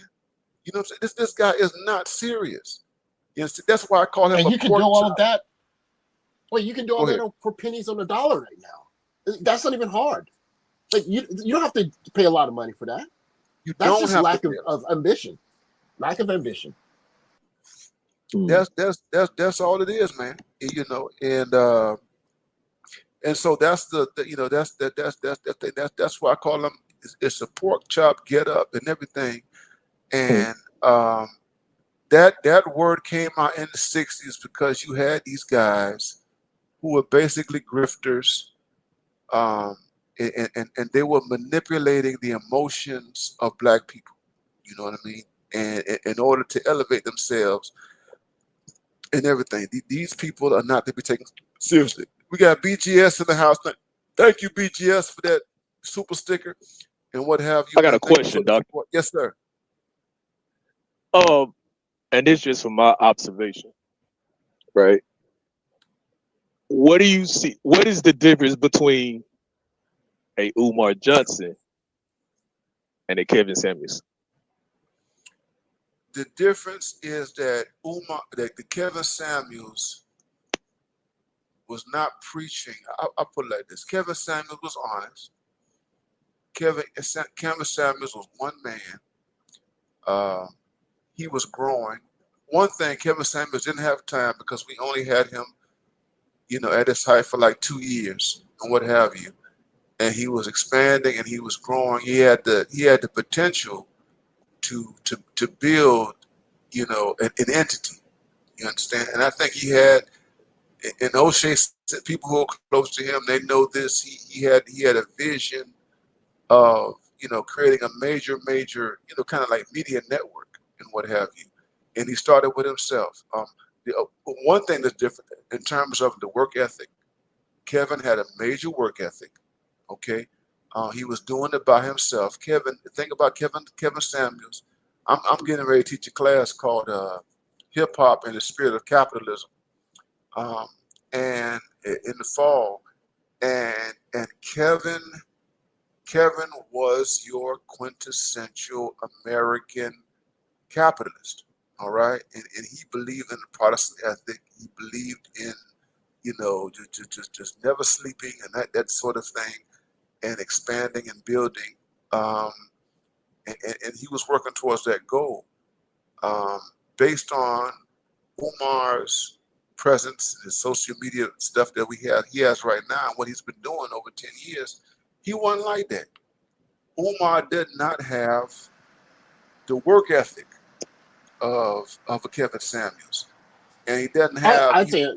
You know what I'm saying? This guy is not serious. You know, that's why I call him. And you can do all of that. Well, you can do all that for pennies on the dollar right now. That's not even hard. Like you don't have to pay a lot of money for that. That's just lack of ambition. Lack of ambition. That's all it is, man. You know, and so that's that's why I call them. It's a pork chop get up and everything, and that word came out in the 60s because you had these guys who were basically grifters, and they were manipulating the emotions of Black people. You know what I mean? And in order to elevate themselves and everything, these people are not to be taken seriously. We got BGS in the house. Thank you, BGS, for that super sticker and what have you. I got a question, Doc. Yes, sir. and this just from my observation, right? What do you see? What is the difference between a Umar Johnson and a Kevin Samuels? The difference is that the Kevin Samuels was not preaching. I'll put it like this: Kevin Samuels was honest. Kevin Samuels was one man. He was growing. One thing, Kevin Samuels didn't have time because we only had him, at his height for like 2 years and what have you. And he was expanding and he was growing. He had the potential to build, an entity. You understand? And I think he had, and O'Shea said, people who are close to him, they know this. He had a vision of, creating a major, kind of like media network and what have you. And he started with himself. One thing that's different in terms of the work ethic, Kevin had a major work ethic. Okay, he was doing it by himself. Kevin, the thing about Kevin Samuels, I'm getting ready to teach a class called Hip Hop and the Spirit of Capitalism, and in the fall, and Kevin was your quintessential American capitalist. All right, and he believed in the Protestant ethic. He believed in, just never sleeping and that sort of thing, and expanding and building. And he was working towards that goal, based on Umar's presence, his social media stuff that he has right now, and what he's been doing over 10 years. He wasn't like that. Umar did not have the work ethic of a Kevin Samuels, and he doesn't have. I'd say,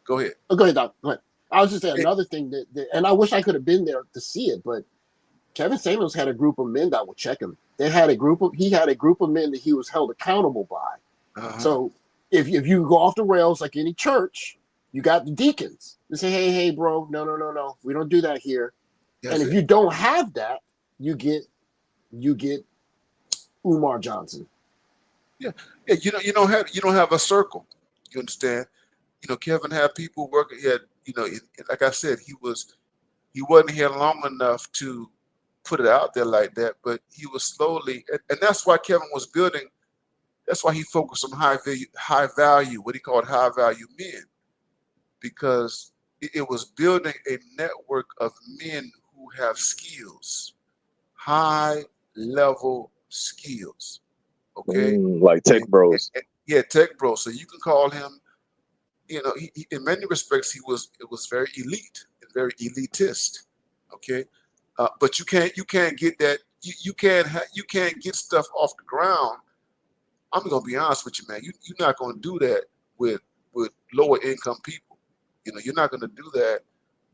Go ahead. Oh, go ahead, Doc. Go ahead. I was just saying Hey, another thing that, and I wish I could have been there to see it, but Kevin Samuels had a group of men that would check him. He had a group of men that he was held accountable by. So if you go off the rails like any church, you got the deacons. They say, hey, bro, no, we don't do that here. And if you don't have that, you get Umar Johnson. Yeah. You don't have a circle. You understand? Kevin had people working. He had, like I said, he wasn't here long enough to put it out there like that, but he was slowly, and that's why Kevin was building. That's why he focused on high value, what he called high value men, because it was building a network of men who have skills, high level skills. Okay, Like tech bros. Yeah, tech bros. So you can call him. He, in many respects, it was very elite and very elitist. Okay, but you can't get that. You can't get stuff off the ground. I'm gonna be honest with you, man. You're not gonna do that with lower income people. You're not gonna do that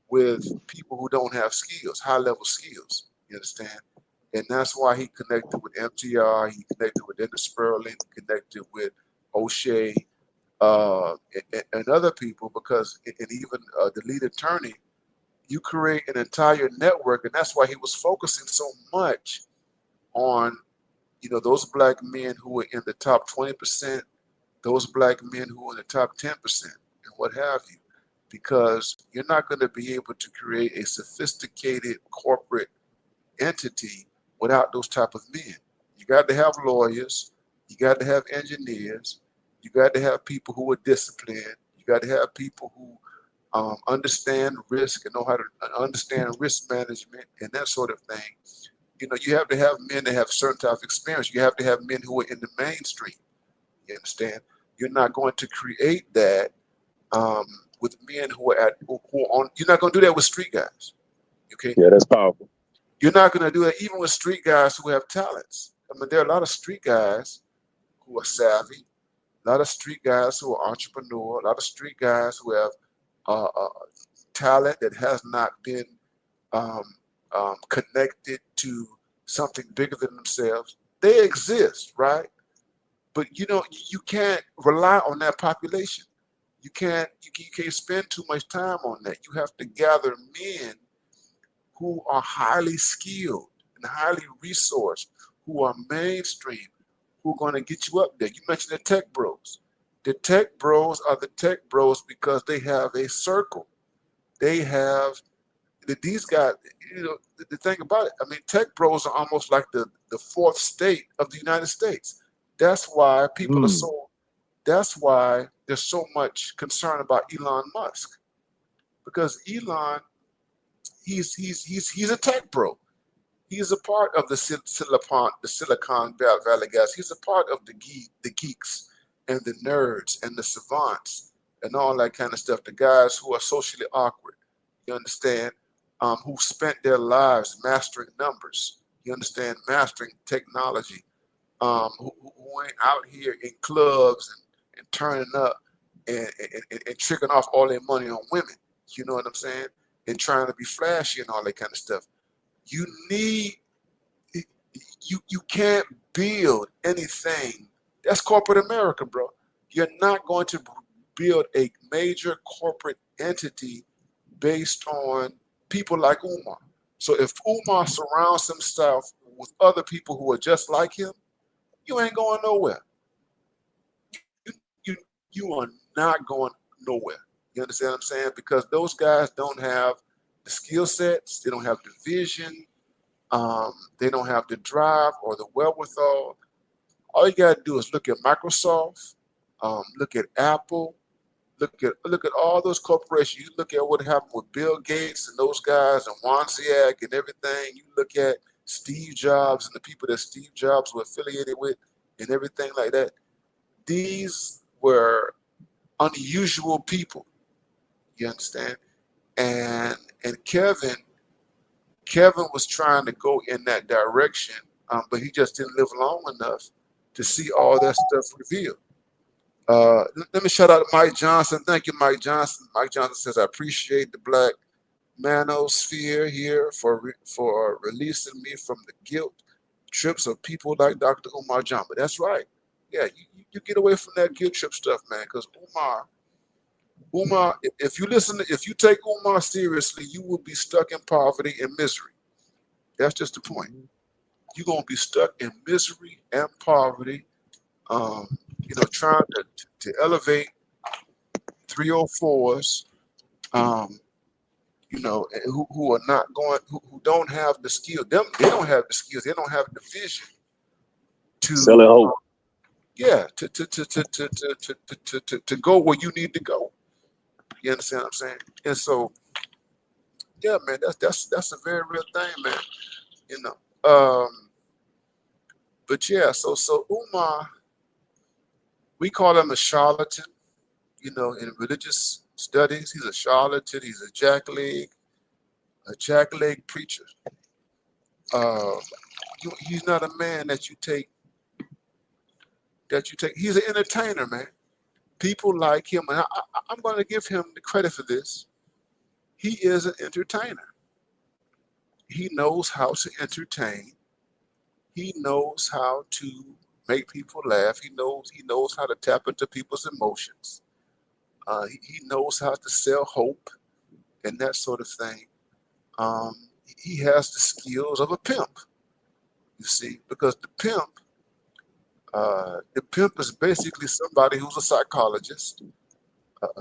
with people who don't have skills, high level skills. You understand? And that's why he connected with MTR. He connected with Dennis Sperling. He connected with O'Shea. And other people, because and even the lead attorney, you create an entire network, and that's why he was focusing so much on those black men who were in the top 20%, those black men who were in the top 10%, and what have you, because you're not going to be able to create a sophisticated corporate entity without those type of men. You got to have lawyers, you got to have engineers, you got to have people who are disciplined. You got to have people who understand risk and know how to understand risk management and that sort of thing. You have to have men that have certain type of experience. You have to have men who are in the mainstream. You understand? You're not going to create that with men who are on. You're not going to do that with street guys. Okay? Yeah, that's powerful. You're not going to do that even with street guys who have talents. I mean, there are a lot of street guys who are savvy. A lot of street guys who are entrepreneur, a lot of street guys who have talent that has not been connected to something bigger than themselves. They exist, right? But you can't rely on that population. You can't spend too much time on that. You have to gather men who are highly skilled and highly resourced, who are mainstream, who are going to get you up there. You mentioned the tech bros. The tech bros are the tech bros because they have a circle. They have these guys. You know, the thing about it, I mean, tech bros are almost like the fourth state of the United States. That's why people are so. That's why there's so much concern about Elon Musk, because Elon, he's a tech bro. He's a part of the Silicon Valley guys. He's a part of the geeks and the nerds and the savants and all that kind of stuff. The guys who are socially awkward, you understand, who spent their lives mastering numbers. You understand, mastering technology. Who ain't out here in clubs and turning up and tricking off all their money on women. You know what I'm saying? And trying to be flashy and all that kind of stuff. You need, you can't build anything. That's corporate America, bro. You're not going to build a major corporate entity based on people like Umar. So if Umar surrounds himself with other people who are just like him, you ain't going nowhere. You are not going nowhere. You understand what I'm saying? Because those guys don't have the skill sets, they don't have the vision, they don't have the drive or the wherewithal. All you gotta do is look at Microsoft, look at Apple, look at all those corporations. You look at what happened with Bill Gates and those guys and Wozniak and everything. You look at Steve Jobs and the people that Steve Jobs were affiliated with and everything like that. These were unusual people. You understand? And Kevin was trying to go in that direction, but he just didn't live long enough to see all that stuff revealed. Let me shout out to Mike Johnson. Thank you, Mike Johnson. Mike Johnson says, I appreciate the Black manosphere here for releasing me from the guilt trips of people like Dr. Umar Jamba. That's right. Yeah, you get away from that guilt trip stuff, man, because Umar, if you take Umar seriously, you will be stuck in poverty and misery. That's just the point. You're gonna be stuck in misery and poverty, trying to elevate 304s, who are not going, who don't have the skill. They don't have the skills. They don't have the vision to selling hope. To go where you need to go. You understand what I'm saying? And so, yeah, man, that's a very real thing, man. But yeah, so Umar, we call him a charlatan. In religious studies, he's a charlatan. He's a jackleg preacher. He's not a man that you take. He's an entertainer, man. People like him, and I'm going to give him the credit for this. He is an entertainer. He knows how to entertain. He knows how to make people laugh. He knows how to tap into people's emotions. He knows how to sell hope and that sort of thing. He has the skills of a pimp, you see, because the pimp is basically somebody who's a psychologist,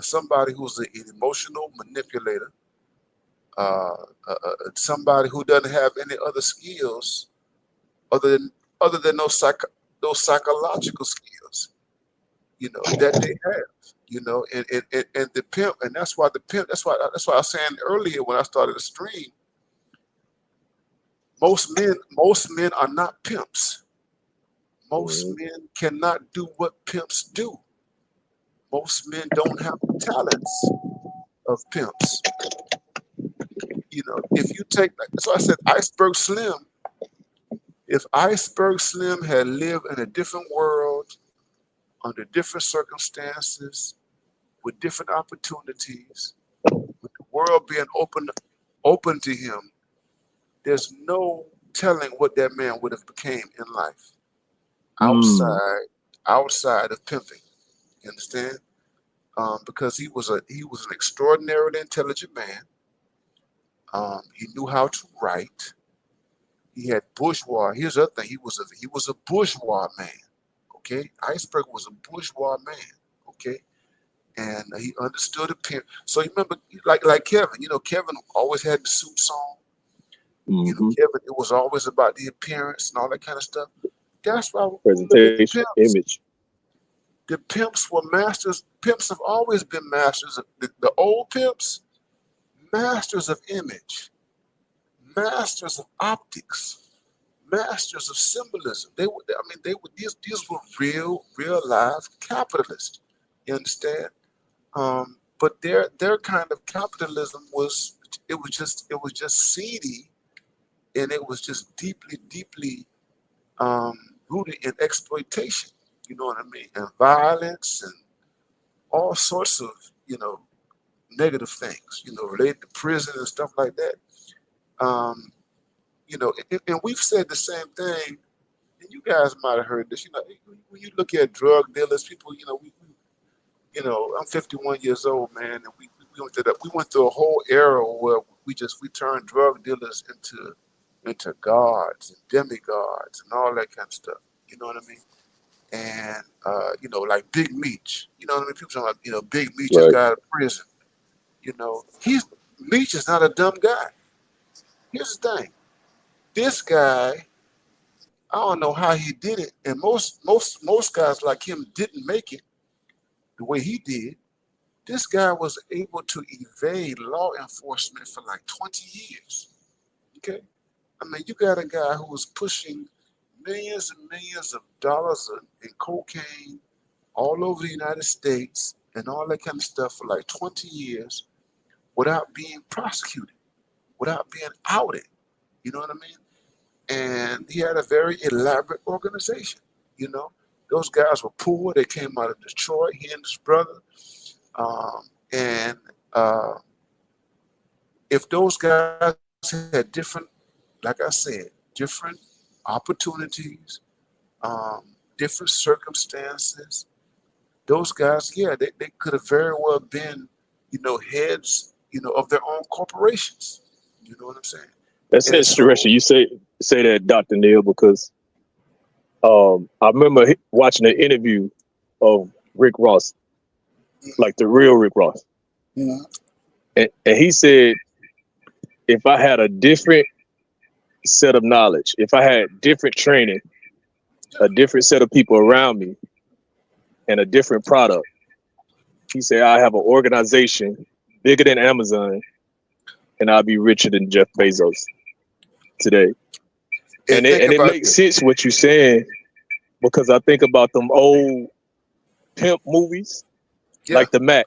somebody who's an emotional manipulator, somebody who doesn't have any other skills other than those psychological skills, that they have, and the pimp, and that's why I was saying earlier when I started the stream, most men are not pimps. Most men cannot do what pimps do. Most men don't have the talents of pimps. If you take, so I said Iceberg Slim, if Iceberg Slim had lived in a different world, under different circumstances, with different opportunities, with the world being open to him, there's no telling what that man would have became in life outside of pimping. You understand? Because he was an extraordinarily intelligent man. He knew how to write. He had bourgeois. Here's the other thing. He was a bourgeois man. Okay, Iceberg was a bourgeois man. Okay, and he understood appearance. So you remember, like Kevin. You know, Kevin always had the suits on. You know, Mm-hmm. Kevin. It was always about the appearance and all that kind of stuff. That's why when we look at the Presentation, pimps. image. The pimps were masters. Pimps have always been masters. The old pimps, masters of image, masters of optics, masters of symbolism. They were. I mean, they were. These were real live capitalists. You understand? But their kind of capitalism was. It was just seedy, and it was just deeply rooted in exploitation. You know what I mean? And violence and all sorts of negative things, related to prison and stuff like that. Um, and we've said the same thing, and you guys might have heard this. When you look at drug dealers, people, I'm 51 years old, man, and we went through a whole era where we turned drug dealers into gods and demigods and all that kind of stuff. You know what I mean? And like Big Meech. You know what I mean? People talking about, Big Meech just Right. got out of prison. Meech is not a dumb guy. Here's the thing. This guy, I don't know how he did it, and most guys like him didn't make it the way he did. This guy was able to evade law enforcement for like 20 years. Okay? I mean, you got a guy who was pushing millions and millions of dollars in cocaine all over the United States and all that kind of stuff for like 20 years without being prosecuted, without being outed. You know what I mean? And he had a very elaborate organization. You know, those guys were poor. They came out of Detroit, he and his brother. And if those guys had different, like I said, different opportunities, different circumstances, those guys, yeah, they could have very well been, heads, of their own corporations. You know what I'm saying? That's And so, interesting. You say that, Dr. Neil, because I remember watching an interview of Rick Ross, like the real Rick Ross, mhm, and he said, if I had a different set of knowledge, if I had different training, a different set of people around me, and a different product, he said I have an organization bigger than Amazon, and I'll be richer than Jeff Bezos today. and And it, think and it about makes this. sense what you're saying, because I think about them old pimp movies, Yeah, like the Mac.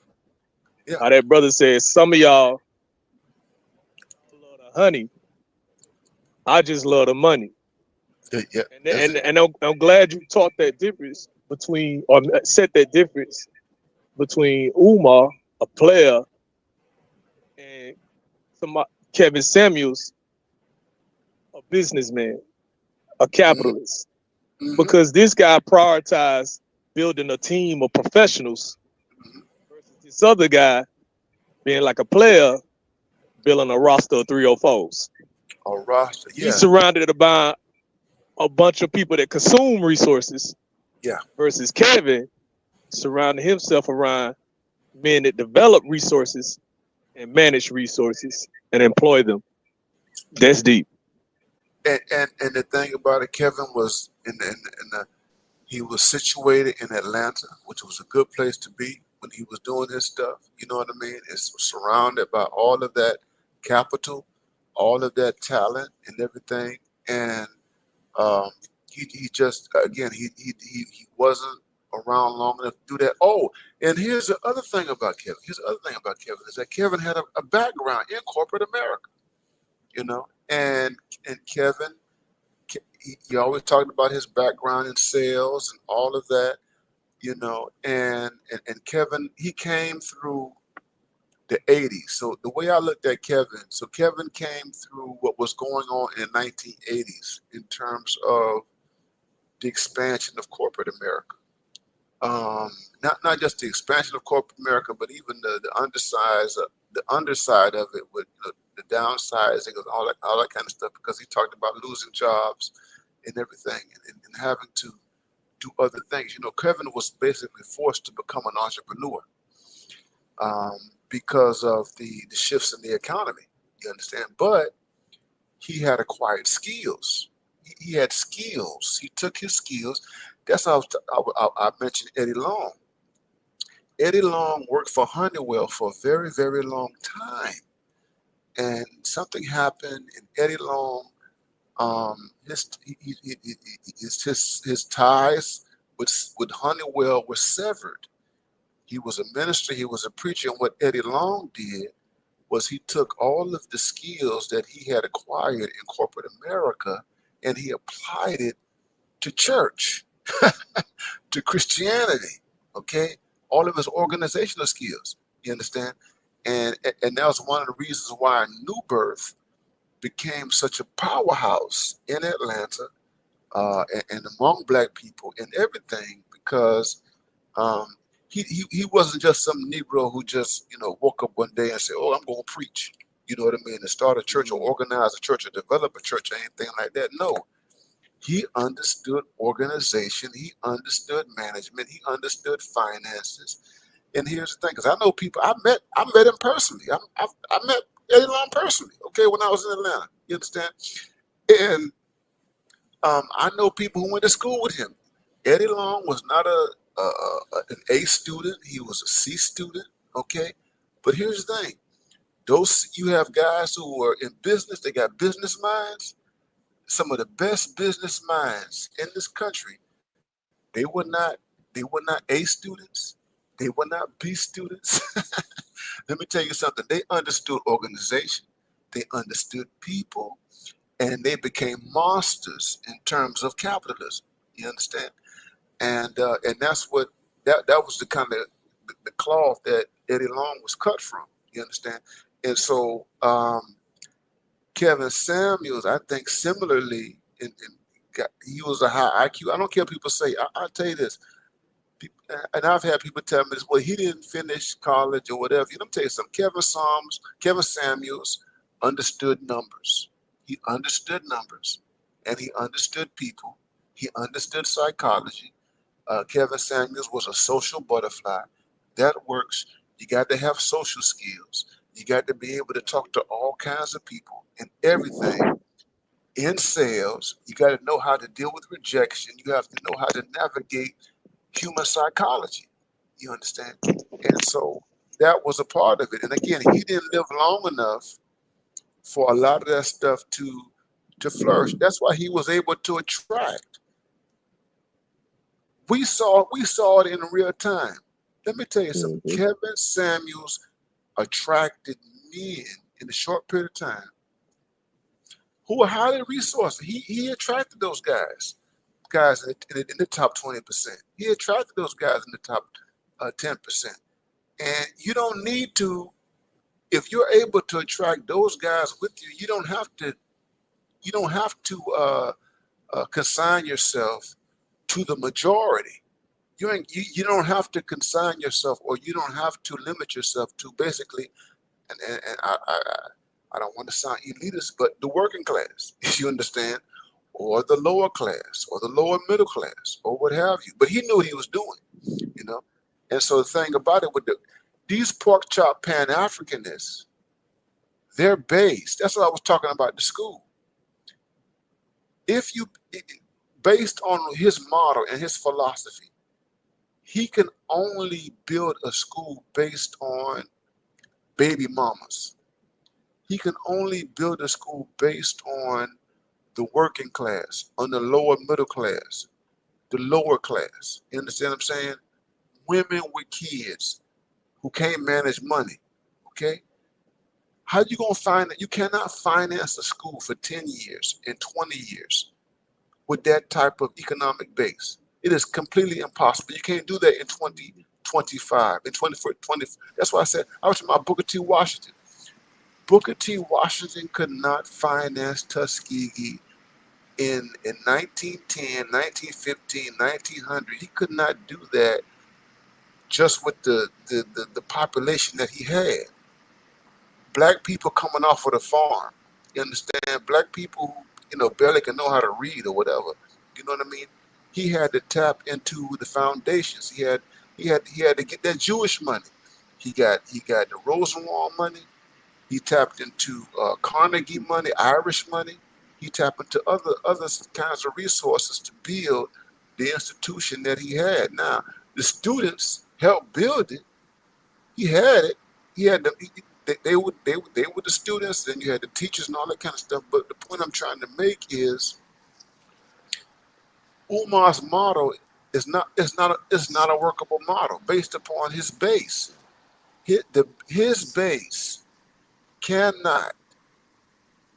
yeah, How that brother says, some of y'all love the honey, I just love the money. yeah. And That's and, it. and I'm glad you taught that difference between, or set that difference between Umar, a player, and Kevin Samuels, a businessman, a Hmm. capitalist. Hmm. Because this guy prioritized building a team of professionals Hmm. versus this other guy being like a player building a roster of 304s. Or roster. He's Yeah, surrounded by a bunch of people that consume resources yeah. versus Kevin surrounding himself around men that develop resources and manage resources and employ them. That's deep. And the thing about it, Kevin was he was situated in Atlanta, which was a good place to be when he was doing his stuff. You know what I mean? It's surrounded by all of that capital, all of that talent, and everything. And um, he just again he wasn't around long enough to do that. Oh, and here's the other thing about Kevin. Here's the other thing about Kevin is that Kevin had a background in corporate America. And Kevin, he always talked about his background in sales and all of that. And Kevin, he came through the 80s. So the way I looked at Kevin, so Kevin came through what was going on in the 1980s in terms of the expansion of corporate America. Not just the expansion of corporate America, but even the underside of it with the downsizing and all that kind of stuff. Because he talked about losing jobs and everything, and having to do other things. You know, Kevin was basically forced to become an entrepreneur because of the shifts in the economy. You understand? But he had acquired skills. He had skills. He took his skills. That's how I mentioned Eddie Long. Eddie Long worked for Honeywell for a very, very long time. And something happened, and Eddie Long, his ties with Honeywell were severed. He was a minister, he was a preacher, and what Eddie Long did was he took all of the skills that he had acquired in corporate America and he applied it to church, to Christianity, okay? All of his organizational skills, you understand? And that was one of the reasons why New Birth became such a powerhouse in Atlanta and among Black people and everything, because he wasn't just some Negro who just, you know, woke up one day and said, "Oh, I'm going to preach." You know what I mean? And start a church or organize a church or develop a church or anything like that. No, he understood organization. He understood management. He understood finances. And here's the thing, because I know people. I met him personally. I met Eddie Long personally. Okay, when I was in Atlanta, you understand? And I know people who went to school with him. Eddie Long was not an A student. He was a C student. Okay, but here's the thing: you have guys who are in business. They got business minds. Some of the best business minds in this country. They were not. They were not A students. They were not B students. Let me tell you something. They understood organization. They understood people, and they became monsters in terms of capitalism. You understand? And that's what that was the kind of the cloth that Eddie Long was cut from. You understand? And so Kevin Samuels, I think similarly, he was a high IQ. I don't care what people say. I'll tell you this. And I've had people tell me this, well, he didn't finish college or whatever. You know, let me tell you something. Kevin Samuels understood numbers. He understood numbers, and he understood people. He understood psychology. Kevin Samuels was a social butterfly. That works. You got to have social skills. You got to be able to talk to all kinds of people and everything. In sales, you got to know how to deal with rejection. You have to know how to navigate human psychology. You understand? And so that was a part of it. And again, he didn't live long enough for a lot of that stuff to flourish. That's why he was able to attract. We saw it in real time. Let me tell you something. Mhm. Kevin Samuels attracted men in a short period of time who were highly resourced. He attracted those guys in the top 20%. He attracted those guys in the top 10%. And you don't need to, if you're able to attract those guys with you, you don't have to consign yourself to the majority. You don't have to consign yourself, or you don't have to limit yourself to basically, and I don't want to sound elitist, but the working class, you understand, or the lower class, or the lower middle class, or what have you. But he knew what he was doing, you know. And so the thing about it with these pork chop Pan-Africanists, they're based. That's what I was talking about the school. Based on his model and his philosophy, he can only build a school based on baby mamas. He can only build a school based on the working class, on the lower middle class, the lower class. You understand what I'm saying? Women with kids who can't manage money. Okay? How you gonna find that? You cannot finance a school for 10 years and 20 years with that type of economic base. It is completely impossible. You can't do that in 2025, in 2020. That's why I said, I was talking about Booker T. Washington. Booker T. Washington could not finance Tuskegee in 1910, 1915, 1900. He could not do that just with the population that he had. Black people coming off of the farm. You understand? Black people who, barely can know how to read or whatever. You know what I mean? he had to tap into the foundations. He had to get that Jewish money. He got the Rosenwald money. He tapped into Carnegie money, Irish money. He tapped into other kinds of resources to build the institution that he had. Now, the students helped build it. He had it. He had the, they were the students, and you had the teachers and all that kind of stuff. But the point I'm trying to make is Umar's model is not a workable model based upon his base. His base cannot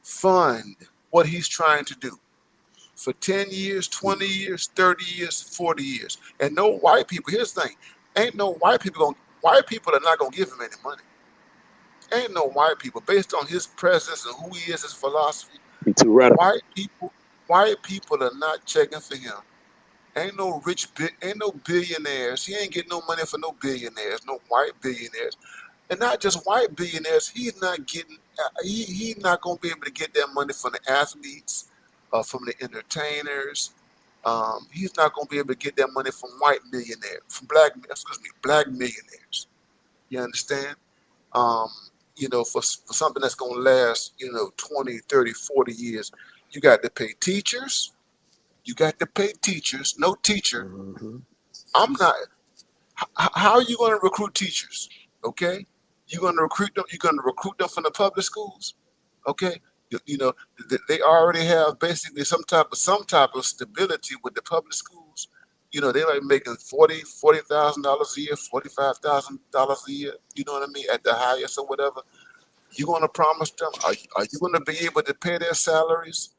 fund what he's trying to do for 10 years, 20 years, 30 years, 40 years. And no white people, here's the thing, ain't no white people are not gonna give him any money. Ain't no white people, based on his presence and who he is, his philosophy. Me too, right? White people are not checking for him. Ain't no billionaires. He ain't getting no money for no billionaires, no white billionaires. And not just white billionaires, he's not getting, he's not going to be able to get that money from the athletes, from the entertainers. He's not going to be able to get that money from white millionaires, from black millionaires. You understand? For something that's going to last, 20, 30, 40 years, you got to pay teachers. You got to pay teachers. No teacher. Mm-hmm. I'm not. How are you going to recruit teachers? Okay, you're going to recruit them. You're going to recruit them from the public schools. Okay, they already have basically some type of stability with the public schools. They like making $40,000 a year, $45,000 a year. You know what I mean? At the highest or whatever. You're going to promise them? Are you going to be able to pay their salaries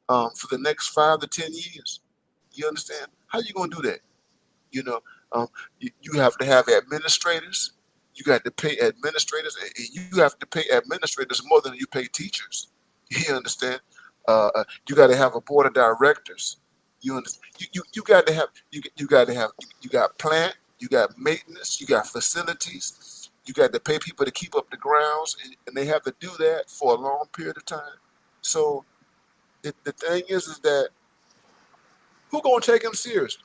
for the next 5 to 10 years? You understand? How you going to do that? You have to have administrators. You got to pay administrators, and you have to pay administrators more than you pay teachers. You understand? You got to have a board of directors. You understand? You got to have you got plant, you got maintenance, you got facilities. You got to pay people to keep up the grounds, and they have to do that for a long period of time. So the thing is that who gonna take him serious?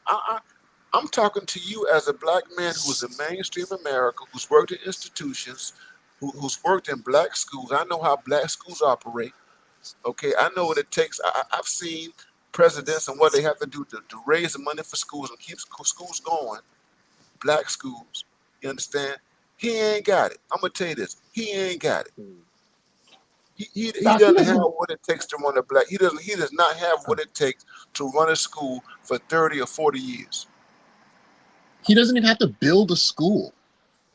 I'm talking to you as a black man who's in mainstream America, who's worked in institutions, who's worked in black schools. I know how black schools operate. Okay, I know what it takes. I've seen presidents and what they have to do to raise the money for schools and keep schools going. Black schools, you understand? He ain't got it. I'm gonna tell you this. He ain't got it. He doesn't have what it takes to run a black. He does not have what it takes to run a school for 30 or 40 years. He doesn't even have to build a school.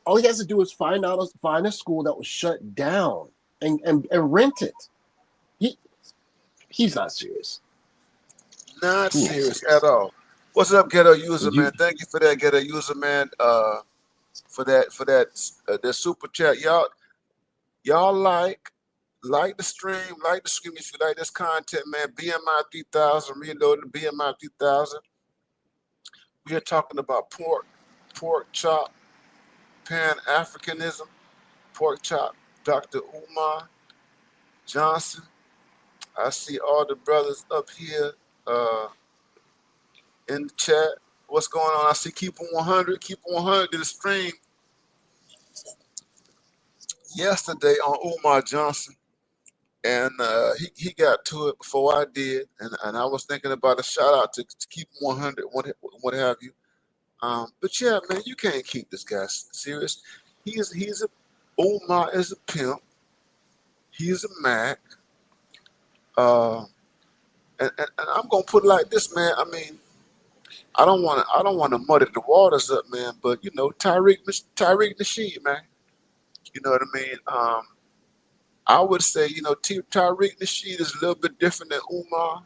All he has to do is find a school that was shut down and rent it. He's not serious. Not serious at all. What's up, Ghetto User Man? Thank you for that, Ghetto User Man. For that super chat, y'all like the stream, if you like this content, man. BMI 3000, reloaded BMI 3000. We are talking about pork chop, Pan-Africanism, pork chop, Dr. Umar Johnson. I see all the brothers up here in the chat. What's going on? I see Keep On 100. Keep On 100 did a stream yesterday on Umar Johnson. And he got to it before I did. And I was thinking about a shout out to Keep 100, what have you. But yeah, man, you can't keep this guy serious. Umar is a pimp. He's a Mac. And I'm gonna put it like this, man. I mean, I don't want to muddy the waters up, man. But Tariq Nasheed, man. You know what I mean? I would say, Tariq Nasheed is a little bit different than Umar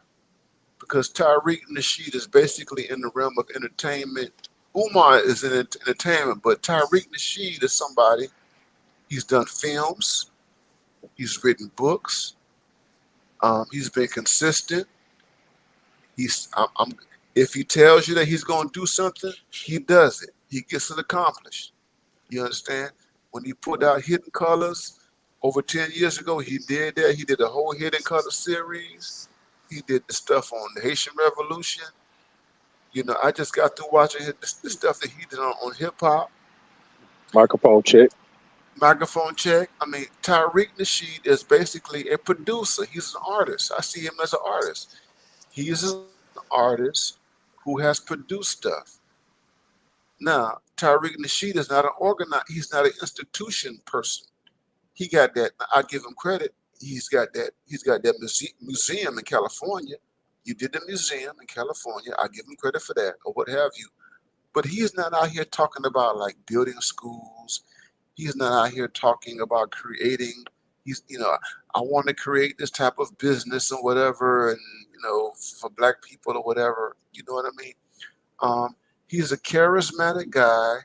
because Tariq Nasheed is basically in the realm of entertainment. Umar is in entertainment, but Tariq Nasheed is somebody. He's done films. He's written books. He's been consistent. If he tells you that he's going to do something, he does it. He gets it accomplished. You understand? When he put out Hidden Colors over 10 years ago, he did that. He did a whole Hidden Color series. He did the stuff on the Haitian Revolution. You know, I just got through watching the stuff that he did on hip hop, Microphone check. microphone check. I mean, Tariq Nasheed is basically a producer. He's an artist. I see him as an artist. He is an artist who has produced stuff. Now, Tariq Nasheed is not an organized. He's not an institution person. He got that. I give him credit. He's got that. He's got that museum in California. You did the museum in California. I give him credit for that, or what have you. But he's not out here talking about like building schools. He's not out here talking about creating. He's, you know, I want to create this type of business and whatever, and you know, for black people or whatever. You know what I mean? Um, he's a charismatic guy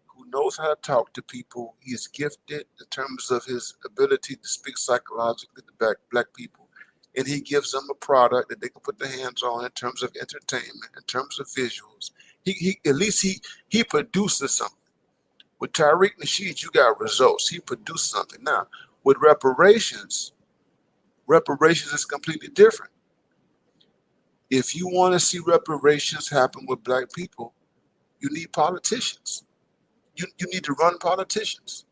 who knows how to talk to people. He's gifted in terms of his ability to speak psychologically to black people. And he gives them a product that they can put their hands on in terms of entertainment, in terms of visuals. He at least he produces something. With Tariq Nasheed, you got results. He produced something. Now, with reparations is completely different. If you want to see reparations happen with black people, you need politicians. You need to run politicians.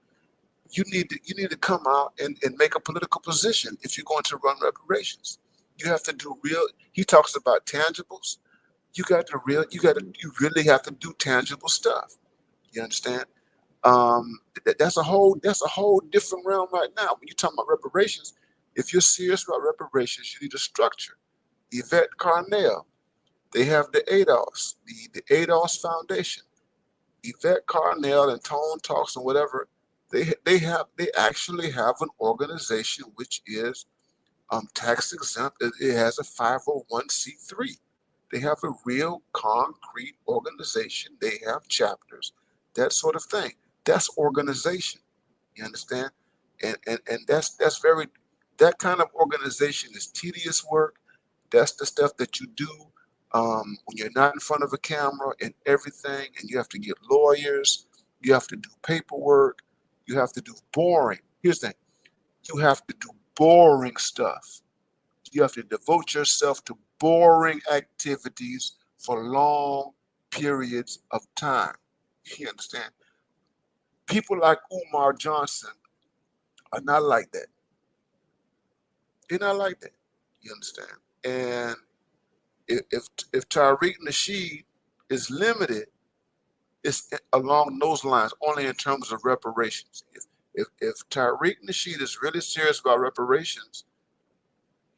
You need to come out and make a political position if you're going to run reparations. You have to do real. He talks about tangibles. You really have to do tangible stuff. You understand? That's a whole different realm right now. When you're talking about reparations, if you're serious about reparations, you need a structure. Yvette Carnell, they have the ADOS, the ADOS Foundation. Yvette Carnell and Tone Talks and whatever, they actually have an organization which is tax exempt. It has a 501c3. They have a real concrete organization. They have chapters, that sort of thing. That's organization. You understand? And that's very, that kind of organization is tedious work. That's the stuff that you do when you're not in front of a camera and everything, and you have to get lawyers, you have to do paperwork, you have to do boring. Here's the thing, you have to do boring stuff. You have to devote yourself to boring activities for long periods of time. You understand? People like Umar Johnson are not like that. They're not like that. You understand? And if Tariq Nasheed is limited, it's along those lines, only in terms of reparations. If Tariq Nasheed is really serious about reparations,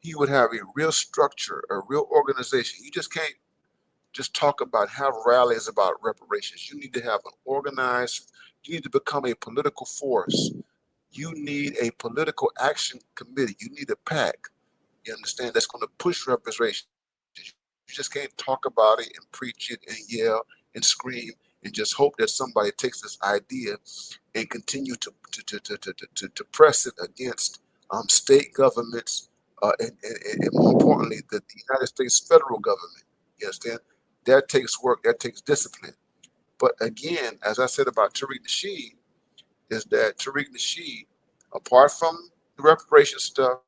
he would have a real structure, a real organization. You just can't just talk about, have rallies about reparations. You need to have an organized, you need to become a political force. You need a political action committee. You need a PAC. You understand? That's going to push reparations. You just can't talk about it and preach it and yell and scream and just hope that somebody takes this idea and continue to press it against state governments and more importantly, the United States federal government. You understand? That takes work. That takes discipline. But again, as I said about Tariq Nasheed, is that Tariq Nasheed, apart from the reparation stuff,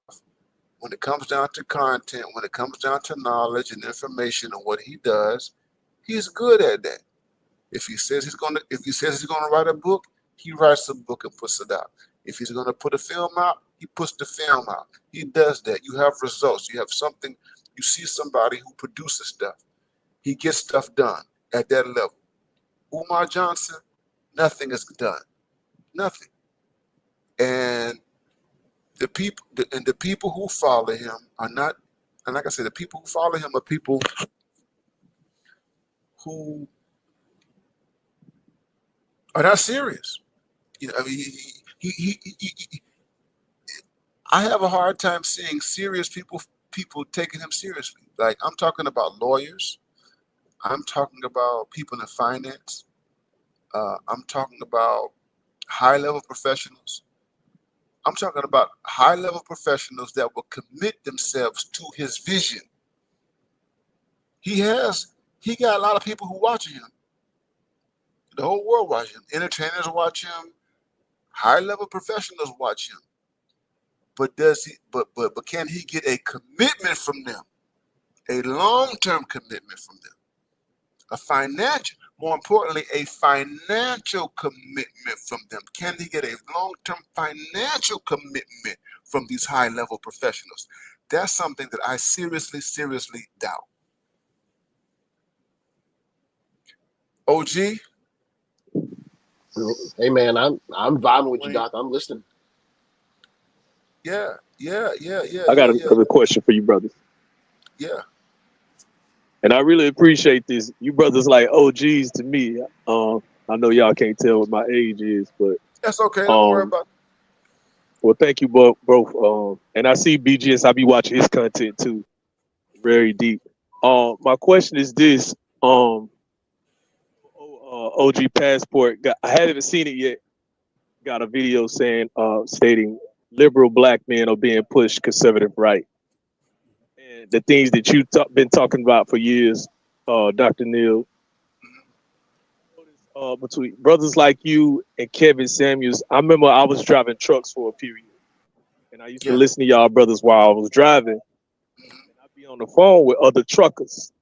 when it comes down to content, when it comes down to knowledge and information and what he does, he's good at that. If he says he's gonna write a book, he writes a book and puts it out. If he's gonna put a film out, he puts the film out. He does that. You have results. You have something. You see somebody who produces stuff. He gets stuff done at that level. Umar Johnson, nothing is done. Nothing. And the people who follow him are not, and like I said, the people who follow him are people who are not serious. You know, I mean, I have a hard time seeing serious people taking him seriously. Like, I'm talking about lawyers. I'm talking about people in finance. I'm talking about high level professionals. I'm talking about high level professionals that will commit themselves to his vision. He got a lot of people who watch him. The whole world watch him. Entertainers watch him. High level professionals watch him. But can he get a commitment from them? A long-term commitment from them? a financial, more importantly, a financial commitment from them? Can he get a long-term financial commitment from these high-level professionals? That's something that I seriously doubt. OG? Hey man, I'm vibing with you, Doc. I'm listening. Yeah. I got another question for you, brothers. Yeah. And I really appreciate this. You brothers like OGs to me. I know y'all can't tell what my age is, but That's okay. Don't worry about it. well, thank you both. And I see BGS. I be watching his content too. Very deep. My question is this. OG Passport. I haven't seen it yet. Got a video saying, stating liberal black men are being pushed conservative right. And the things that you've been talking about for years, Dr. Neal, between brothers like you and Kevin Samuels. I remember I was driving trucks for a period, and I used to listen to y'all brothers while I was driving. And I'd be on the phone with other truckers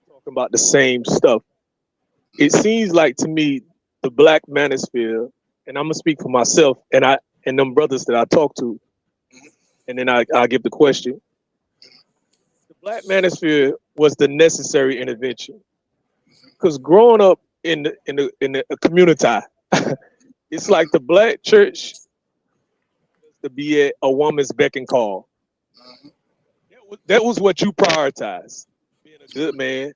talking about the same stuff. It seems like to me the black manosphere, and I'm gonna speak for myself and them brothers that I talk to, and then I give the question. The black manosphere was the necessary intervention, because growing up in the community, it's like the black church to be at a woman's beck and call. That was what you prioritized, being a good man,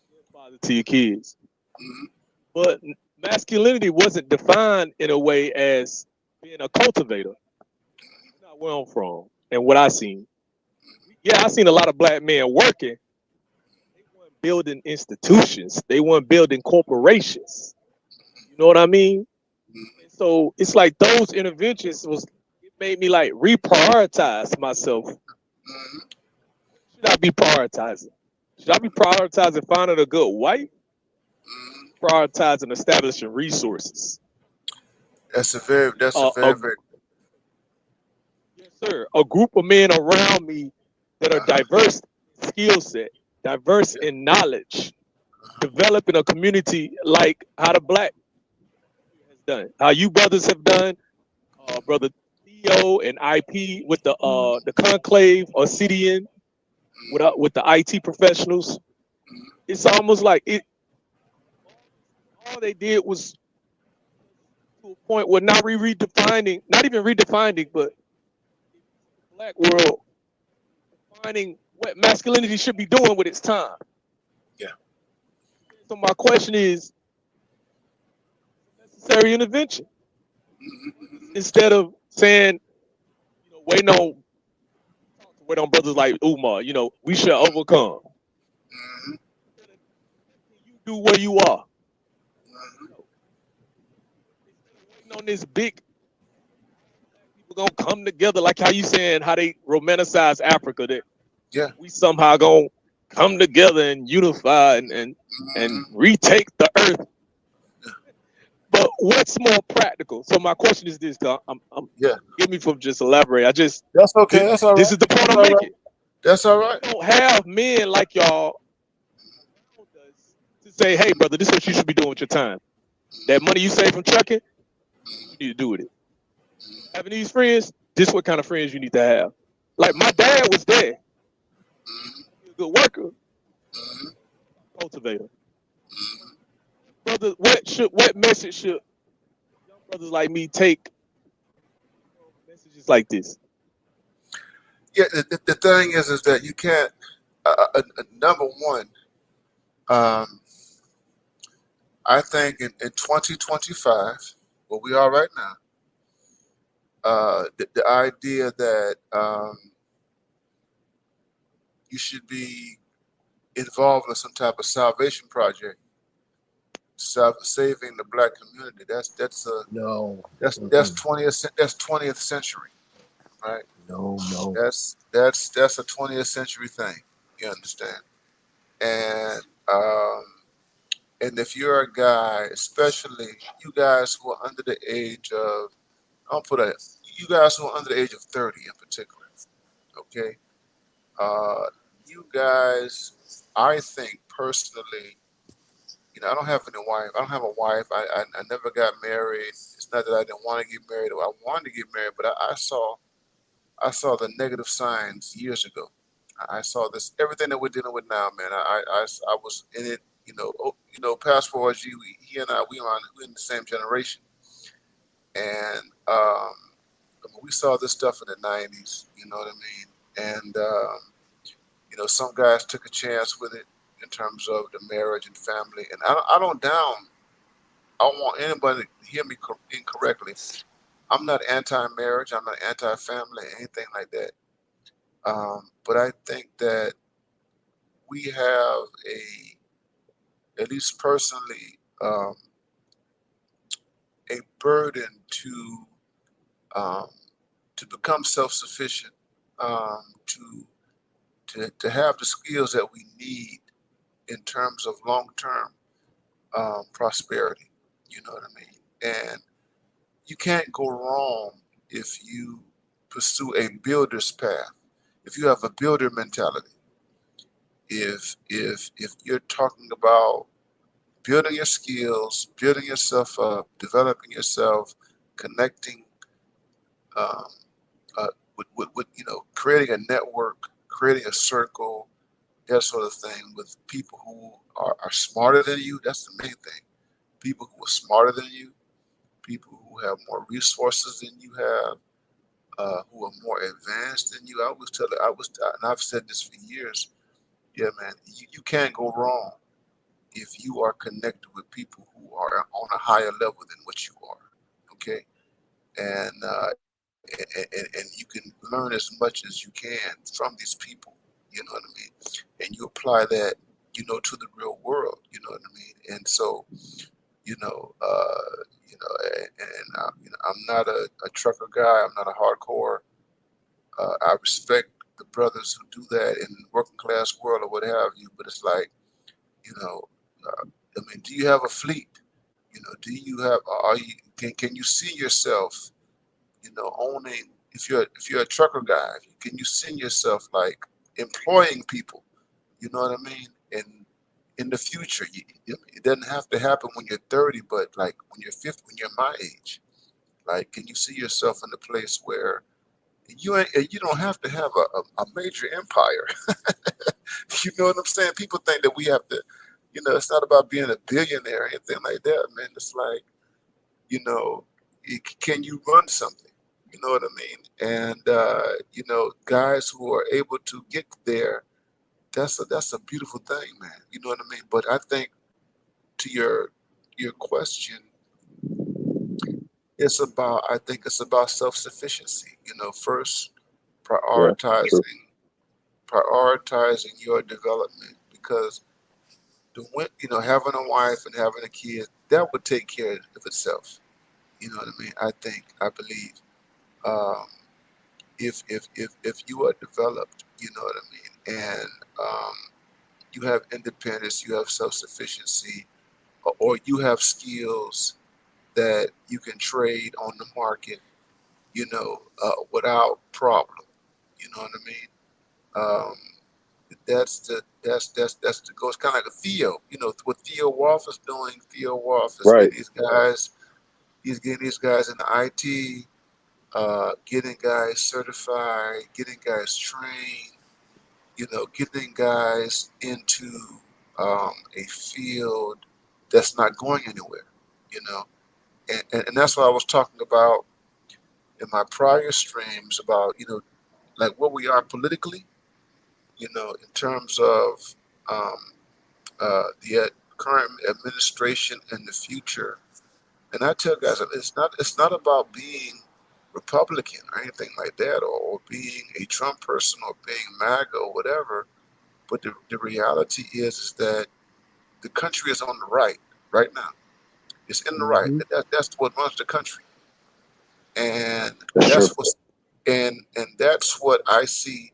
good father to your kids. But masculinity wasn't defined in a way as being a cultivator. That's not where I'm from and what I seen. Yeah, I seen a lot of black men working. They weren't building institutions. They weren't building corporations. You know what I mean? And so it's like those interventions it made me like reprioritize myself. Should I be prioritizing? Should I be prioritizing finding a good wife? Prioritizing establishing resources. That's a very Yes, sir. A group of men around me that are diverse in skill set, diverse in knowledge, developing a community like how the black has done, how you brothers have done, brother Theo and IP with the conclave or CDN with the IT professionals. It's almost like it. All they did was to a point where not even redefining, but the black world defining what masculinity should be doing with its time. Yeah. So my question is, necessary intervention instead of saying, wait on brothers like Umar. We should overcome. You do where you are. Waiting on this big people gonna come together, like how you saying how they romanticize Africa, that we somehow gonna come together and unify and retake the earth. But what's more practical? So my question is this, give me from just elaborate. That's okay. That's all right. This is the point I'm making. That's all right. We don't have men like y'all to say, hey brother, this is what you should be doing with your time. That money you save from trucking, you need to do with it. Having these friends, this is what kind of friends you need to have. Like my dad was there. He was a good worker, cultivator. Brother, what message should young brothers like me take? Messages like this. Yeah, the thing is that you can't. Number one, I think in 2025, where we are right now, the idea that you should be involved in some type of salvation project, saving the black community. That's 20th century, right? No. That's a 20th century thing. You understand? And if you're a guy, especially you guys who are under the age of, you guys who are under the age of 30 in particular, okay? you guys, I think personally, I don't have any wife. I don't have a wife. I never got married. It's not that I didn't want to get married or I wanted to get married, but I saw the negative signs years ago. I saw this everything that we're dealing with now, man. I was in it. Past forward, he and I, we're in the same generation, and we saw this stuff in the '90s. You know what I mean? And some guys took a chance with it in terms of the marriage and family. And I don't down. I don't want anybody to hear me incorrectly. I'm not anti-marriage. I'm not anti-family, anything like that. But I think that we have at least personally, a burden um, to become self-sufficient, to have the skills that we need in terms of long-term prosperity. You know what I mean? And you can't go wrong if you pursue a builder's path. If you have a builder mentality, if you're talking about building your skills, building yourself up, developing yourself, connecting, um, with creating a network, creating a circle, that sort of thing with people who are smarter than you. That's the main thing. People who are smarter than you, people who have more resources than you have, who are more advanced than you. And I've said this for years. Yeah, man, you can't go wrong if you are connected with people who are on a higher level than what you are. Okay, and and you can learn as much as you can from these people. You know what I mean? And you apply that, to the real world. You know what I mean? And so, I'm not a trucker guy. I'm not a hardcore. I respect the brothers who do that in working class world or what have you. But it's like, you know, I mean, do you have a fleet? Do you have? Are you? Can you see yourself? Owning. If you're a trucker guy, can you see yourself like employing people? You know what I mean? And in the future, it doesn't have to happen when you're 30, but like when you're 50, when you're my age, like, can you see yourself in a place where you don't have to have a major empire? You know what I'm saying? People think that we have to, it's not about being a billionaire or anything like that, man. It's like, you know, can you run something? You know what I mean? And guys who are able to get there, that's a beautiful thing, man. You know what I mean? But I think to your question, I think it's about self-sufficiency. First Yeah, true. prioritizing prioritizing your development, because having a wife and having a kid, that would take care of itself. You know what I mean? I believe, um, if you are developed, you know what I mean, and you have independence, you have self-sufficiency, or you have skills that you can trade on the market, without problem. You know what I mean? That's the goal. It's kind of like a Theo. What Theo Wolf is doing. Theo Wolf is Right. getting these guys. He's getting these guys in the IT, getting guys certified, getting guys trained. Getting guys into a field that's not going anywhere. You know, and that's what I was talking about in my prior streams about like where we are politically. In terms of um, the current administration and the future. And I tell guys that it's not about being Republican or anything like that, or being a Trump person or being MAGA or whatever. But the reality is that the country is on the right now. It's in the right. Hmm. That's what runs the country, and That's true. that's what and that's what I see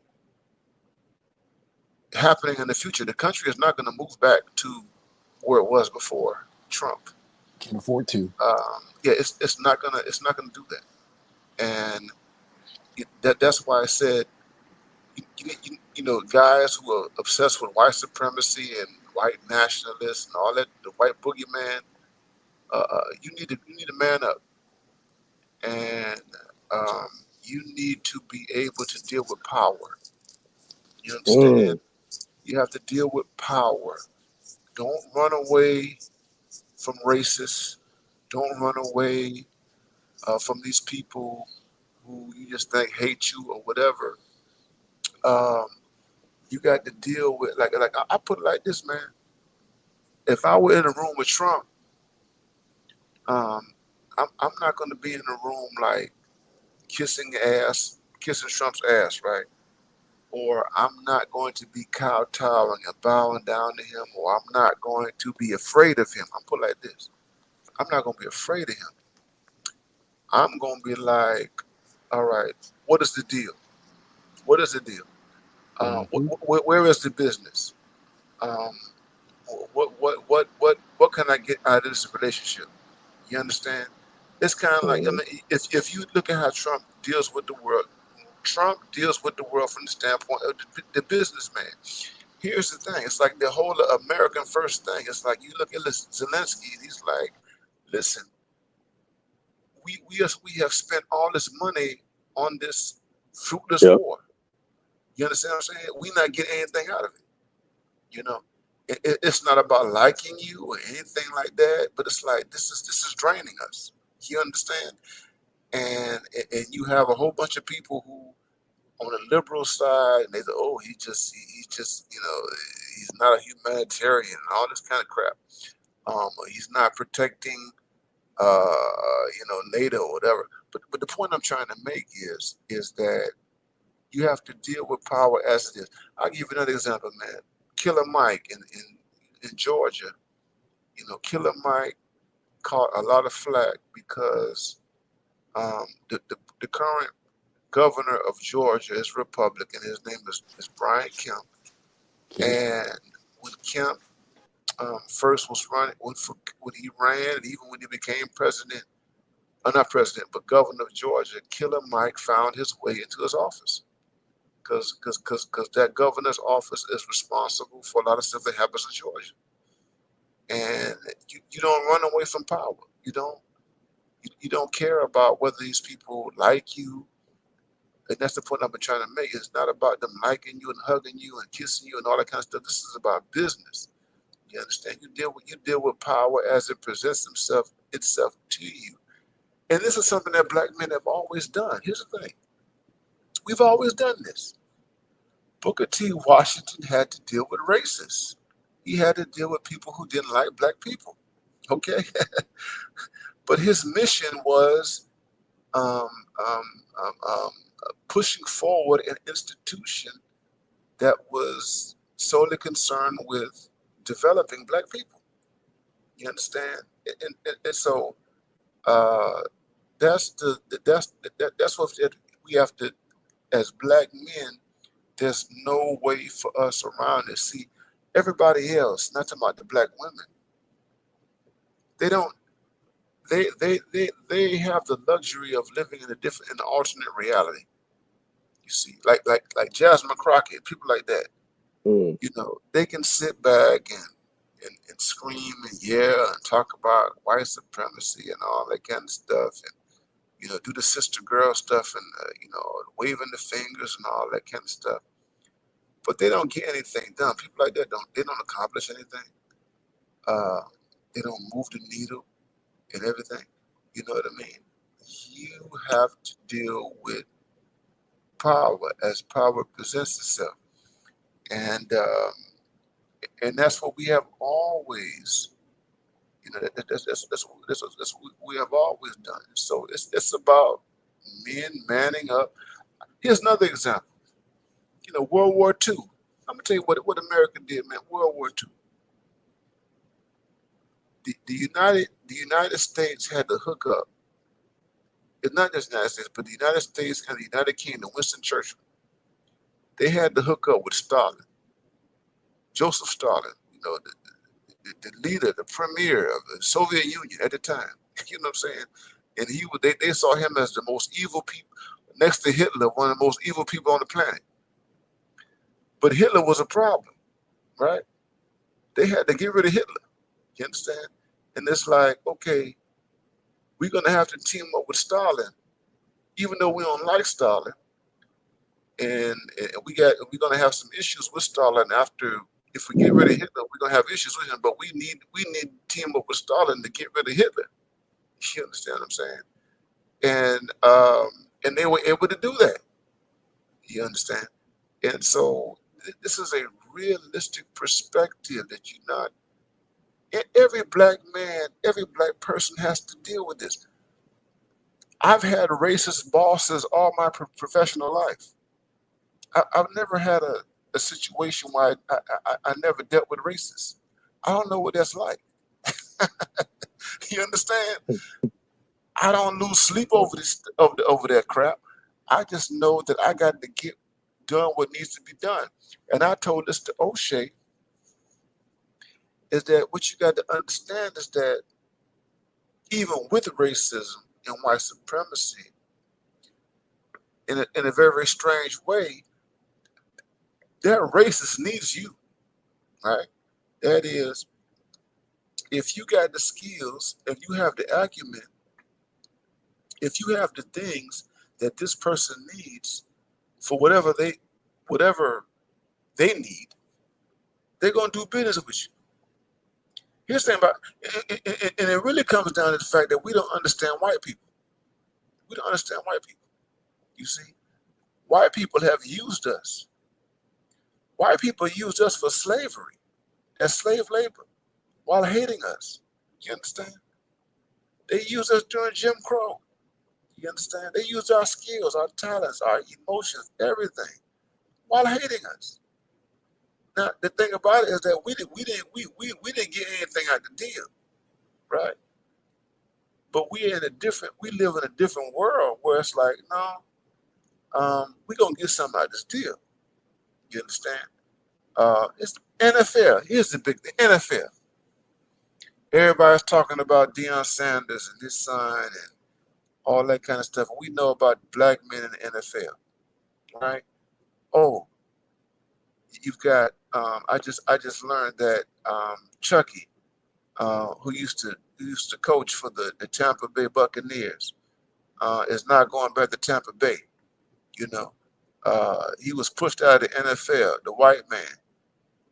happening in the future. The country is not going to move back to where it was before Trump. Can't afford to. Yeah, it's not gonna do that, and that's why I said guys who are obsessed with white supremacy and white nationalists and all that, the white boogeyman. You need to man up, and um, you need to be able to deal with power. You understand? You have to deal with power. Don't run away from racists. Don't run away from these people who you just think hate you or whatever. Um, you got to deal with like I put it like this, man. If I were in a room with Trump, um, I'm not going to be in a room like kissing Trump's ass, right? Or I'm not going to be kowtowing and bowing down to him, or I'm not going to be afraid of him. I'm put it like this. I'm not going to be afraid of him. I'm going to be like, all right, what is the deal? What is the deal? Where is the business? Um, what can I get out of this relationship? You understand? It's kind of like, I mean, if you look at how Trump deals with the world, Trump deals with the world from the standpoint of the businessman. Here's the thing: it's like the whole American first thing. It's like you look at Zelensky, and he's like, listen, we have spent all this money on this fruitless war. You understand what I'm saying? We not getting anything out of it. You know, it's not about liking you or anything like that, but it's like this is draining us. You understand? And you have a whole bunch of people who on the liberal side, and they say, oh, he's just he's not a humanitarian and all this kind of crap. He's not protecting NATO or whatever. But the point I'm trying to make is that you have to deal with power as it is. I'll give you another example, man. Killer Mike in Georgia, Killer Mike caught a lot of flack because the current governor of Georgia is Republican. His name is Brian Kemp. And when Kemp first was running, when he ran, and even when he became president, not president, but governor of Georgia, Killer Mike found his way into his office. Because that governor's office is responsible for a lot of stuff that happens in Georgia. And you don't run away from power. You don't care about whether these people like you. And that's the point I've been trying to make. It's not about them liking you and hugging you and kissing you and all that kind of stuff. This is about business. You understand? You deal with power as it presents itself to you. And this is something that black men have always done. Here's the thing. We've always done this. Booker T. Washington had to deal with racists. He had to deal with people who didn't like black people. Okay? But his mission was pushing forward an institution that was solely concerned with developing black people. You understand? And so that's what we have to, as black men. There's no way for us around it. See, everybody else, not talking about the black women, they don't. They have the luxury of living in an alternate reality. You see, like Jasmine Crockett, people like that. They can sit back and scream and yell and talk about white supremacy and all that kind of stuff, and do the sister girl stuff and waving the fingers and all that kind of stuff. But they don't get anything done. People like that don't accomplish anything. They don't move the needle and everything. You know what I mean? You have to deal with power as power presents itself, and that's what we have always. That's what we have always done. So it's about men manning up. Here's another example. World War II. I'm gonna tell you what America did, man. World War II. The United States had to hook up. It's not just the United States, but the United States and the United Kingdom, Winston Churchill, they had to hook up with Stalin, Joseph Stalin, the leader, the premier of the Soviet Union at the time. You know what I'm saying? And they saw him as the most evil people, next to Hitler, one of the most evil people on the planet. But Hitler was a problem, right? They had to get rid of Hitler. You understand? And it's like, okay, we're gonna have to team up with Stalin, even though we don't like Stalin, and we're gonna have some issues with Stalin after. If we get rid of Hitler, we're gonna have issues with him. But we need to team up with Stalin to get rid of Hitler. You understand what I'm saying? And they were able to do that. You understand? And so this is a realistic perspective that you not. Every black man, every black person has to deal with this. I've had racist bosses all my professional life. I've never had a situation where I never dealt with racists. I don't know what that's like. You understand? I don't lose sleep over this over that crap. I just know that I got to get done what needs to be done. And I told this to O'Shea, is that what you got to understand is that even with racism and white supremacy, in a very, very strange way, that racist needs you, right? That is, if you got the skills, if you have the acumen, if you have the things that this person needs for whatever they need, they're gonna do business with you. Here's the thing about, and it really comes down to the fact that we don't understand white people. We don't understand white people. You see, white people have used us. White people used us for slavery, as slave labor, while hating us. You understand? They used us during Jim Crow. You understand? They used our skills, our talents, our emotions, everything, while hating us. Now, the thing about it is that we didn't get anything out the deal, right? But we live in a different world where it's like, no, we're gonna get something out of this deal. You understand? It's NFL. Here's the big thing: NFL. Everybody's talking about Deion Sanders and his son and all that kind of stuff. We know about black men in the NFL, right? Oh, you've got. I just learned that Chucky, who used to coach for the Tampa Bay Buccaneers, is not going back to Tampa Bay. You know, he was pushed out of the NFL. The white man.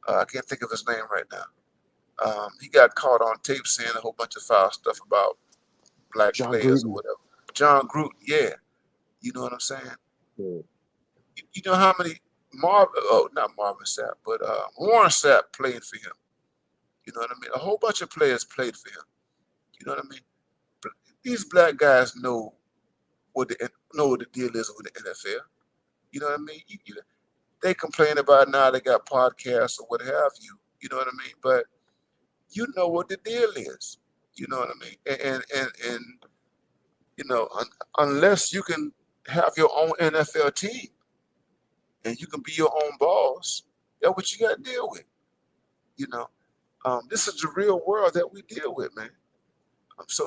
I can't think of his name right now. He got caught on tape saying a whole bunch of foul stuff about black John players or Gruden. whatever. John Gruden, yeah. You know what I'm saying? Mm. You know how many not Marvin Sapp, but Warren Sapp played for him. You know what I mean? A whole bunch of players played for him. You know what I mean? But these black guys know what the deal is with the NFL. You know what I mean? They complain about now they got podcasts or what have you. You know what I mean? But you know what the deal is. You know what I mean? And you know, unless you can have your own NFL team and you can be your own boss, that's what you got to deal with. You know, this is the real world that we deal with, man. So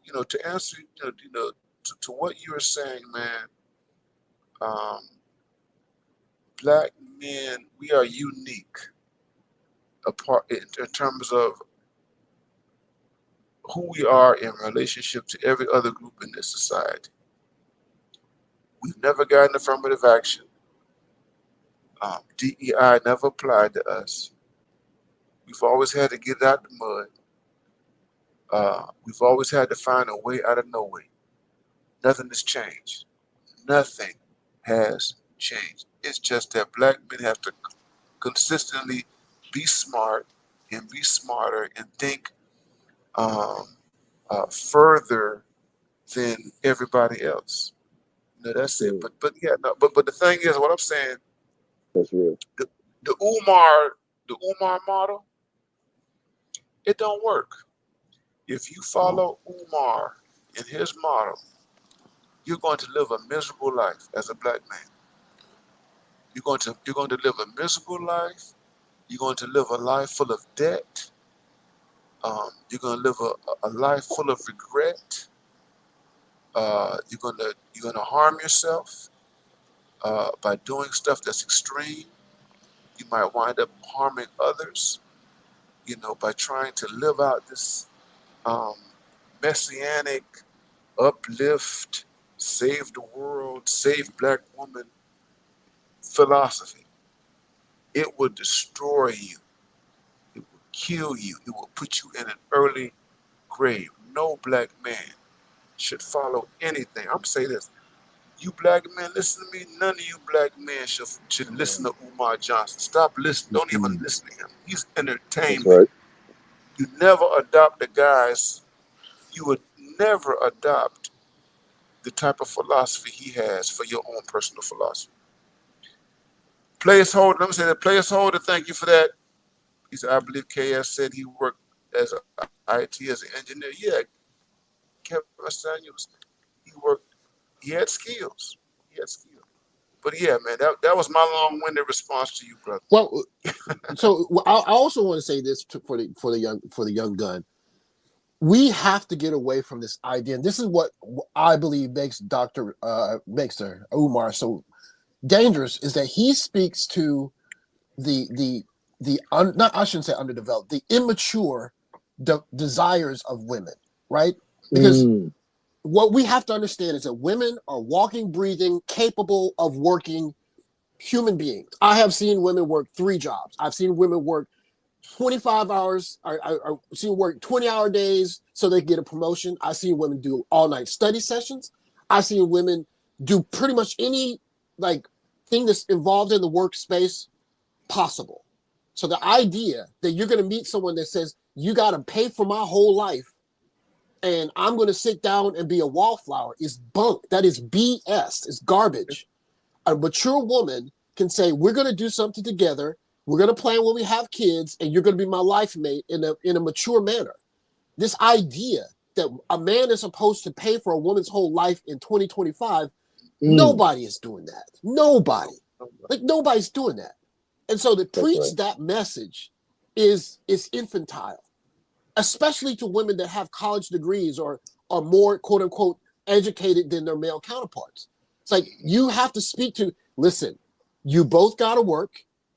you know, to answer, to what you were saying, man, um, black men, we are unique apart in terms of who we are in relationship to every other group in this society. We've never gotten affirmative action. DEI never applied to us. We've always had to get out the mud. We've always had to find a way out of no way. Nothing has changed. Nothing has changed. It's just that black men have to consistently be smart and be smarter and think further than everybody else. No, that's it. But yeah, no, but the thing is, what I'm saying, That's real. the Umar model, it don't work. If you follow Umar in his model, you're going to live a miserable life as a black man. You're going to live a miserable life. You're going to live a life full of debt. You're going to live a life full of regret. You're gonna harm yourself by doing stuff that's extreme. You might wind up harming others, by trying to live out this um, messianic uplift, save the world, save black woman philosophy. It will destroy you. It will kill you. It will put you in an early grave. No black man should follow anything. I'm saying this. You black men, listen to me. None of you black men should listen to Umar Johnson. Stop listening. Don't even listen to him. He's That's entertainment. right. You never adopt the guys. You would never adopt the type of philosophy he has for your own personal philosophy. Placeholder, let me say that placeholder, thank you for that. He said, I believe KS said he worked as a IT as an engineer. Yeah, Kevin Samuels, he had skills. He had skills. But yeah, man, that was my long-winded response to you, brother. Well, so I also want to say this for the young gun. We have to get away from this idea, and this is what I believe makes Umar so dangerous, is that he speaks to I shouldn't say underdeveloped, the immature desires of women, right? Because what we have to understand is that women are walking, breathing, capable of working human beings. I have seen women work 3 jobs. I've seen women work 25 hours. I've seen work 20-hour days so they can get a promotion. I've seen women do all-night study sessions. I've seen women do pretty much any thing that's involved in the workspace possible. So the idea that you're going to meet someone that says, you got to pay for my whole life and I'm going to sit down and be a wallflower is bunk. That is BS. It's garbage. A mature woman can say, we're going to do something together. We're going to plan when we have kids, and you're going to be my life mate in a mature manner. This idea that a man is supposed to pay for a woman's whole life in 2025, nobody is doing that. Nobody. Nobody's doing that. And so to preach that message is infantile, especially to women that have college degrees or are more, quote unquote, educated than their male counterparts. It's like, you have to speak to, listen, you both got to work.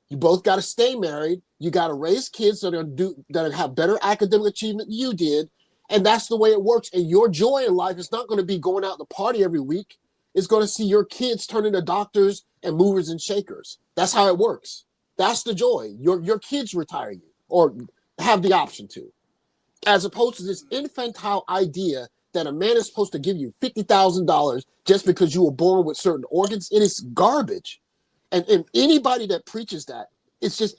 You both got to stay married. You got to raise kids that have better academic achievement than you did. And that's the way it works. And your joy in life is not going to be going out to party every week. It's going to see your kids turn into doctors and movers and shakers. That's how it works. That's the joy. Your kids retire you or have the option to. As opposed to this infantile idea that a man is supposed to give you $50,000 just because you were born with certain organs. It is garbage. And anybody that preaches that, it's just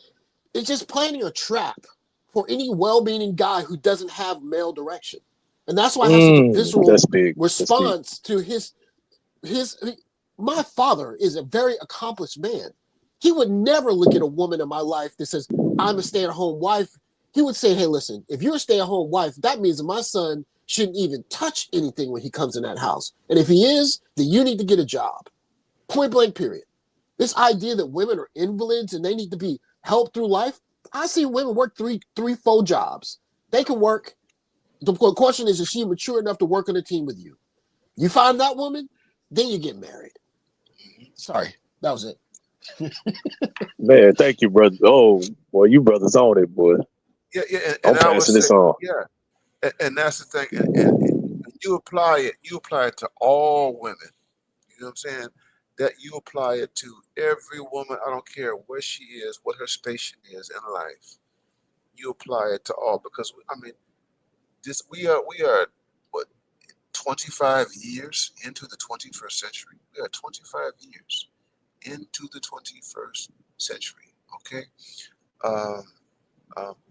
planting a trap for any well-meaning guy who doesn't have male direction. And that's why I have such a visceral response to his. My father is a very accomplished man. He would never look at a woman in my life that says, I'm a stay-at-home wife. He would say, hey, listen, if you're a stay-at-home wife, that means that my son shouldn't even touch anything when he comes in that house. And if he is, then you need to get a job. Point blank, period. This idea that women are invalids and they need to be helped through life. I see women work three, 4 jobs. They can work. The question is she mature enough to work on a team with you? You find that woman, then you get married. Sorry, that was it. Man, thank you, brother. Oh, boy, you brothers on it, boy. Yeah, I'm passing this on. Yeah, and that's the thing. And you apply it to all women. You know what I'm saying? That you apply it to every woman. I don't care where she is, what her station is in life. You apply it to all because we are what 25 years into the 21st century. We are 25 years into the 21st century. Okay,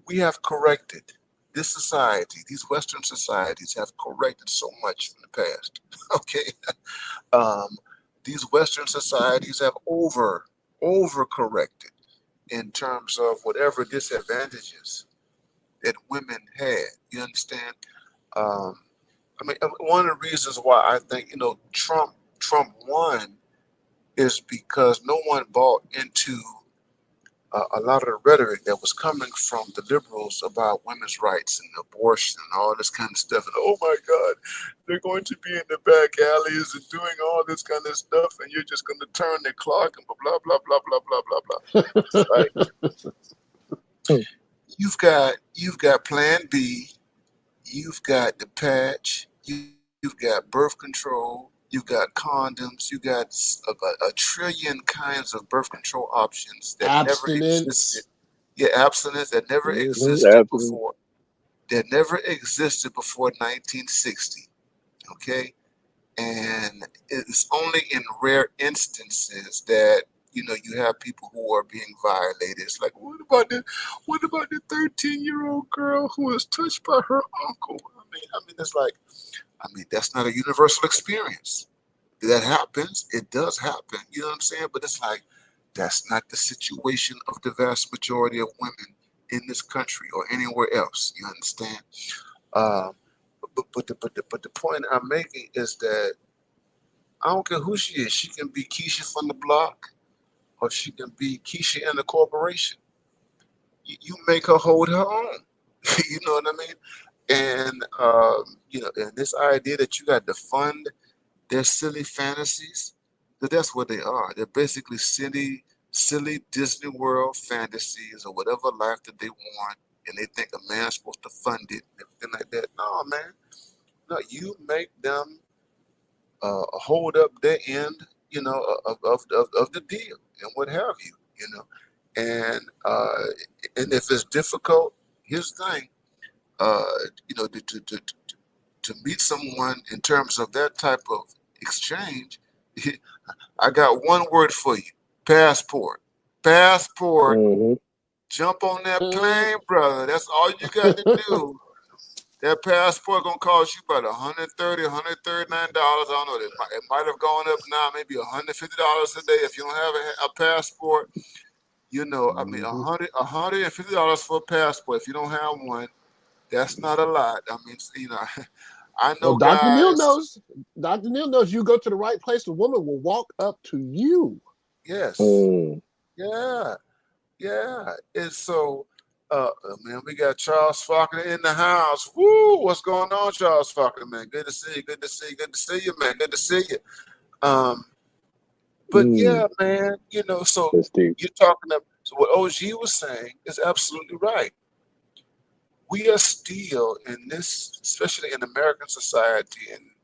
we have corrected this society. These Western societies have corrected so much from the past. Okay, these Western societies have overcorrected in terms of whatever disadvantages that women had. You understand? One of the reasons why I think Trump won is because no one bought into a lot of the rhetoric that was coming from the liberals about women's rights and abortion and all this kind of stuff. And oh my God, they're going to be in the back alleys and doing all this kind of stuff, and you're just going to turn the clock and blah blah blah blah blah blah blah blah. It's like you've got Plan B, you've got the patch, you've got birth control. You've got condoms. You got a trillion kinds of birth control options that never existed. Abstinence. Yeah, abstinence that never existed Absolutely. before. That never existed before 1960. Okay, and it's only in rare instances that you have people who are being violated. It's like, what about the 13-year-old girl who was touched by her uncle? I mean, it's like, that's not a universal experience. That happens. It does happen. You know what I'm saying? But it's like, that's not the situation of the vast majority of women in this country or anywhere else. You understand? But the point I'm making is that I don't care who she is. She can be Keisha from the block, or she can be Keisha in the corporation. You make her hold her own. You know what I mean? And and this idea that you got to fund their silly fantasies, that's what they are. They're basically silly Disney World fantasies or whatever life that they want, and they think a man's supposed to fund it and everything like that. No, man. No, you make them hold up their end, of the deal and what have you, and if it's difficult, here's the thing, to meet someone in terms of that type of exchange, I got one word for you: passport. Passport. Mm-hmm. Jump on that plane, brother. That's all you got to do. That passport gonna cost you about $130, $139. I don't know. It might have gone up now, maybe $150 a day if you don't have a passport. $150 for a passport if you don't have one. That's not a lot. I mean, I know Well, Dr. Neal guys. knows. Dr. Neal knows you go to the right place, the woman will walk up to you. Yes. Mm. Yeah. Yeah. And so, man, we got Charles Faulkner in the house. Woo! What's going on, Charles Faulkner, man? Good to see you. Good to see you. Good to see you, man. Good to see you. But yeah, man, so That's deep. you're talking about, so what OG was saying is absolutely right. We are still in this, especially in American society, and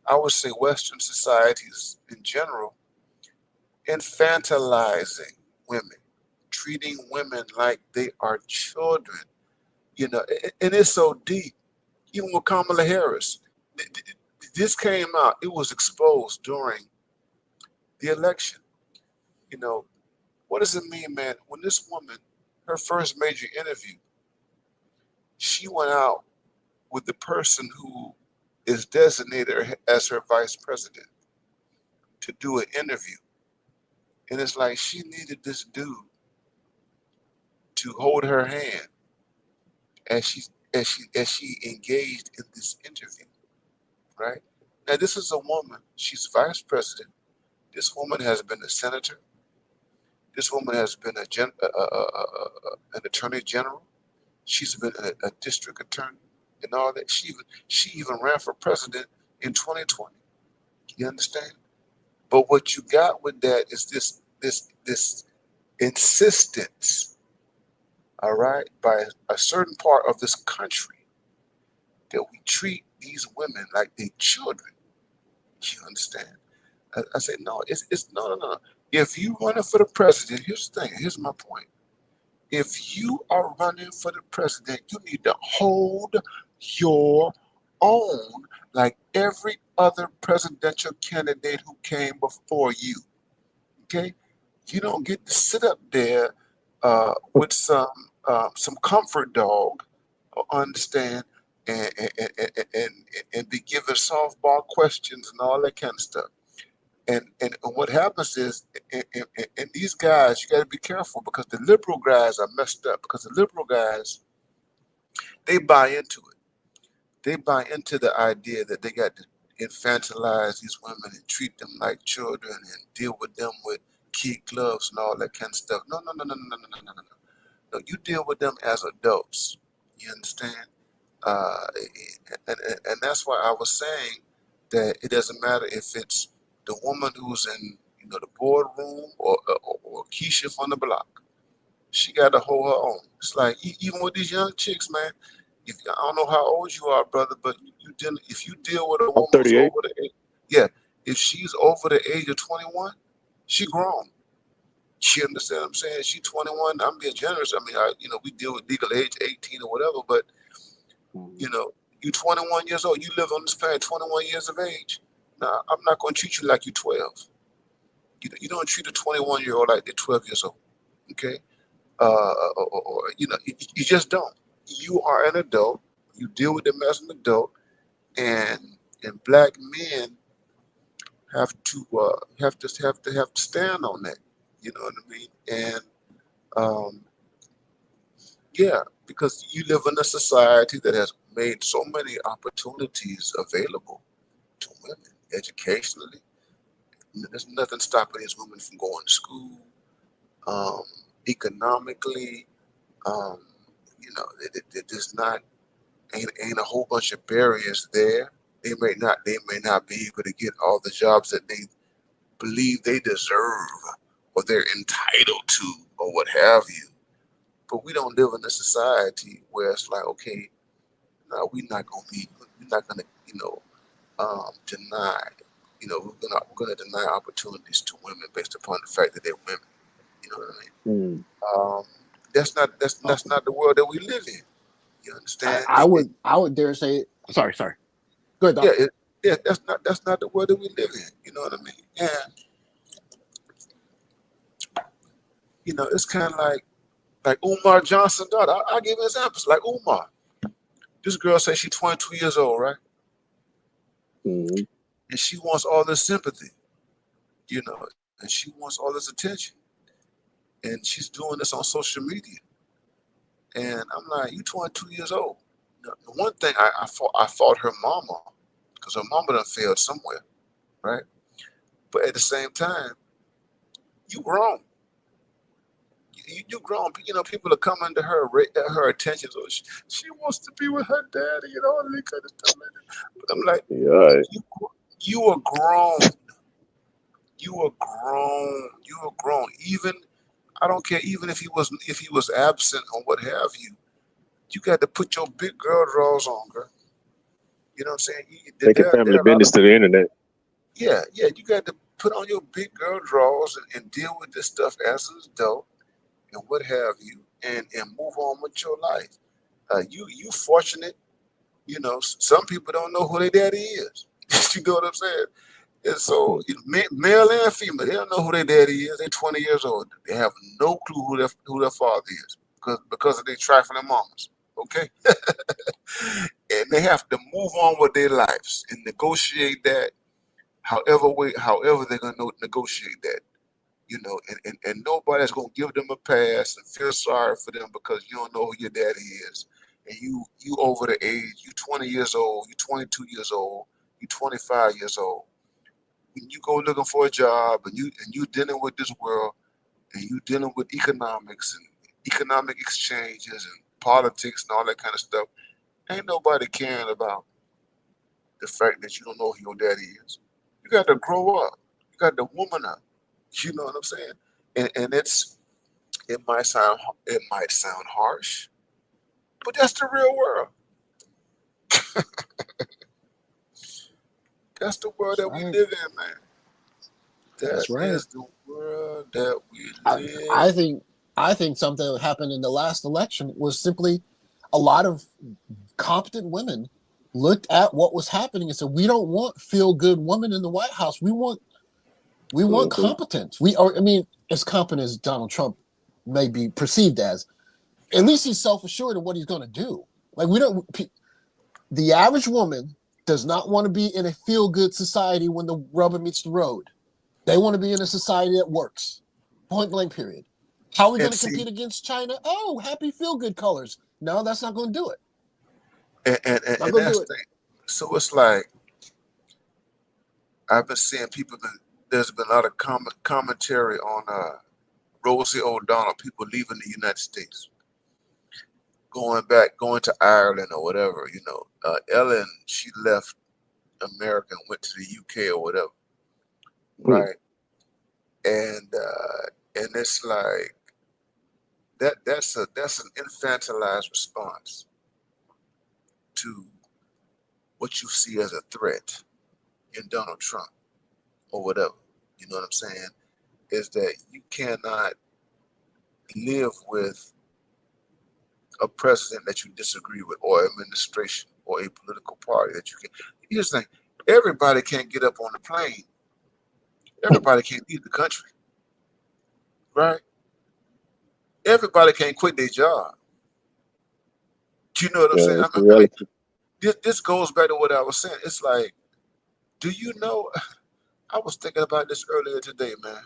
I would say Western societies in general, infantilizing women, treating women like they are children, and it's so deep. Even with Kamala Harris, this came out, it was exposed during the election. What does it mean, man? When this woman, her first major interview, she went out with the person who is designated as her vice president to do an interview. And it's like she needed this dude to hold her hand as she engaged in this interview, right? Now this is a woman, she's vice president. This woman has been a senator. This woman has been an attorney general. She's been a district attorney and all that. She even ran for president in 2020. You understand? But what you got with that is this insistence, all right, by a certain part of this country that we treat these women like they children. You understand? I say no. It's no. If you running for the president, here's the thing. Here's my point. If you are running for the president, you need to hold your own like every other presidential candidate who came before you. Okay, you don't get to sit up there with some comfort dog, understand, and be given softball questions and all that kind of stuff. And what happens is, and these guys, you got to be careful because the liberal guys are messed up because the liberal guys, they buy into it. They buy into the idea that they got to infantilize these women and treat them like children and deal with them with kid gloves and all that kind of stuff. No. No, you deal with them as adults. You understand? Uh, and that's why I was saying that it doesn't matter if it's the woman who's in the boardroom or Keisha from the block. She got to hold her own. It's like even with these young chicks, man. If I don't know how old you are, brother, but if you deal with a I'm woman who's 38. over the age, yeah, if she's over the age of 21, she grown. She understand what I'm saying? She 21. I'm being generous. I mean, we deal with legal age 18 or whatever, but you 21 years old. You live on this planet 21 years of age. Now, I'm not going to treat you like you're 12. You don't treat a 21-year-old like they're 12 years old. Okay? You just don't. You are an adult. You deal with them as an adult, and black men have to stand on that. You know what I mean? And yeah, because you live in a society that has made so many opportunities available to women educationally. There's nothing stopping these women from going to school. Economically, um, there's not ain't a whole bunch of barriers there. They may not be able to get all the jobs that they believe they deserve or they're entitled to or what have you. But we don't live in a society where it's like, okay, no, we're not gonna, deny, we're gonna deny opportunities to women based upon the fact that they're women. You know what I mean? That's not the world that we live in. You understand? I would dare say. Sorry. Go ahead, Doc. That's not the world that we live in. You know what I mean? And it's kind of like Umar Johnson's daughter. I'll give examples. Like Umar, this girl says she's 22 years old, right? Mhm. And she wants all this sympathy, and she wants all this attention. And she's doing this on social media. And I'm like, you 22 years old. The one thing I fought her mama, because her mama done failed somewhere, right? But at the same time, you grown. You grown. People are coming to her attention. So she wants to be with her daddy, all that kind of stuff like that. But I'm like, Yeah. you are grown. You are grown. You are grown. Even I don't care. Even if he was absent or what have you, you got to put your big girl drawers on, girl. You know what I'm saying? Taking family There are a lot business of to the internet. yeah. You got to put on your big girl drawers and deal with this stuff as an adult and what have you, and move on with your life. You fortunate. Some people don't know who their daddy is. You know what I'm saying? And so, male and female, they don't know who their daddy is. They're 20 years old. They have no clue who their father is because of their trifling mamas. Okay, and they have to move on with their lives and negotiate that however they're gonna negotiate that. And nobody's gonna give them a pass and feel sorry for them because you don't know who your daddy is. And you over the age, you 20 years old, you 22 years old, you 25 years old. When you go looking for a job and you dealing with this world and you dealing with economics and economic exchanges and politics and all that kind of stuff, ain't nobody caring about the fact that you don't know who your daddy is. You got to grow up. You got to woman up. You know what I'm saying? And it might sound harsh, but that's the real world. That's the world that we Right. live in, man. That That's right. is the world that we I, live. I think something that happened in the last election was simply a lot of competent women looked at what was happening and said, "We don't want feel-good women in the White House. We want competence. As competent as Donald Trump may be perceived as, at least he's self-assured of what he's going to do. Like the average woman does not want to be in a feel-good society when the rubber meets the road. They want to be in a society that works. Point blank, period. How are we going And to see, compete against China? Oh, happy feel-good colors. No, that's not going to do it. Not and going to that's do the it. thing. So it's like I've been seeing people there's been a lot of commentary on Rosie O'Donnell, people leaving the United States, going to Ireland or whatever. Ellen, she left America and went to the UK or whatever, right? And it's like that's an infantilized response to what you see as a threat in Donald Trump or whatever. You know what I'm saying? Is that you cannot live with a president that you disagree with, or administration, or a political party that you can. Here's the thing: everybody can't get up on the plane. Everybody can't leave the country, right? Everybody can't quit their job. You know what I'm saying? It's I the mean, reality. this goes back to what I was saying. It's like, do you know? I was thinking about this earlier today, man.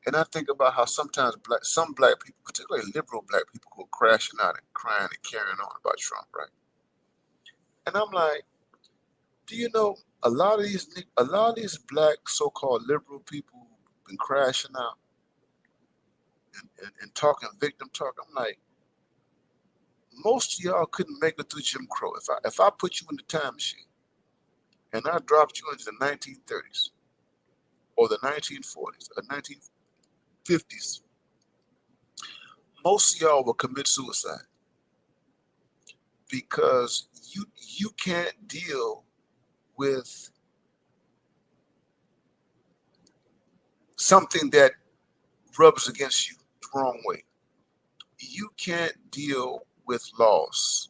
And I think about how sometimes some black people, particularly liberal black people, go crashing out and crying and carrying on about Trump, right? And I'm like, do you know a lot of these black so-called liberal people been crashing out and talking victim talk? I'm like, most of y'all couldn't make it through Jim Crow. If I put you in the time machine and I dropped you into the 1930s or the 1940s or 1950s, most of y'all will commit suicide because you can't deal with something that rubs against you the wrong way. You can't deal with loss.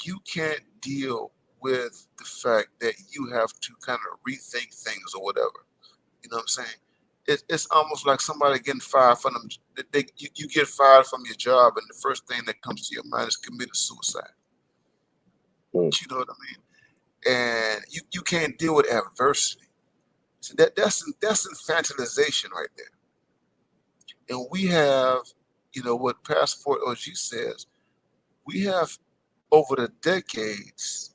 You can't deal with the fact that you have to kind of rethink things or whatever. You know what I'm saying? It's almost like somebody getting fired from them. You get fired from your job, and the first thing that comes to your mind is committing suicide. You know what I mean? And you can't deal with adversity. So that's infantilization right there. And we have, what Passport OG says, we have over the decades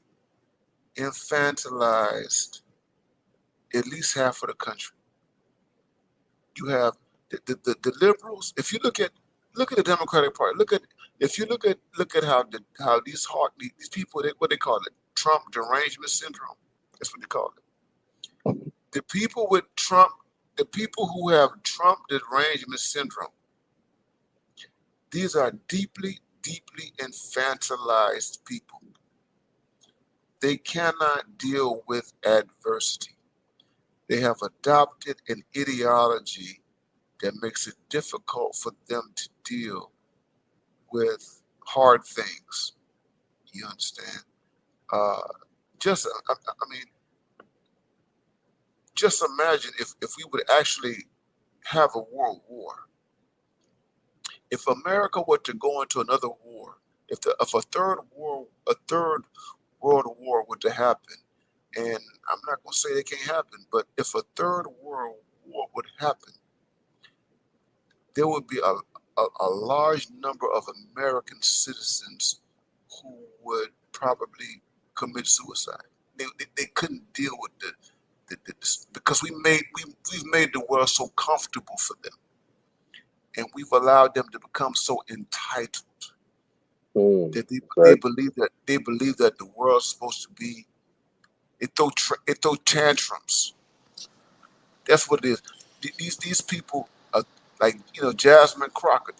infantilized at least half of the country. You have the liberals. If you look at the Democratic Party, look at how these people, what they call it, Trump derangement syndrome. That's what they call it. The people with Trump, the people who have Trump derangement syndrome, these are deeply, deeply infantilized people. They cannot deal with adversity. They have adopted an ideology that makes it difficult for them to deal with hard things. You understand? Just imagine if we would actually have a world war. If America were to go into another war, if a third world war were to happen, and I'm not going to say it can't happen, but if a third world war would happen, there would be a large number of American citizens who would probably commit suicide. They couldn't deal with because we've made the world so comfortable for them, and we've allowed them to become so entitled that they believe that the world's supposed to be. It throw tantrums. That's what it is. These people are like, Jasmine Crockett.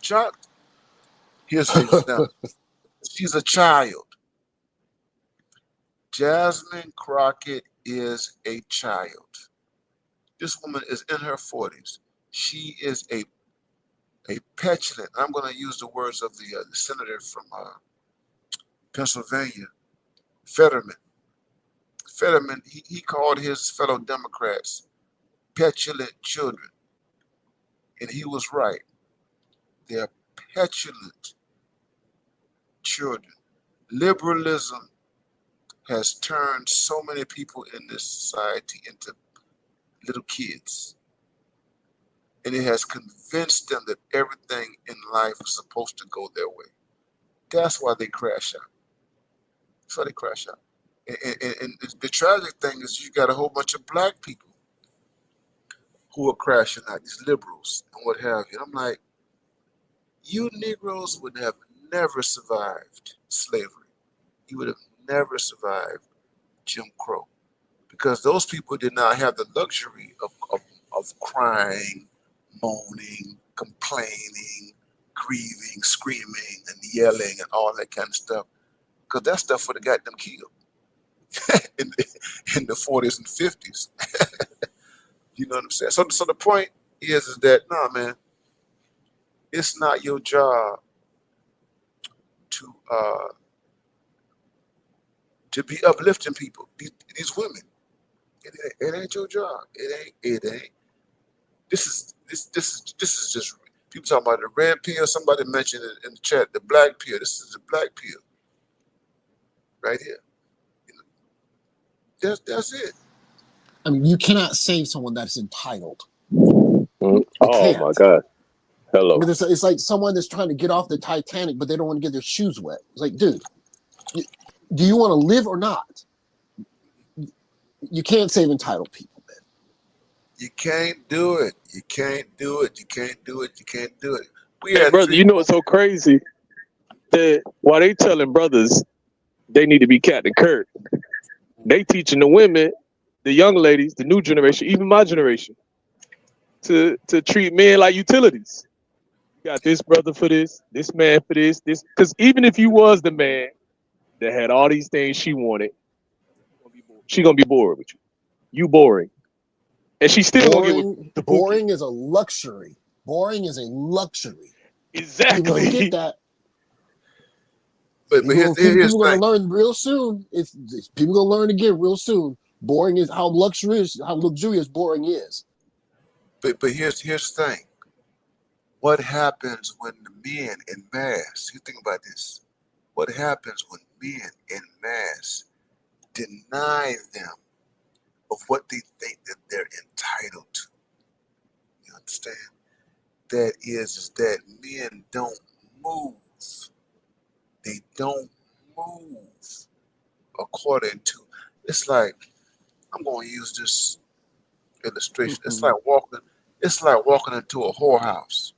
Here's an example. She's a child. Jasmine Crockett is a child. This woman is in her 40s. She is a petulant. I'm going to use the words of the senator from Pennsylvania, Fetterman. Fetterman, he called his fellow Democrats petulant children. And he was right. They're petulant children. Liberalism has turned so many people in this society into little kids. And it has convinced them that everything in life is supposed to go their way. That's why they crash out. That's why they crash out. And the tragic thing is you got a whole bunch of black people who are crashing out, these liberals and what have you. I'm like, you Negroes would have never survived slavery. You would have never survived Jim Crow, because those people did not have the luxury of crying, moaning, complaining, grieving, screaming, and yelling, and all that kind of stuff. Because that stuff would have got them killed in the 40s and 50s. You know what I'm saying? So the point is that, no, man, it's not your job to be uplifting people, these women. It ain't your job. It ain't. This is just people talking about the red pill. Somebody mentioned it in the chat, the black pill. This is the black pill right here. You know, that's it. I mean, you cannot save someone that's entitled. Oh can't. my God. Hello. I mean, it's like someone that's trying to get off the Titanic, but they don't want to get their shoes wet. It's like, dude, do you want to live or not? You can't save entitled people, man. You can't do it. You can't do it. You can't do it. You can't do it. We Hey, had brother, you know what's so crazy? That while they telling brothers they need to be Captain Kirk, they teaching the women, the young ladies, the new generation, even my generation, to treat men like utilities. You got this brother for this man for this. Because even if you was the man that had all these things she wanted, she gonna be bored with you. You boring. And she still gonna get with the boring is a luxury. Boring is a luxury. Exactly. People forget that. But here's the people thing. gonna learn real soon. It's people gonna learn again real soon. Boring is how luxurious boring is. But here's the thing. What happens when the men in mass? You think about this. What happens when men in mass deny them of what they think that they're entitled to? You understand? That is that men don't move. They don't move according to. It's like, I'm going to use this illustration. It's like walking into a whorehouse,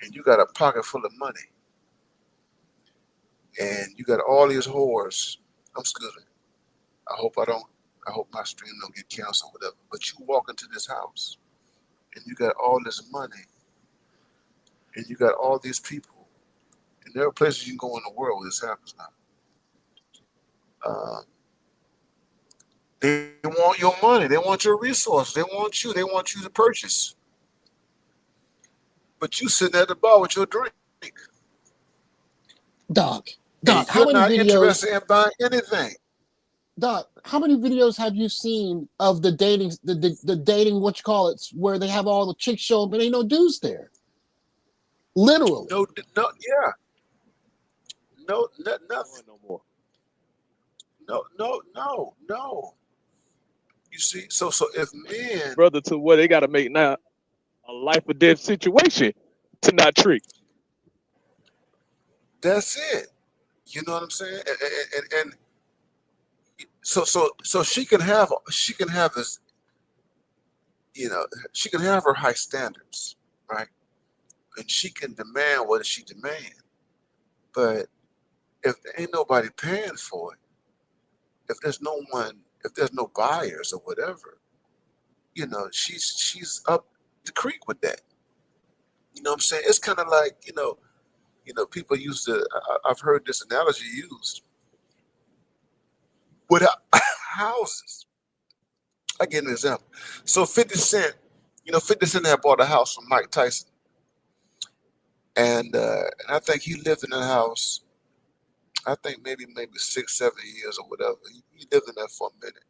and you got a pocket full of money, and you got all these whores. Excuse me. I hope my stream don't get canceled or whatever. But you walk into this house, and you got all this money, and you got all these people, and there are places you can go in the world where this happens now. They want your money. They want your resources. They want you. They want you to purchase. But you sitting at the bar with your drink. Doc, And how you're many not videos? interested in buying anything. Doc, how many videos have you seen of the dating, the dating, what you call it, where they have all the chicks show up, but ain't no dudes there? Literally. No, yeah. No, nothing. No more. No. You see, so if men, Brother, to where they gotta make now a life or death situation to not trick. that's it. You know what I'm saying? And so she can have this, you know, she can have her high standards, right? And she can demand what she demand. But if there ain't nobody paying for it, if there's no buyers or whatever, you know, she's up the creek with that. You know what I'm saying? It's kind of like, you know, people used to, I've heard this analogy used with houses. I give an example. So 50 Cent, 50 Cent had bought a house from Mike Tyson. And I think he lived in that house, I think maybe 6, 7 years or whatever. He lived in there for a minute.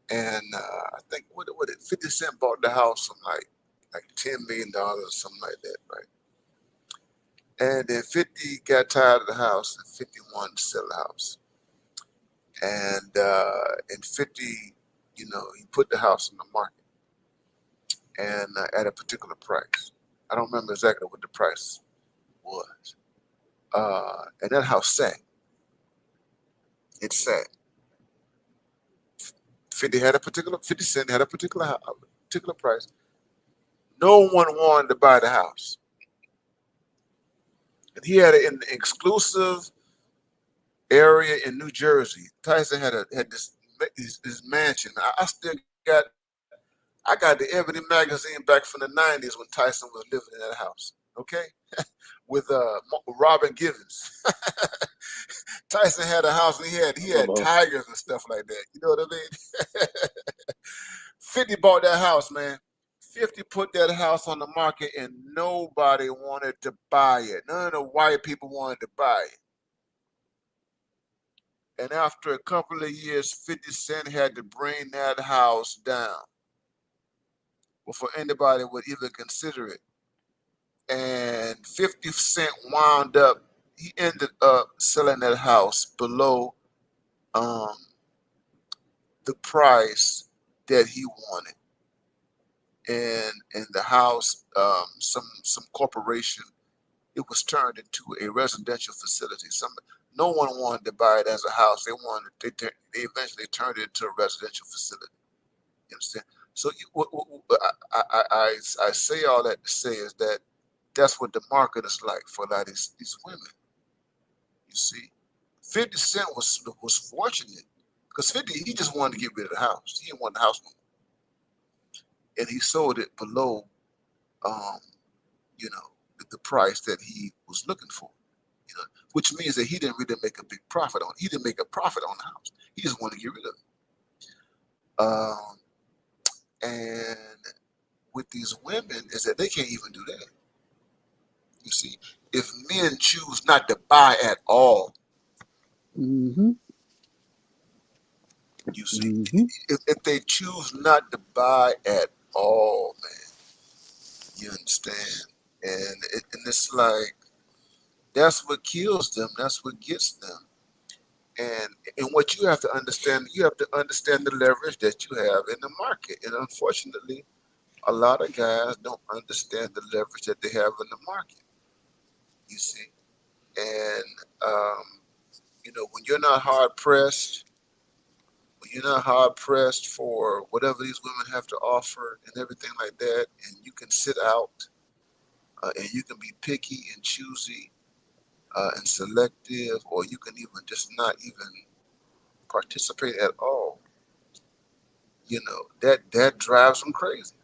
And I think, what did 50 Cent bought the house from like $10 million or something like that, right? And then 50 got tired of the house and 50 wanted to sell the house. And 50, he put the house on the market and at a particular price. I don't remember exactly what the price was. And that house sat. It sat 50 cent had a particular price. No one wanted to buy the house. And he had it in the exclusive area in New Jersey. Tyson had this mansion. I got the Ebony magazine back from the 90s when Tyson was living in that house. Okay? With Robin Givens. Tyson had a house and he had tigers and stuff like that. You know what I mean? 50 bought that house, man. 50 put that house on the market and nobody wanted to buy it. None of the white people wanted to buy it. And after a couple of years, 50 Cent had to bring that house down before anybody would even consider it. And 50 Cent he ended up selling that house below the price that he wanted. And the house, some corporation, it was turned into a residential facility. No one wanted to buy it as a house. They eventually turned it into a residential facility. You understand? So I say all that to say is that that's what the market is like for a lot of these women. You see, 50 Cent was fortunate because 50 he just wanted to get rid of the house. He didn't want the house no more, and he sold it below, the price that he was looking for. Which means that he didn't really make a big profit on it. He didn't make a profit on the house. He just wanted to get rid of it. And with these women is that they can't even do that. You see, if men choose not to buy at all, Mm-hmm. you see, if they choose not to buy at all, man, you understand? And it's like, that's what kills them. That's what gets them. And what you have to understand the leverage that you have in the market. And unfortunately, a lot of guys don't understand the leverage that they have in the market. You see, and when you're not hard pressed for whatever these women have to offer and everything like that, and you can sit out, and you can be picky and choosy, and selective, or you can even just not even participate at all. That drives them crazy.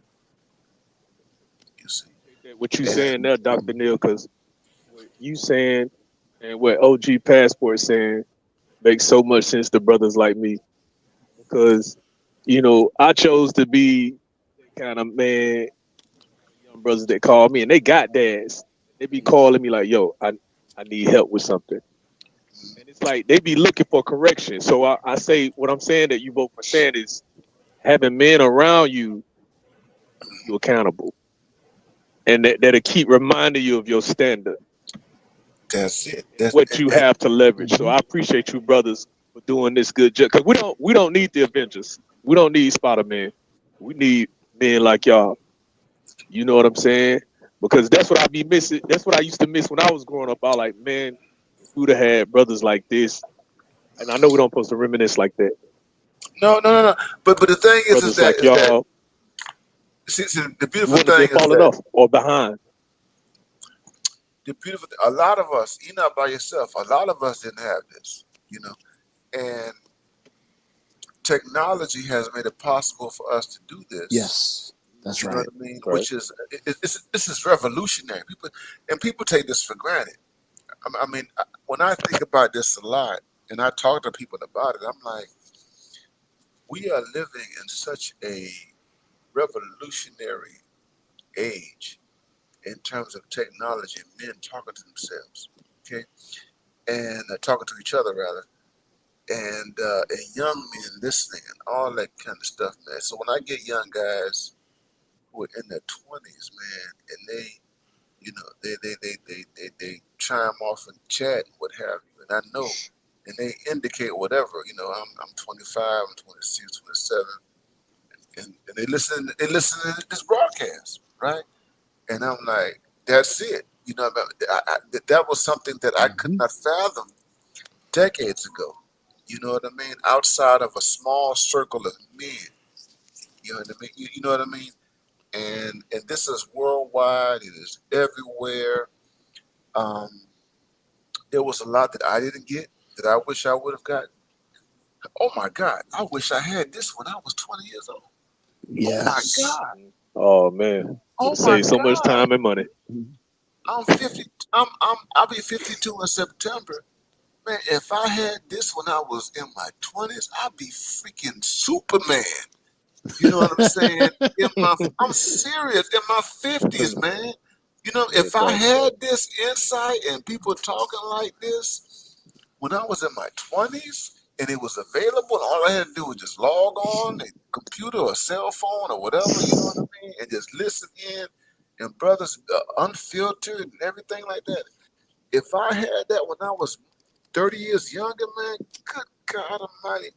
You see, What you saying there, Dr. Neil, because what you saying and what OG Passport saying makes so much sense to brothers like me. Because, I chose to be the kind of man, young brothers that call me, and they got dads. They be calling me like, yo, I need help with something. And it's like they be looking for correction. So I say what I'm saying that you both are saying is having men around you accountable. And that'll keep reminding you of your standard. that's it. What you have to leverage. So I appreciate you brothers for doing this good job. Because we don't need the Avengers. We don't need Spider-Man. We need men like y'all. You know what I'm saying? Because that's what I be missing. That's what I used to miss when I was growing up. I was like, man, if we'd have had brothers like this. And I know we don't supposed to reminisce like that. No. But the thing brothers like y'all, see, the beautiful thing is falling off or behind. A lot of us, you're not by yourself. A lot of us didn't have this, and technology has made it possible for us to do this. Yes, that's right. You know what I mean? Right. Which is this is revolutionary. People take this for granted. I mean, when I think about this a lot, and I talk to people about it, I'm like, we are living in such a revolutionary age in terms of technology, men talking to themselves, okay, and talking to each other rather, and young men listening and all that kind of stuff, man. So when I get young guys who are in their 20s, man, and they chime off in chat and what have you, and I know, and they indicate whatever, I'm 25, I'm 26, 27, and they listen to this broadcast, right? And I'm like, that's it. That was something that I could not fathom decades ago. You know what I mean? Outside of a small circle of men. You know what I mean? You know what I mean? And this is worldwide. It is everywhere. Um, there was a lot that I didn't get that I wish I would have gotten. Oh my God! I wish I had this when I was 20 years old. Oh my Yes. God! Oh man, would Oh have my saved so much God! time and money. I'm 50. I'll be 52 in September. Man, if I had this when I was in my 20s, I'd be freaking Superman. You know what I'm saying? I'm serious. In my 50s, man. You know, Real if I talk. had this insight and people talking like this when I was in my 20s and it was available, and all I had to do was just log on a computer or a cell phone or whatever, you know what I mean, and just listen in, and brothers unfiltered and everything like that. If I had that when I was 30 years younger, man, good God Almighty.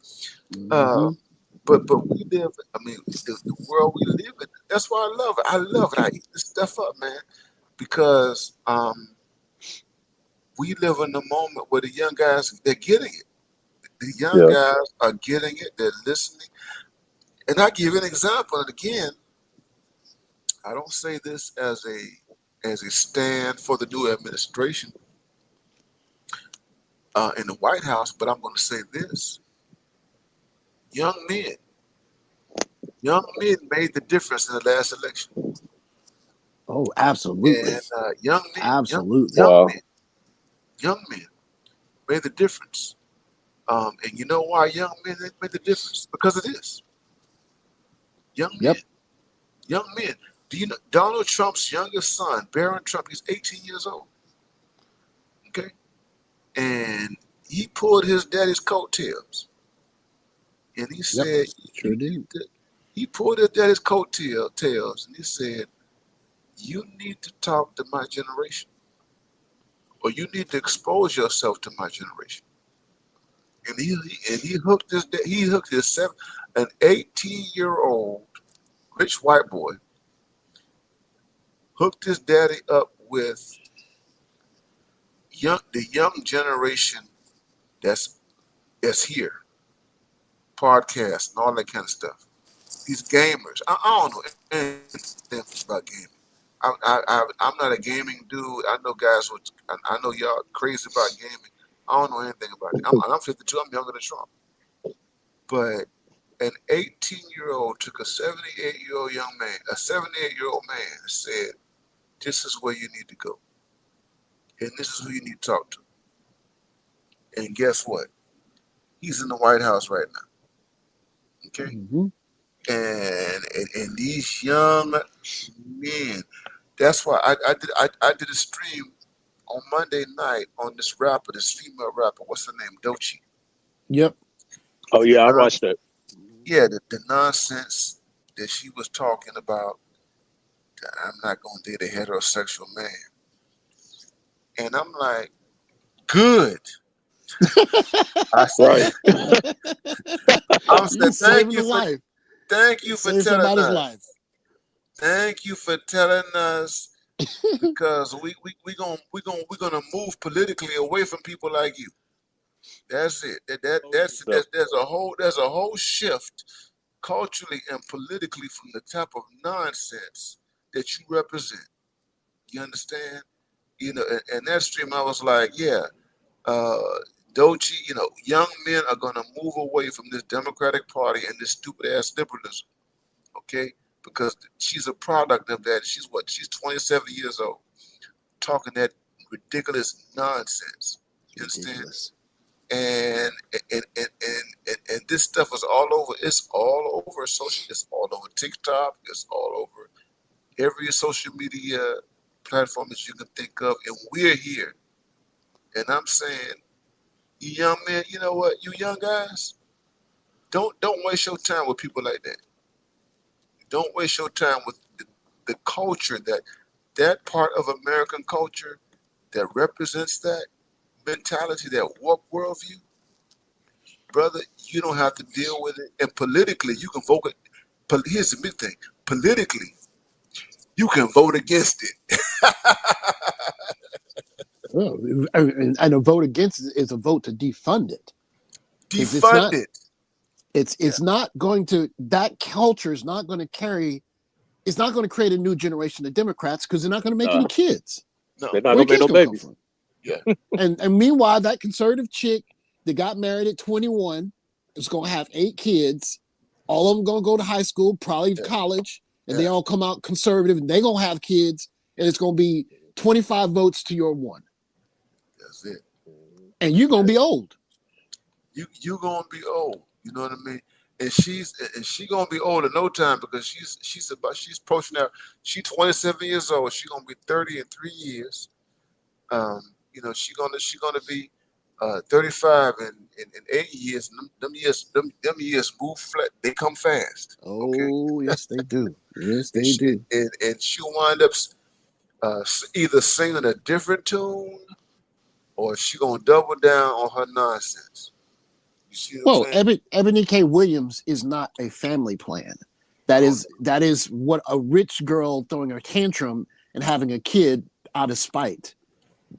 Uh, Mhm. but we live. I mean, the world we live in. That's why I love it. I love it. I eat this stuff up, man, because we live in the moment where the young guys they're getting it. The young Yeah. guys are getting it. They're listening. And I give you an example. And again, I don't say this as a stand for the new administration in the White House, but I'm going to say this: young men, young men made the difference in the last election. Oh, absolutely. And young men, Absolutely. Wow. young men made the difference. And you know why young men made the difference? Because of this. Young men, Yep. young men. Do you know Donald Trump's youngest son, Barron Trump? He's 18 years old. Okay, and he pulled his daddy's coattails, and he Yep. said, Sure did. he pulled his daddy's coattails, and he said, "You need to talk to my generation, or you need to expose yourself to my generation." And he hooked an 18-year-old rich white boy hooked his daddy up with the young generation that's here, podcasts and all that kind of stuff. These gamers, I don't know anything about gaming. I'm not a gaming dude. I know guys who I know y'all crazy about gaming. I don't know anything about it. I'm 52. I'm younger than Trump, but an 18-year-old took a 78-year-old young man, a 78-year-old man, and said, "This is where you need to go, and this is who you need to talk to." And guess what? He's in the White House right now. Okay, Hmm. and these young men. That's why I did a stream on Monday night on this rapper, this female rapper. What's her name? Doechii. Yep. Oh And the yeah, I watched that. yeah, the nonsense that she was talking about. That I'm not going to date a heterosexual man, and I'm like, good. I said, Right. I said, You saving the life. thank you for Save telling somebody's life. us. Thank you for telling us because we're gonna move politically away from people like you. That's it. There's a whole shift culturally and politically from the type of nonsense that you represent. You understand? You know, and that stream I was like, yeah, uh Doechii, you know, young men are gonna move away from this Democratic Party and this stupid ass liberalism, okay? Because she's a product of that. She's 27 years old, talking that ridiculous nonsense. You understand? Ridiculous. And and this stuff is all over. It's all over social. It's all over TikTok. It's all over every social media platform that you can think of. And we're here. And I'm saying, you young men, you know what? You young guys, don't waste your time with people like that. Don't waste your time with the culture that part of American culture that represents that mentality, that woke worldview, brother. You don't have to deal with it. And politically, you can vote. Here's the big thing: politically, you can vote against it. Oh, and a vote against it is a vote to defund it. defund it. It's not going to, that culture is not going to carry, it's not going to create a new generation of Democrats because they're not going to make any kids. No, They're not Where gonna make kids no gonna come babies. from? yeah, And meanwhile, that conservative chick that got married at 21 is going to have 8 kids. All of them going to go to high school, probably Yeah. college, and Yeah. they all come out conservative, and they're going to have kids, and it's going to be 25 votes to your 1. that's it. And you're going to be old. You gonna be old. You know what I mean? And she gonna be old in no time because she's approaching that. She's 27 years old. She's gonna be 30 in 3 years. You know, she's gonna be 35 in 8 years. And them years move flat. They come fast. Okay. Oh, yes, they do. Yes, they do. And she'll wind up either singing a different tune or she gonna double down on her nonsense. You see what Well, I'm saying? Ebony K. Williams is not a family plan. That is what a rich girl throwing a tantrum and having a kid out of spite.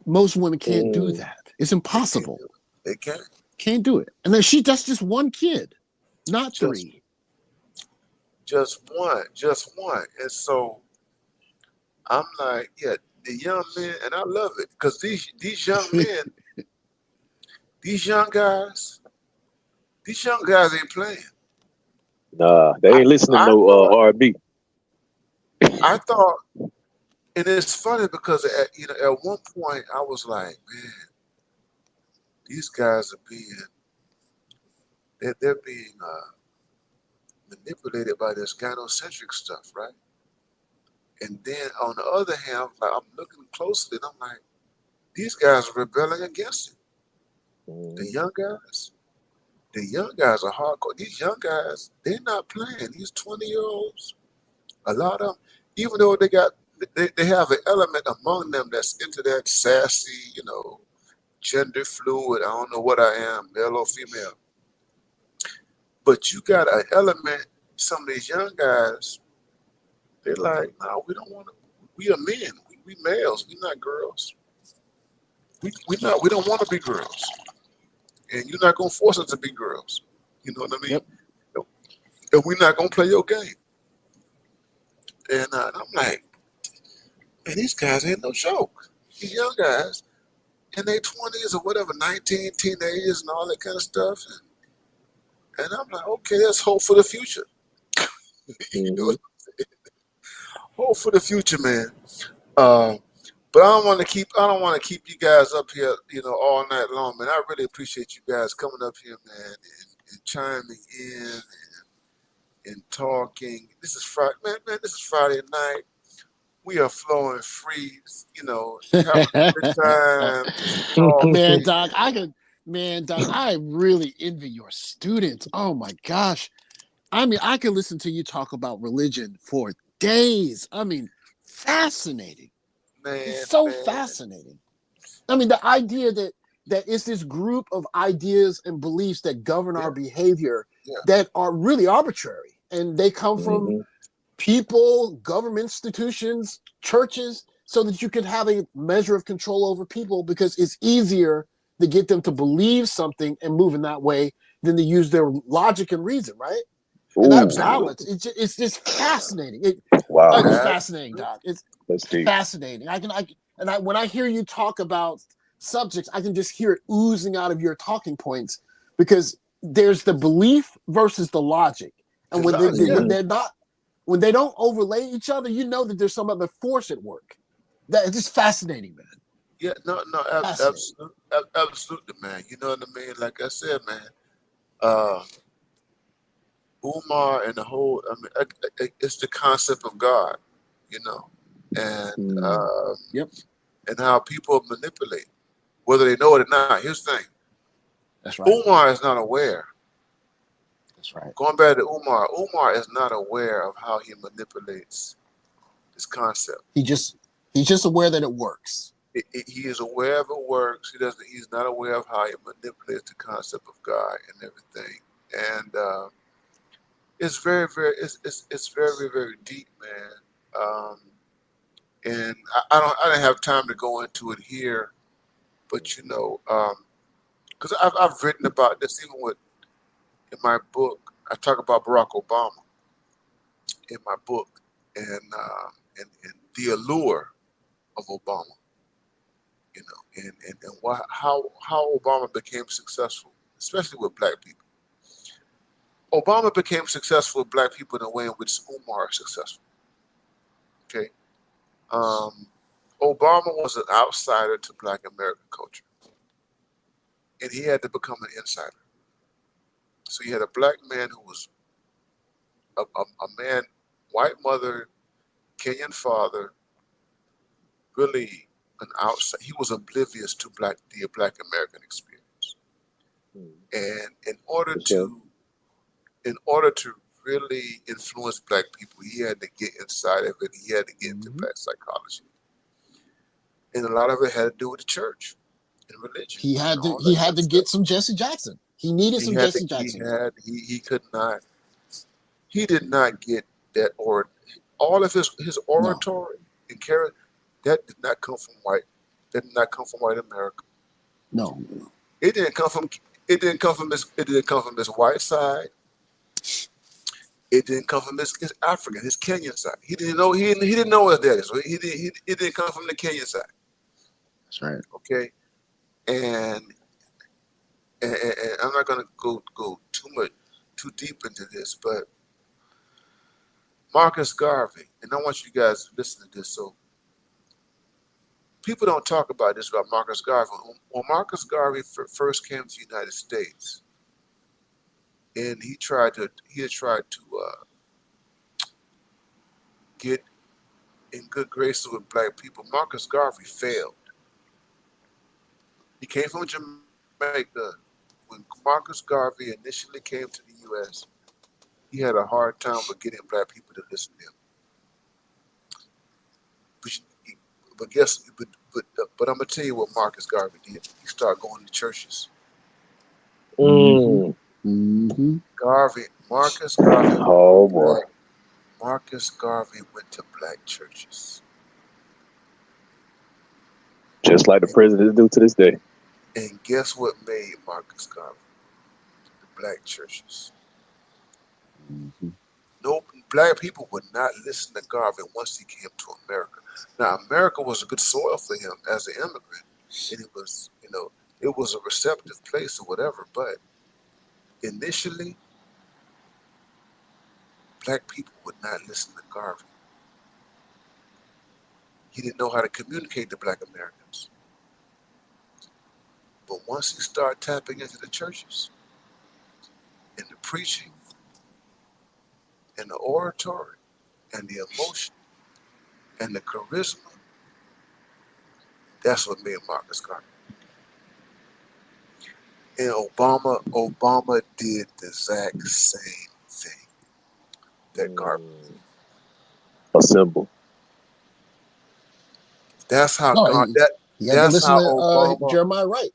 Most women can't do that. It's impossible. They can't. Can't do it. And then that's just 1 kid, not 3. Just one. And so I'm like, yeah, the young men, and I love it because these young men, these young guys ain't playing. Nah, they ain't listening to no R&B. I thought, and it's funny because at one point I was like, man, these guys are they're being manipulated by this gynocentric stuff, right? And then on the other hand, I'm looking closely and I'm like, these guys are rebelling against it. The young guys are hardcore. These young guys, they're not playing. These 20-year-olds, a lot of them, even though they have an element among them that's into that sassy, gender fluid. I don't know what I am, male or female. But you got an element, some of these young guys, they're like, no, we don't want to. We are men. We males. We not girls. We don't want to be girls. And you're not gonna force us to be girls. You know what I mean? Yep. And we're not gonna play your game. And I'm like, man, these guys ain't no joke. These young guys in their 20s or whatever, 19, teenagers and all that kind of stuff. And I'm like, okay, let's hope for the future. You know what I'm saying? Hope for the future, man. But I don't want to keep you guys up here, all night long, man. I really appreciate you guys coming up here, man, and chiming in and talking. This is Friday, man. This is Friday night. We are flowing free, having a good time. Man, Doc, I really envy your students. Oh my gosh. I mean, I could listen to you talk about religion for days. I mean, fascinating. Man, It's so fascinating. I mean, the idea that it's this group of ideas and beliefs that govern our behavior that are really arbitrary. And they come from people, government institutions, churches, so that you can have a measure of control over people because it's easier to get them to believe something and move in that way than to use their logic and reason, right? And that balance, it's just fascinating. Wow, It's fascinating, Doc. It's deep. fascinating. When I hear you talk about subjects, I can just hear it oozing out of your talking points because there's the belief versus the logic, and when they don't overlay each other, you know that there's some other force at work. It's just fascinating, man. Yeah, no, absolutely, man. You know what I mean? Like I said, man, Umar and the whole, it's the concept of God, and and how people manipulate, whether they know it or not. Here's the thing. That's right. Umar is not aware. That's right. Going back to Umar is not aware of how he manipulates this concept. He's just aware that it works. He is aware of it works. He's not aware of how he manipulates the concept of God and everything. And it's very, very, it's very, very deep, man. And I didn't have time to go into it here, but because I've written about this even with in my book. I talk about Barack Obama in my book, and the allure of Obama, you know, and why how Obama became successful, especially with black people. Obama became successful with black people in a way in which Umar is successful. Okay, Obama was an outsider to black American culture, and he had to become an insider. So you had a black man who was a man, white mother, Kenyan father, really an outside. He was oblivious to the black American experience, and Sure. in order to really influence black people, he had to get inside of it. He had to get into black psychology, and a lot of it had to do with the church and religion and all He that had good to stuff. get some Jesse Jackson. He needed some Jesse Jackson. He could not. He did not get that, or all of his oratory and character that did not come from white. That did not come from white America. No. It didn't come from. It didn't come from his white side. It didn't come from his African, his Kenyan side. He didn't know. He didn't know what that is. So it didn't come from the Kenyan side. That's right. Okay, and I'm not going to go too deep into this, but Marcus Garvey, and I want you guys to listen to this. So people don't talk about this about Marcus Garvey. When Marcus Garvey first came to the United States, and he had tried to get in good graces with black people. Marcus Garvey failed. He came from Jamaica. When Marcus Garvey initially came to the U.S., he had a hard time with getting black people to listen to him. But I'm gonna tell you what Marcus Garvey did. He started going to churches. Marcus Garvey, Oh boy. Marcus Garvey went to black churches. Just like the presidents do to this day. And guess what made Marcus Garvey? The black churches. No, black people would not listen to Garvey once he came to America. Now, America was a good soil for him as an immigrant, and it was, it was a receptive place or whatever. But initially, black people would not listen to Garvey. He didn't know how to communicate to black Americans. But once he started tapping into the churches and the preaching and the oratory and the emotion and the charisma, that's what made Marcus Garvey. And Obama did the exact same thing that Garvey did. A symbol. That's how he had to listen to Jeremiah Wright.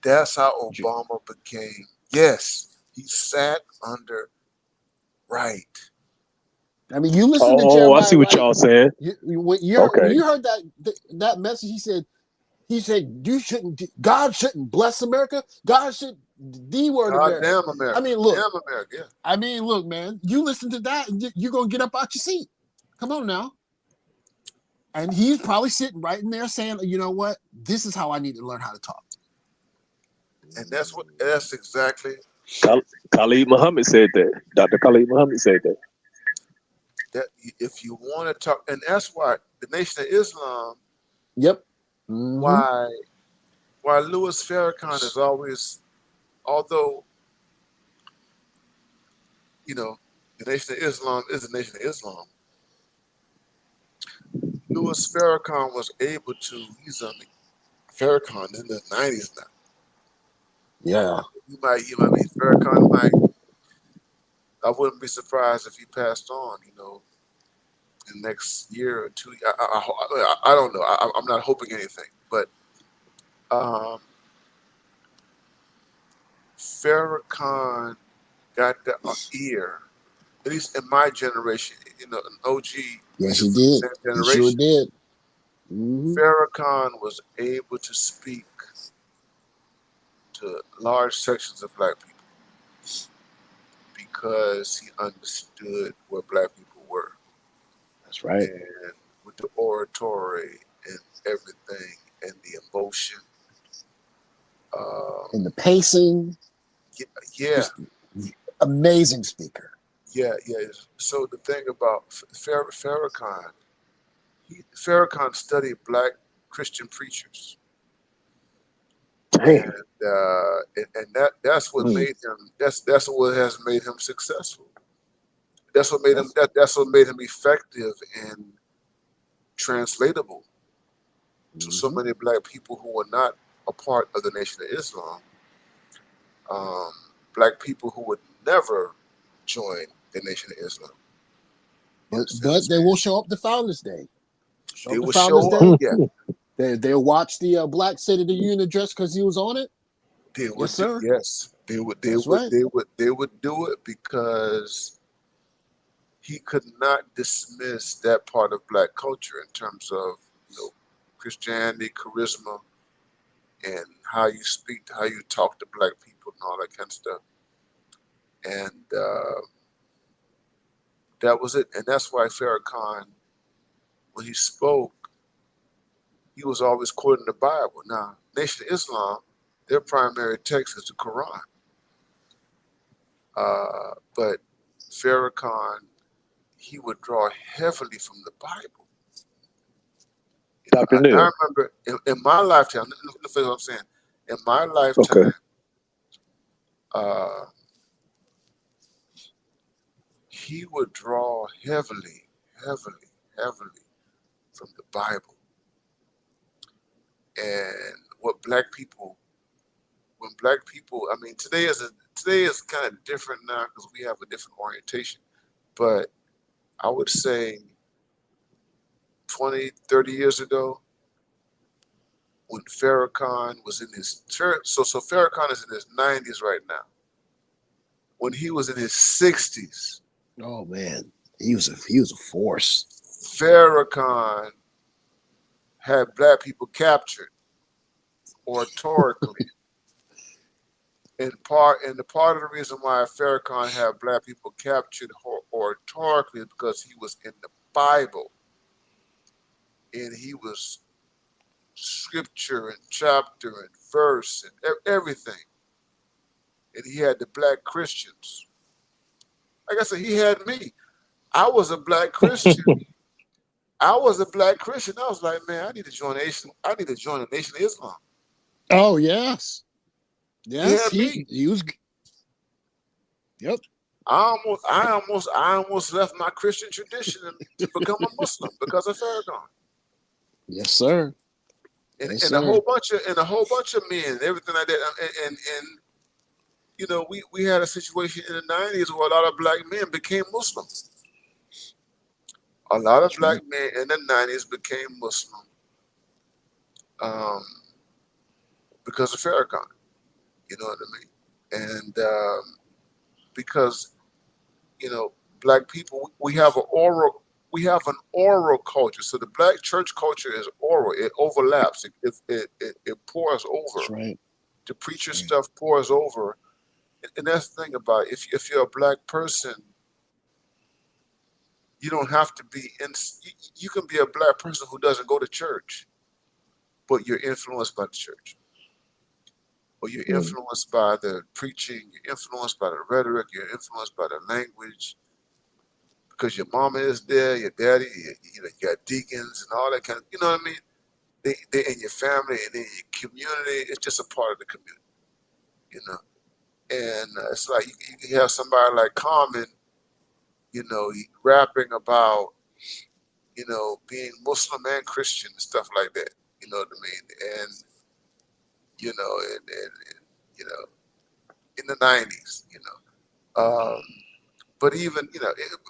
That's how Obama became. Yes, he sat under Wright. I mean, you listen to Jeremiah I see what Wright, y'all saying. When you heard that message, he said, God shouldn't bless America. God should D-word America. Damn America. I mean, look. Damn America, yeah. I mean, look, man. You listen to that, and you're gonna get up out your seat. Come on now. And he's probably sitting right in there saying, you know what? This is how I need to learn how to talk. And that's exactly. Khalid Muhammad said that. Dr. Khalid Muhammad said that. That if you want to talk, and that's why the Nation of Islam. Yep. Why Louis Farrakhan is always, although, the Nation of Islam is the Nation of Islam. Louis Farrakhan was able to. Farrakhan in the 90s now. Yeah. Farrakhan might. I wouldn't be surprised if he passed on. In the next year or two. I don't know. I'm not hoping anything, but Farrakhan got the ear, at least in my generation, an OG. Yes, he did. He sure did. Farrakhan was able to speak to to large sections of black people because he understood where black people were. That's right. And with the oratory and everything and the emotion. And the pacing. Yeah. Just amazing speaker. Yeah. So the thing about Farrakhan, Farrakhan studied black Christian preachers. Damn. And that's what made him that's what has made him successful. That's what made him that's what made him effective and translatable to so many black people who were not a part of the Nation of Islam. Black people who would never join the Nation of Islam. But they will show up to Founders Day. They will show up. Yeah. They'll watch the Black State of the Union address because he was on it. They would Yes, sir. Yes, they would. They would do it because he could not dismiss that part of black culture in terms of Christianity, charisma, and how you speak, how you talk to black people, and all that kind of stuff. And that was it. And that's why Farrakhan, when he spoke, he was always quoting the Bible. Now, Nation of Islam, their primary text is the Quran. But Farrakhan, he would draw heavily from the Bible. I remember in my lifetime, let me finish what I'm saying. In my lifetime, he would draw heavily from the Bible. And what black people, I mean, today is kind of different now because we have a different orientation. But I would say 20, 30 years ago, when Farrakhan was in his, so Farrakhan is in his 90s right now. When he was in his 60s. Oh man, he was a force. Farrakhan had black people captured oratorically. And part of the reason why Farrakhan had black people captured oratorically is because he was in the Bible. And he was scripture and chapter and verse and everything. And he had the black Christians. Like I said, he had me. I was a black Christian. I was like, man, I need to join the Nation of Islam. Oh yes. Yes, he was. Yep. I almost left my Christian tradition to become a Muslim because of Farrakhan. Yes, sir. And a whole bunch of men, everything like that. And we had a situation in the 90s where a lot of black men became Muslim. A lot of black men in the 90s became Muslim because of Farrakhan. You know what I mean? And because black people, we have an oral culture. So the black church culture is oral. It overlaps. It pours over. That's right. The preacher stuff pours over. And that's the thing about it. If you're a black person, you don't have to be you can be a black person who doesn't go to church, but you're influenced by the church. Or you're influenced by the preaching, you're influenced by the rhetoric, you're influenced by the language, because your mama is there, your daddy, you got deacons and all that kind of, you know what I mean? They in your family and in your community. It's just a part of the community, And it's like you can have somebody like Common, rapping about, being Muslim and Christian and stuff like that. You know what I mean? And in the 90s, but even,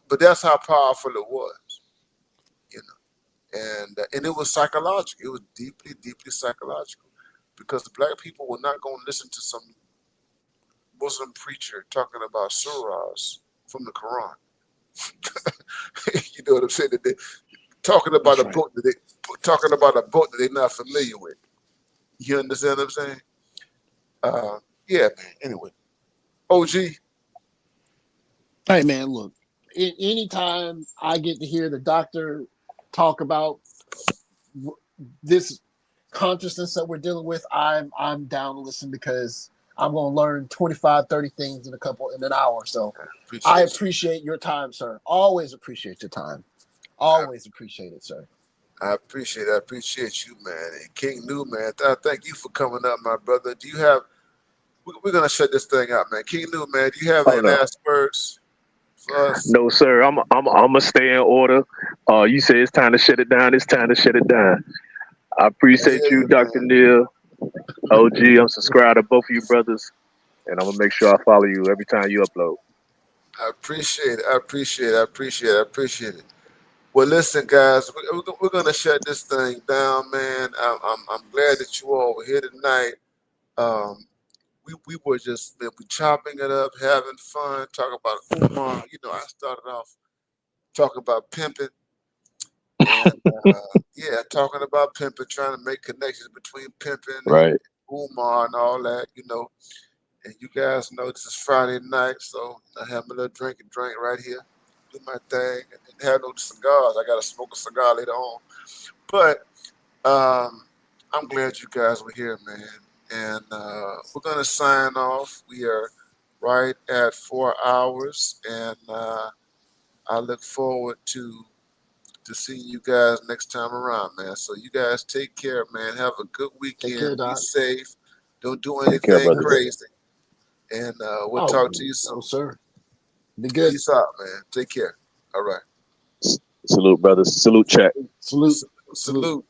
but that's how powerful it was, and it was psychological. It was deeply, deeply psychological, because the black people were not going to listen to some Muslim preacher talking about surahs from the Quran. You know what I'm saying? That talking about a book that they're not familiar with. You understand what I'm saying? Yeah, man. Anyway, OG. Hey man, look, anytime I get to hear the doctor talk about this consciousness that we're dealing with, I'm down to listen, because I'm going to learn 25, 30 things in an hour. So I appreciate your time, sir. Always appreciate your time. Always appreciate it, sir. I appreciate you, man. And King New, man, thank you for coming up, my brother. Do you have, we're going to shut this thing out, man. King New, man, do you have any last words for us? No, sir. I'm gonna stay in order. You say it's time to shut it down. It's time to shut it down. I appreciate you, Dr. Neil. OG, I'm subscribed to both of you brothers, and I'm gonna make sure I follow you every time you upload. I appreciate it. Well, listen, guys, we're gonna shut this thing down, man. I'm glad that you all were here tonight. We were just, man, we chopping it up, having fun, talking about Umar. You know, I started off talking about pimping, and yeah, talking about pimping, trying to make connections between pimping and Umar and all that. You know, and you guys know this is Friday night, so I have my little drink right here, do my thing, and didn't have no cigars. I got to smoke a cigar later on. But I'm glad you guys were here, man. And we're going to sign off. We are right at 4 hours, and I look forward to seeing you guys next time around, man. So you guys take care, man. Have a good weekend. Take care, Be Doc. safe. Don't do anything crazy. And we'll talk to you soon. Oh, sir. Be good. Peace out, man. Take care. All right. Salute, brothers. Salute, chat. Salute. Salute.